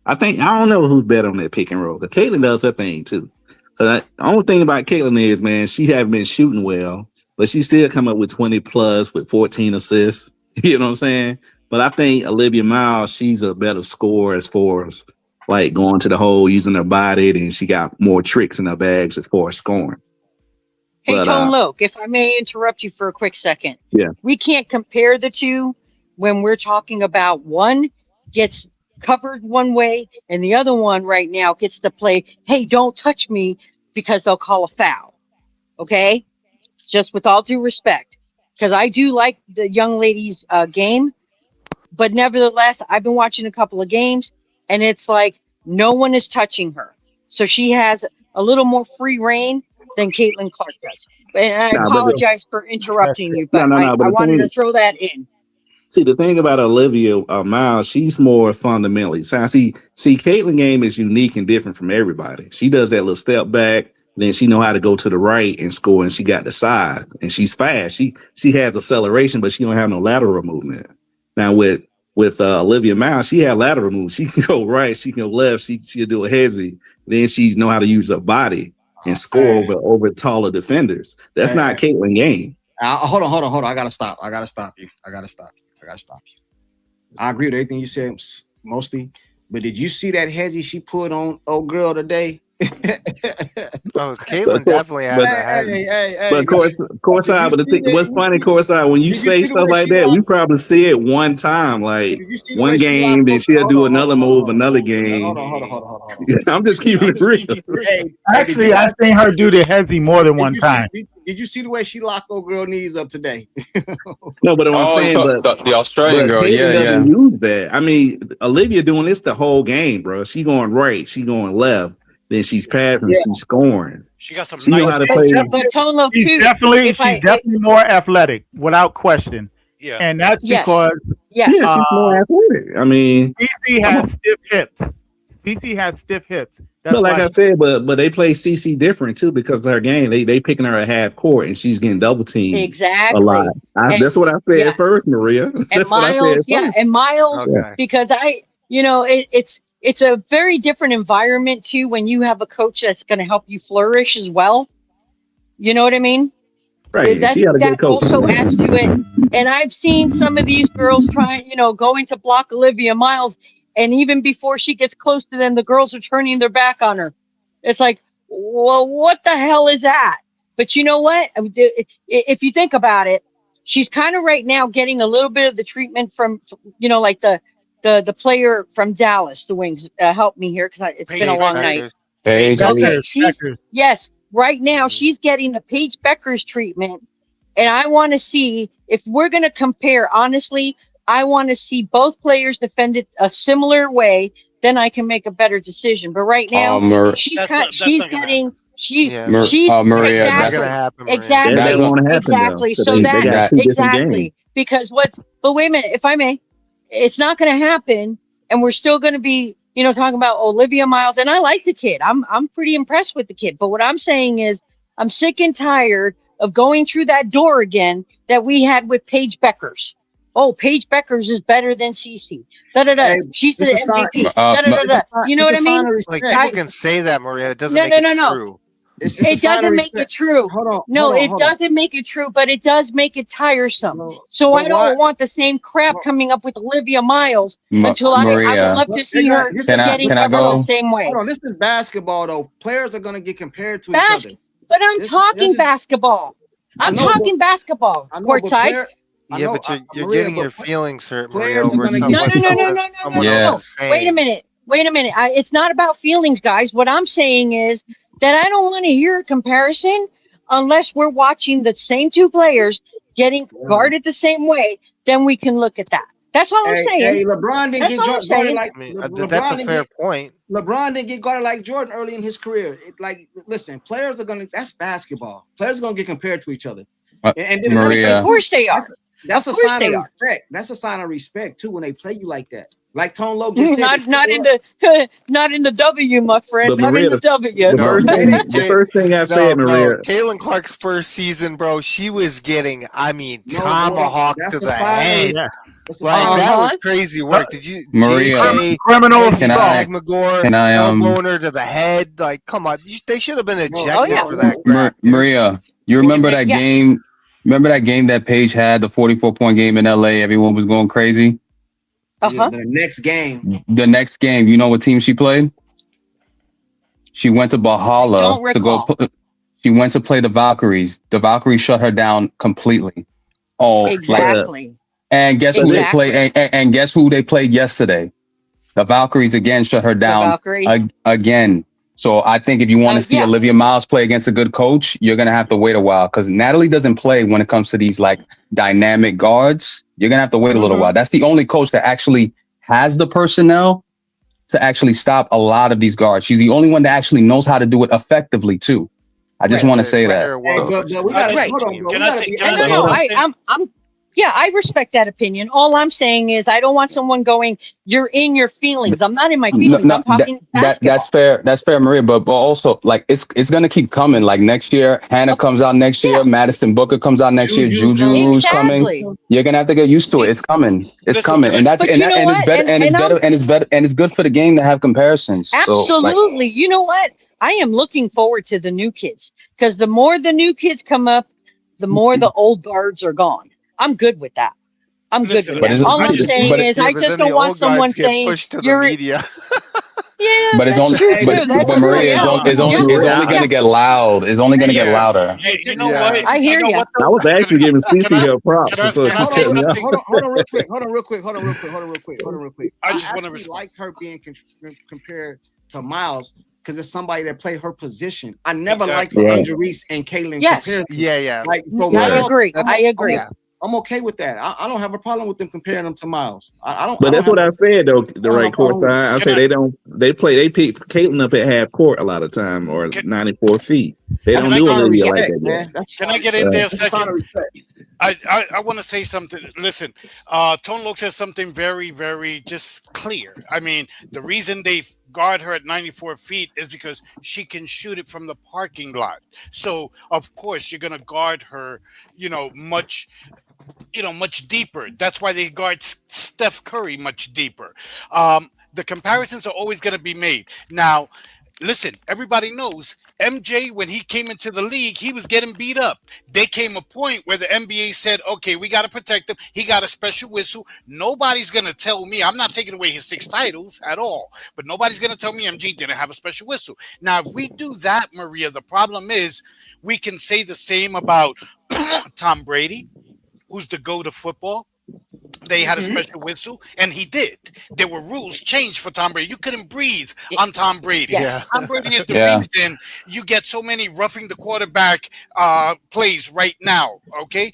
[SPEAKER 11] I don't know who's better on that pick and roll, because Caitlin does her thing too. So the only thing about Caitlin is, man, she hasn't been shooting well, but she still come up with 20 plus with 14 assists. You know what I'm saying? But I think Olivia Miles, she's a better scorer as far as like going to the hole, using her body, and she got more tricks in her bags as far as scoring.
[SPEAKER 12] Hey, Tone Loc, if I may interrupt you for a quick second.
[SPEAKER 11] Yeah.
[SPEAKER 12] We can't compare the two when we're talking about one gets covered one way and the other one right now gets to play, hey, don't touch me, because they'll call a foul. Okay? Just with all due respect. Because I do like the young lady's game. But nevertheless, I've been watching a couple of games, and it's like no one is touching her. So she has a little more free reign than Caitlin Clark does. And I apologize for interrupting you, but I wanted to throw that in.
[SPEAKER 11] See, the thing about Olivia Miles, she's more fundamentally sound. See, Caitlin game is unique and different from everybody. She does that little step back, then she know how to go to the right and score, and she got the size, and she's fast. She has acceleration, but she don't have no lateral movement. Now with Olivia Miles, she had lateral movement. She can go right, she can go left, she'll do a headsy. Then she know how to use her body and score over taller defenders. That's not Caitlin game.
[SPEAKER 1] Hold on. I gotta stop you. I agree with everything you said mostly, but did you see that hezzy she put on old girl today?
[SPEAKER 9] Caitlin definitely has a hezzy.
[SPEAKER 11] But Courtside, but the thing, what's funny, Courtside, when you say stuff like that, we probably see it one time, like one game, then she'll do another move, another game. Hold on. I'm just keeping it real.
[SPEAKER 3] Actually, I've seen her do the hezzy more than one time.
[SPEAKER 1] Did you see the way she locked old girl knees up today?
[SPEAKER 11] No, but I'm saying,
[SPEAKER 6] the Australian girl,
[SPEAKER 11] doesn't use that. I mean, Olivia doing this the whole game, bro. She going right, she going left. then she's passing, she's scoring.
[SPEAKER 10] She got some
[SPEAKER 11] She know
[SPEAKER 10] nice
[SPEAKER 11] how to
[SPEAKER 10] moves.
[SPEAKER 11] play.
[SPEAKER 12] But Tolo
[SPEAKER 3] She's
[SPEAKER 12] too.
[SPEAKER 3] definitely more athletic, without question.
[SPEAKER 10] Yeah.
[SPEAKER 3] And that's
[SPEAKER 12] Yes.
[SPEAKER 3] because
[SPEAKER 12] Yes.
[SPEAKER 11] Yeah, she's more athletic. I mean,
[SPEAKER 3] CC has stiff hips. CC has stiff hips. That's
[SPEAKER 11] but like
[SPEAKER 3] why
[SPEAKER 11] I said, but they play CC different too because of her game. They picking her at half court and she's getting double teamed
[SPEAKER 12] Exactly.
[SPEAKER 11] a lot.
[SPEAKER 12] And-
[SPEAKER 11] That's what I said at first, Maria.
[SPEAKER 12] And
[SPEAKER 11] That's what I said
[SPEAKER 12] Miles,
[SPEAKER 11] at first.
[SPEAKER 12] and Miles,
[SPEAKER 9] Okay.
[SPEAKER 12] because it's a very different environment too when you have a coach that's going to help you flourish as well. You know what I mean?
[SPEAKER 11] Right. She had a good
[SPEAKER 12] That
[SPEAKER 11] coach.
[SPEAKER 12] also adds to it. And I've seen some of these girls trying, going to block Olivia Miles, and even before she gets close to them, the girls are turning their back on her. It's like, well, what the hell is that? But you know what? If you think about it, she's kind of right now getting a little bit of the treatment from, like the player from Dallas, the Wings. Help me here because it's been a long night.
[SPEAKER 6] Paige.
[SPEAKER 12] Okay,
[SPEAKER 3] Beckers.
[SPEAKER 12] yes, right now she's getting the Paige Beckers treatment, and I want to see if we're going to compare. Honestly, I want to see both players defend it a similar way. Then I can make a better decision. But right now, she's getting. She's
[SPEAKER 6] Maria,
[SPEAKER 9] That's
[SPEAKER 12] exactly,
[SPEAKER 9] gonna happen, Maria.
[SPEAKER 12] exactly,
[SPEAKER 11] That won't happen, though.
[SPEAKER 12] exactly.
[SPEAKER 11] So
[SPEAKER 12] So
[SPEAKER 11] they
[SPEAKER 12] that
[SPEAKER 11] got two different
[SPEAKER 12] exactly
[SPEAKER 11] games.
[SPEAKER 12] because but wait a minute, if I may, it's not going to happen, and we're still going to be, talking about Olivia Miles, and I like the kid. I'm pretty impressed with the kid. But what I'm saying is, I'm sick and tired of going through that door again that we had with Paige Beckers. Oh, Paige Beckers is better than CC.
[SPEAKER 1] Hey,
[SPEAKER 12] She's the
[SPEAKER 1] it's a sign-
[SPEAKER 12] MVP. You know what I mean?
[SPEAKER 9] Like people can say that, Maria. It doesn't make
[SPEAKER 12] No.
[SPEAKER 9] it true.
[SPEAKER 1] It's a
[SPEAKER 12] It
[SPEAKER 1] sign of
[SPEAKER 12] doesn't make it
[SPEAKER 1] respect.
[SPEAKER 12] true. No, it doesn't make it true, but it does make it tiresome. So
[SPEAKER 1] But
[SPEAKER 12] I don't want the same crap coming up with Olivia Miles until I would
[SPEAKER 6] Maria.
[SPEAKER 12] love to see her
[SPEAKER 6] Can I
[SPEAKER 12] covered
[SPEAKER 6] go?
[SPEAKER 12] the same way.
[SPEAKER 1] Hold on, this is basketball though. Players are gonna get compared to each other.
[SPEAKER 12] But I'm talking basketball. I'm
[SPEAKER 1] know,
[SPEAKER 12] talking basketball.
[SPEAKER 1] I know, but
[SPEAKER 12] Courtside.
[SPEAKER 9] Yeah, but you're
[SPEAKER 1] Maria,
[SPEAKER 9] getting
[SPEAKER 1] but
[SPEAKER 9] your feelings hurt,
[SPEAKER 1] players
[SPEAKER 9] Maria,
[SPEAKER 1] are
[SPEAKER 9] over
[SPEAKER 1] gonna
[SPEAKER 9] something.
[SPEAKER 1] get-
[SPEAKER 9] someone
[SPEAKER 6] Yeah.
[SPEAKER 9] else is saying.
[SPEAKER 12] Wait a minute. It's not about feelings, guys. What I'm saying is that I don't want to hear a comparison unless we're watching the same two players getting guarded the same way. Then we can look at that. That's all I'm saying.
[SPEAKER 1] Hey, LeBron didn't
[SPEAKER 12] That's
[SPEAKER 1] get
[SPEAKER 12] all I'm
[SPEAKER 1] guarded
[SPEAKER 12] saying.
[SPEAKER 1] like
[SPEAKER 9] I mean,
[SPEAKER 1] LeBron
[SPEAKER 9] that's a
[SPEAKER 1] didn't
[SPEAKER 9] fair
[SPEAKER 1] get-
[SPEAKER 9] point.
[SPEAKER 1] LeBron didn't get guarded like Jordan early in his career. Listen, players are gonna. That's basketball. Players are gonna get compared to each other. And then
[SPEAKER 6] Maria.
[SPEAKER 12] Of course they are.
[SPEAKER 1] That's a
[SPEAKER 12] Of course
[SPEAKER 1] sign
[SPEAKER 12] they
[SPEAKER 1] of
[SPEAKER 12] are.
[SPEAKER 1] respect. That's a sign of respect too when they play you like that. Like Tone Loc just said.
[SPEAKER 12] Not in the W, my friend.
[SPEAKER 11] But
[SPEAKER 12] Not
[SPEAKER 11] Maria,
[SPEAKER 12] in the W.
[SPEAKER 11] The first thing I said, Maria.
[SPEAKER 9] Caitlin Clark's first season, bro, she was getting,
[SPEAKER 1] No,
[SPEAKER 9] tomahawk
[SPEAKER 1] that's
[SPEAKER 9] to
[SPEAKER 1] the
[SPEAKER 9] the
[SPEAKER 1] sign of-
[SPEAKER 9] head.
[SPEAKER 3] Yeah.
[SPEAKER 1] That's a
[SPEAKER 9] Like
[SPEAKER 1] sign of-
[SPEAKER 9] that was crazy work. Did you,
[SPEAKER 6] Maria.
[SPEAKER 9] JJ,
[SPEAKER 3] Criminal
[SPEAKER 9] Tracy
[SPEAKER 3] assault.
[SPEAKER 9] McGore,
[SPEAKER 6] Can I,
[SPEAKER 9] elbowing her to the head? Like, come on, they should have been ejected
[SPEAKER 12] yeah.
[SPEAKER 9] for that. crap, dude.
[SPEAKER 6] Maria, you remember that
[SPEAKER 12] Yeah.
[SPEAKER 6] game? Remember that game that Paige had, the 44-point game in LA? Everyone was going crazy.
[SPEAKER 12] Uh-huh.
[SPEAKER 1] The next game.
[SPEAKER 6] The next game, you know what team she played? She went to
[SPEAKER 12] I
[SPEAKER 6] Bahala
[SPEAKER 12] don't
[SPEAKER 6] to go.
[SPEAKER 12] recall.
[SPEAKER 6] She went to play the Valkyries. The Valkyries shut her down completely. Oh,
[SPEAKER 12] Exactly.
[SPEAKER 6] and guess who they
[SPEAKER 12] Exactly.
[SPEAKER 6] play? And guess who they played yesterday? The Valkyries again shut her down
[SPEAKER 12] Valkyries.
[SPEAKER 6] again. So I think if you want to see
[SPEAKER 12] yeah.
[SPEAKER 6] Olivia Miles play against a good coach, you're gonna have to wait a while because Natalie doesn't play when it comes to these like dynamic guards. You're gonna have to wait a little while. That's the only coach that actually has the personnel to actually stop a lot of these guards. She's the only one that actually knows how to do it effectively too. I just want to say that.
[SPEAKER 1] Hey, but we gotta,
[SPEAKER 12] Right.
[SPEAKER 1] hold on, bro.
[SPEAKER 10] Can
[SPEAKER 1] We
[SPEAKER 10] I
[SPEAKER 1] gotta
[SPEAKER 10] say-
[SPEAKER 1] be
[SPEAKER 10] can I
[SPEAKER 1] honest.
[SPEAKER 10] say
[SPEAKER 12] No,
[SPEAKER 10] something?
[SPEAKER 12] I respect that opinion. All I'm saying is I don't want someone going, you're in your feelings. I'm not in my feelings. I'm talking basketball.
[SPEAKER 6] That's fair. That's fair, Maria. But also, like, it's gonna keep coming. Like next year, Hannah comes out next year. Madison Booker comes out next year. Juju's
[SPEAKER 12] Exactly.
[SPEAKER 6] coming. You're gonna have to get used to it. It's coming. It's
[SPEAKER 10] Listen,
[SPEAKER 6] coming, and
[SPEAKER 12] but you know
[SPEAKER 6] it's
[SPEAKER 12] what?
[SPEAKER 6] better. And it's
[SPEAKER 12] And
[SPEAKER 6] better. And it's better. And it's good for the game to have comparisons.
[SPEAKER 12] Absolutely. You know what? I am looking forward to the new kids because the more the new kids come up, the more the old guards are gone. I'm good with that. I'm good
[SPEAKER 10] Listen,
[SPEAKER 12] with
[SPEAKER 6] but
[SPEAKER 12] that.
[SPEAKER 6] it's-
[SPEAKER 12] All I'm
[SPEAKER 6] but it's-
[SPEAKER 12] saying
[SPEAKER 6] but
[SPEAKER 12] is
[SPEAKER 9] Yeah,
[SPEAKER 12] I
[SPEAKER 9] but
[SPEAKER 12] just
[SPEAKER 9] then
[SPEAKER 12] don't
[SPEAKER 9] the
[SPEAKER 12] want
[SPEAKER 9] old
[SPEAKER 12] someone
[SPEAKER 9] guards get
[SPEAKER 12] saying
[SPEAKER 9] pushed to the
[SPEAKER 12] you're
[SPEAKER 9] media.
[SPEAKER 12] yeah.
[SPEAKER 6] But it's
[SPEAKER 12] that's
[SPEAKER 6] only,
[SPEAKER 12] true,
[SPEAKER 6] but,
[SPEAKER 12] too. That's
[SPEAKER 6] but
[SPEAKER 12] true,
[SPEAKER 6] Maria,
[SPEAKER 12] yeah.
[SPEAKER 6] it's only going to get loud. It's only going to get louder.
[SPEAKER 10] You know
[SPEAKER 9] Yeah.
[SPEAKER 10] what?
[SPEAKER 12] I hear
[SPEAKER 10] you know
[SPEAKER 12] ya.
[SPEAKER 10] what, though?
[SPEAKER 11] I was actually giving Cece
[SPEAKER 10] Can I-
[SPEAKER 11] her props
[SPEAKER 10] can I-
[SPEAKER 11] before
[SPEAKER 10] can I
[SPEAKER 11] she
[SPEAKER 10] say
[SPEAKER 11] set me up.
[SPEAKER 10] something?
[SPEAKER 1] Hold on real quick.
[SPEAKER 10] I just wanna
[SPEAKER 1] actually like her being compared to Miles because it's somebody that played her position. I never liked
[SPEAKER 10] Exactly.
[SPEAKER 1] the
[SPEAKER 6] Right.
[SPEAKER 1] Angel Reese and Caitlin
[SPEAKER 12] Yes.
[SPEAKER 1] comparison.
[SPEAKER 9] Yeah.
[SPEAKER 1] Like so
[SPEAKER 12] I
[SPEAKER 1] Miles,
[SPEAKER 12] agree.
[SPEAKER 9] That's-
[SPEAKER 12] I agree.
[SPEAKER 9] yeah.
[SPEAKER 1] I'm okay with that. I don't have a problem with them comparing them to Miles. I don't.
[SPEAKER 11] But that's what I said though. The right court
[SPEAKER 1] problem.
[SPEAKER 11] side. I say they pick Caitlin up at half court a lot of time or 94 feet. They don't do a little like that.
[SPEAKER 1] Man.
[SPEAKER 10] Can I get in there a second? I want to say something. Listen, Tone Loc says something very, very just clear. I mean, the reason they guard her at 94 feet is because she can shoot it from the parking lot. So, of course, you're going to guard her, much deeper. That's why they guard Steph Curry much deeper. The comparisons are always going to be made. Now, listen, everybody knows MJ, when he came into the league, he was getting beat up. There came a point where the NBA said, okay, we got to protect him. He got a special whistle. Nobody's going to tell me. I'm not taking away his 6 titles at all, but nobody's going to tell me MJ didn't have a special whistle. Now, if we do that, Maria, the problem is we can say the same about Tom Brady, who's the GOAT of football. They had a special whistle, and he did. There were rules changed for Tom Brady. You couldn't breathe on Tom Brady.
[SPEAKER 9] Yeah.
[SPEAKER 10] Tom Brady is the reason you get so many roughing the quarterback plays right now, okay?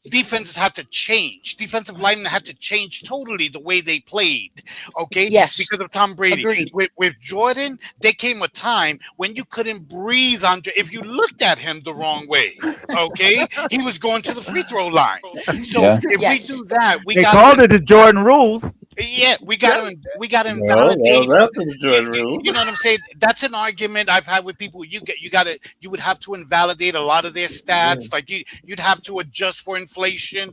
[SPEAKER 10] Defenses had to change. Defensive linemen had to change totally the way they played, okay?
[SPEAKER 12] Yes.
[SPEAKER 10] Because of Tom Brady. With Jordan, there came a time when you couldn't breathe if you looked at him the wrong way, okay? He was going to the free throw line. So if we do that,
[SPEAKER 3] they called it the Jordan rules.
[SPEAKER 10] Yeah, we got to invalidate. That's the Jordan rules. You know what I'm saying? That's an argument I've had with people. You would have to invalidate a lot of their stats. Like you'd have to adjust for inflation.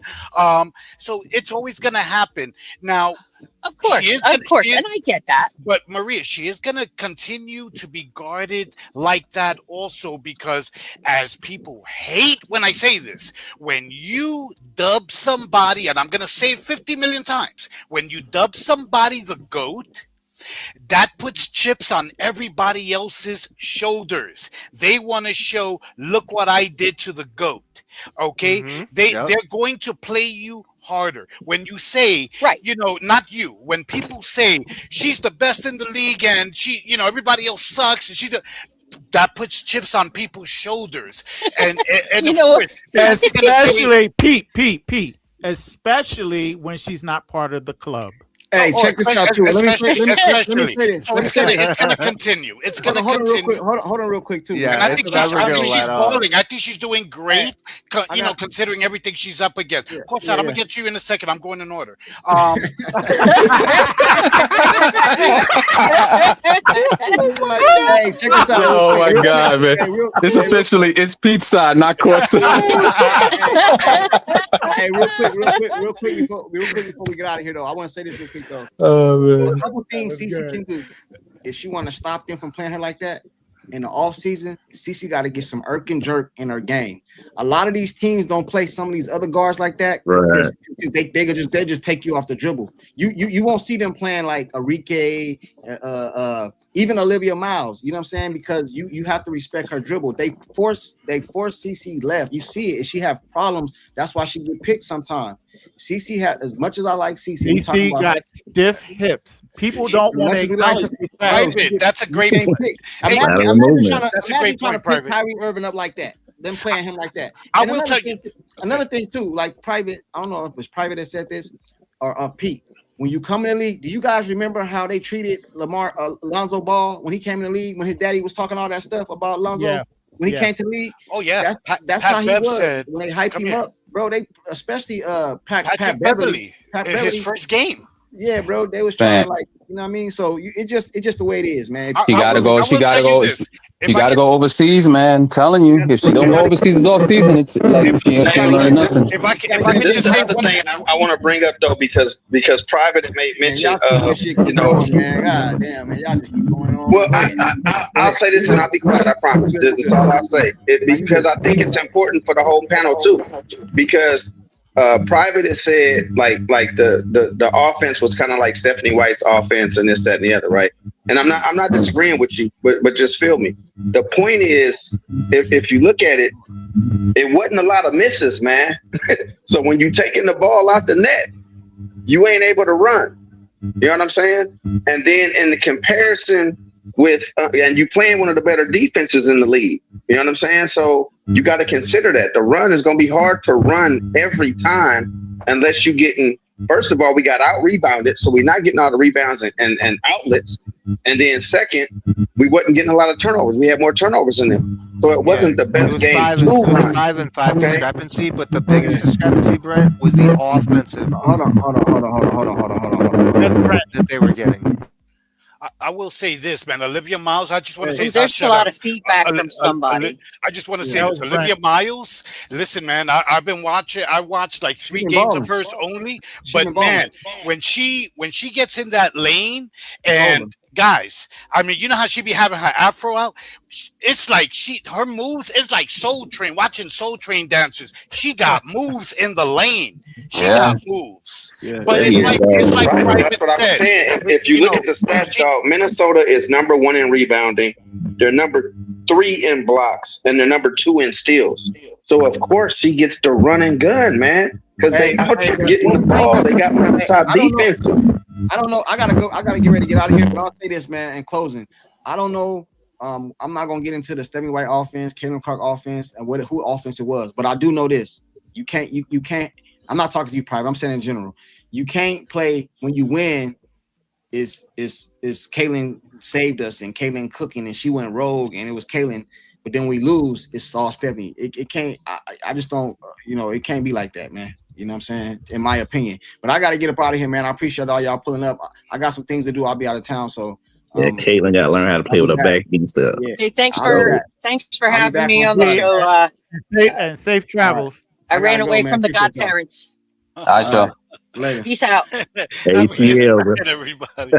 [SPEAKER 10] So it's always going to happen. Now,
[SPEAKER 12] of course, and I get that.
[SPEAKER 10] But Maria, she is going to continue to be guarded like that also because, as people hate when I say this, when you dub somebody, and I'm going to say it 50 million times, when you dub somebody the GOAT, that puts chips on everybody else's shoulders. They want to show, look what I did to the GOAT. Okay? They're going to play you harder. When you say, not you, when people say she's the best in the league and she, everybody else sucks and that puts chips on people's shoulders. And of course,
[SPEAKER 3] especially Pete, especially when she's not part of the club.
[SPEAKER 1] Hey, check this out too. Let me say this.
[SPEAKER 10] It's going to continue. It's going to continue.
[SPEAKER 1] Hold on real quick too.
[SPEAKER 10] Yeah, and I think she's balling. I think she's doing great, considering everything she's up against. Of course, I'm going to get to you in a second. I'm going in order.
[SPEAKER 1] Hey, check this out.
[SPEAKER 6] Oh my God, man! It's Pete's side, not Courtside.
[SPEAKER 1] Hey, real quick before we get out of here, though, I want to say this real quick.
[SPEAKER 6] Oh, man.
[SPEAKER 1] A couple things Cece can do if she want to stop them from playing her like that in the off season. Cece got to get some irk and jerk in her game. A lot of these teams don't play some of these other guards like that.
[SPEAKER 11] Right.
[SPEAKER 1] They just take you off the dribble. You won't see them playing like Arike, even Olivia Miles. You know what I'm saying? Because you have to respect her dribble. They force Cece left. You see it. She have problems. That's why she get picked sometimes. Cece had, as much as I like Cece,
[SPEAKER 3] Cece got stiff hips. People don't want to acknowledge
[SPEAKER 10] Private. That's a great point.
[SPEAKER 1] Imagine trying to pick Kyrie Irving up like that. Them playing him like that.
[SPEAKER 10] I will tell you
[SPEAKER 1] another thing too. Like Private, I don't know if it's Private that said this or Pete. When you come in the league, do you guys remember how they treated Lonzo Ball when he came in the league? When his daddy was talking all that stuff about Lonzo when he came to the league?
[SPEAKER 10] Oh yeah,
[SPEAKER 1] that's how he was when they hyped him up, bro. They especially Pat Beverly
[SPEAKER 10] his first game.
[SPEAKER 1] Yeah, bro. They was trying to you know what I mean? So it's just the way it is, man.
[SPEAKER 6] She gotta go overseas, man. Telling you, if she don't go overseas, it's off season. It's like she ain't learning nothing.
[SPEAKER 10] If I can
[SPEAKER 5] this
[SPEAKER 10] just
[SPEAKER 5] is
[SPEAKER 10] say
[SPEAKER 5] another
[SPEAKER 10] one
[SPEAKER 5] thing I want to bring up though, because Private had made mention
[SPEAKER 1] man. God damn, man, y'all just keep going on.
[SPEAKER 5] Well, I'll say this and I'll be quiet. I promise. This is all I'll say. Because I think it's important for the whole panel too, because. Private has said like the offense was kind of like Stephanie White's offense and this, that, and the other, right? And I'm not disagreeing with you, but just feel me. The point is, if you look at it, it wasn't a lot of misses, man. So when you taking the ball out the net, you ain't able to run. You know what I'm saying? And then in the comparison with and you playing one of the better defenses in the league. You know what I'm saying? So you got to consider that the run is going to be hard to run every time unless you're getting. First of all, we got out rebounded, so we're not getting all the rebounds and outlets. And then second, we wasn't getting a lot of turnovers. We had more turnovers in them, so it wasn't the best game.
[SPEAKER 9] It was 5-5 discrepancy, but the biggest discrepancy, Brent, was the offensive.
[SPEAKER 1] Hold on.
[SPEAKER 9] That they were getting.
[SPEAKER 10] I will say this, man. Olivia Miles, I just want to say
[SPEAKER 12] there's a lot of feedback from somebody.
[SPEAKER 10] I just want to say this. Olivia Miles, listen, man, I've been watching. I watched like 3 games of hers only. But man, when she gets in that lane and guys, I mean, you know how she be having her afro out? It's like her moves is like Soul Train, watching Soul Train dancers. She got moves in the lane. She got moves.
[SPEAKER 5] Yeah.
[SPEAKER 10] But it's like
[SPEAKER 5] that's what I'm saying. If you look at the stats, dog, Minnesota is number 1 in rebounding. They're number 3 in blocks, and they're number 2 in steals. So of course she gets the run and gun, man, because they out there getting the ball. They got one of the top defenses.
[SPEAKER 1] I don't know. I gotta go. I gotta get ready to get out of here. But I'll say this, man. In closing, I don't know. I'm not gonna get into the Stephanie White offense, Caitlin Clark offense, and who offense it was. But I do know this: you can't. I'm not talking to you private. I'm saying in general. You can't play when you win. Is Caitlin saved us and Caitlin cooking and she went rogue and it was Caitlin. But then we lose. It's all Stephanie. It can't. I just don't. It can't be like that, man. You know what I'm saying? In my opinion. But I got to get up out of here, man. I appreciate all y'all pulling up. I got some things to do. I'll be out of town. So
[SPEAKER 11] Caitlin got to learn how to play with her back and stuff.
[SPEAKER 1] Yeah.
[SPEAKER 12] Hey, thanks for having me on the show.
[SPEAKER 3] And safe travels.
[SPEAKER 12] I ran away from the godparents.
[SPEAKER 6] All right, y'all.
[SPEAKER 1] Later.
[SPEAKER 12] Peace out.
[SPEAKER 11] ATL,
[SPEAKER 10] everybody.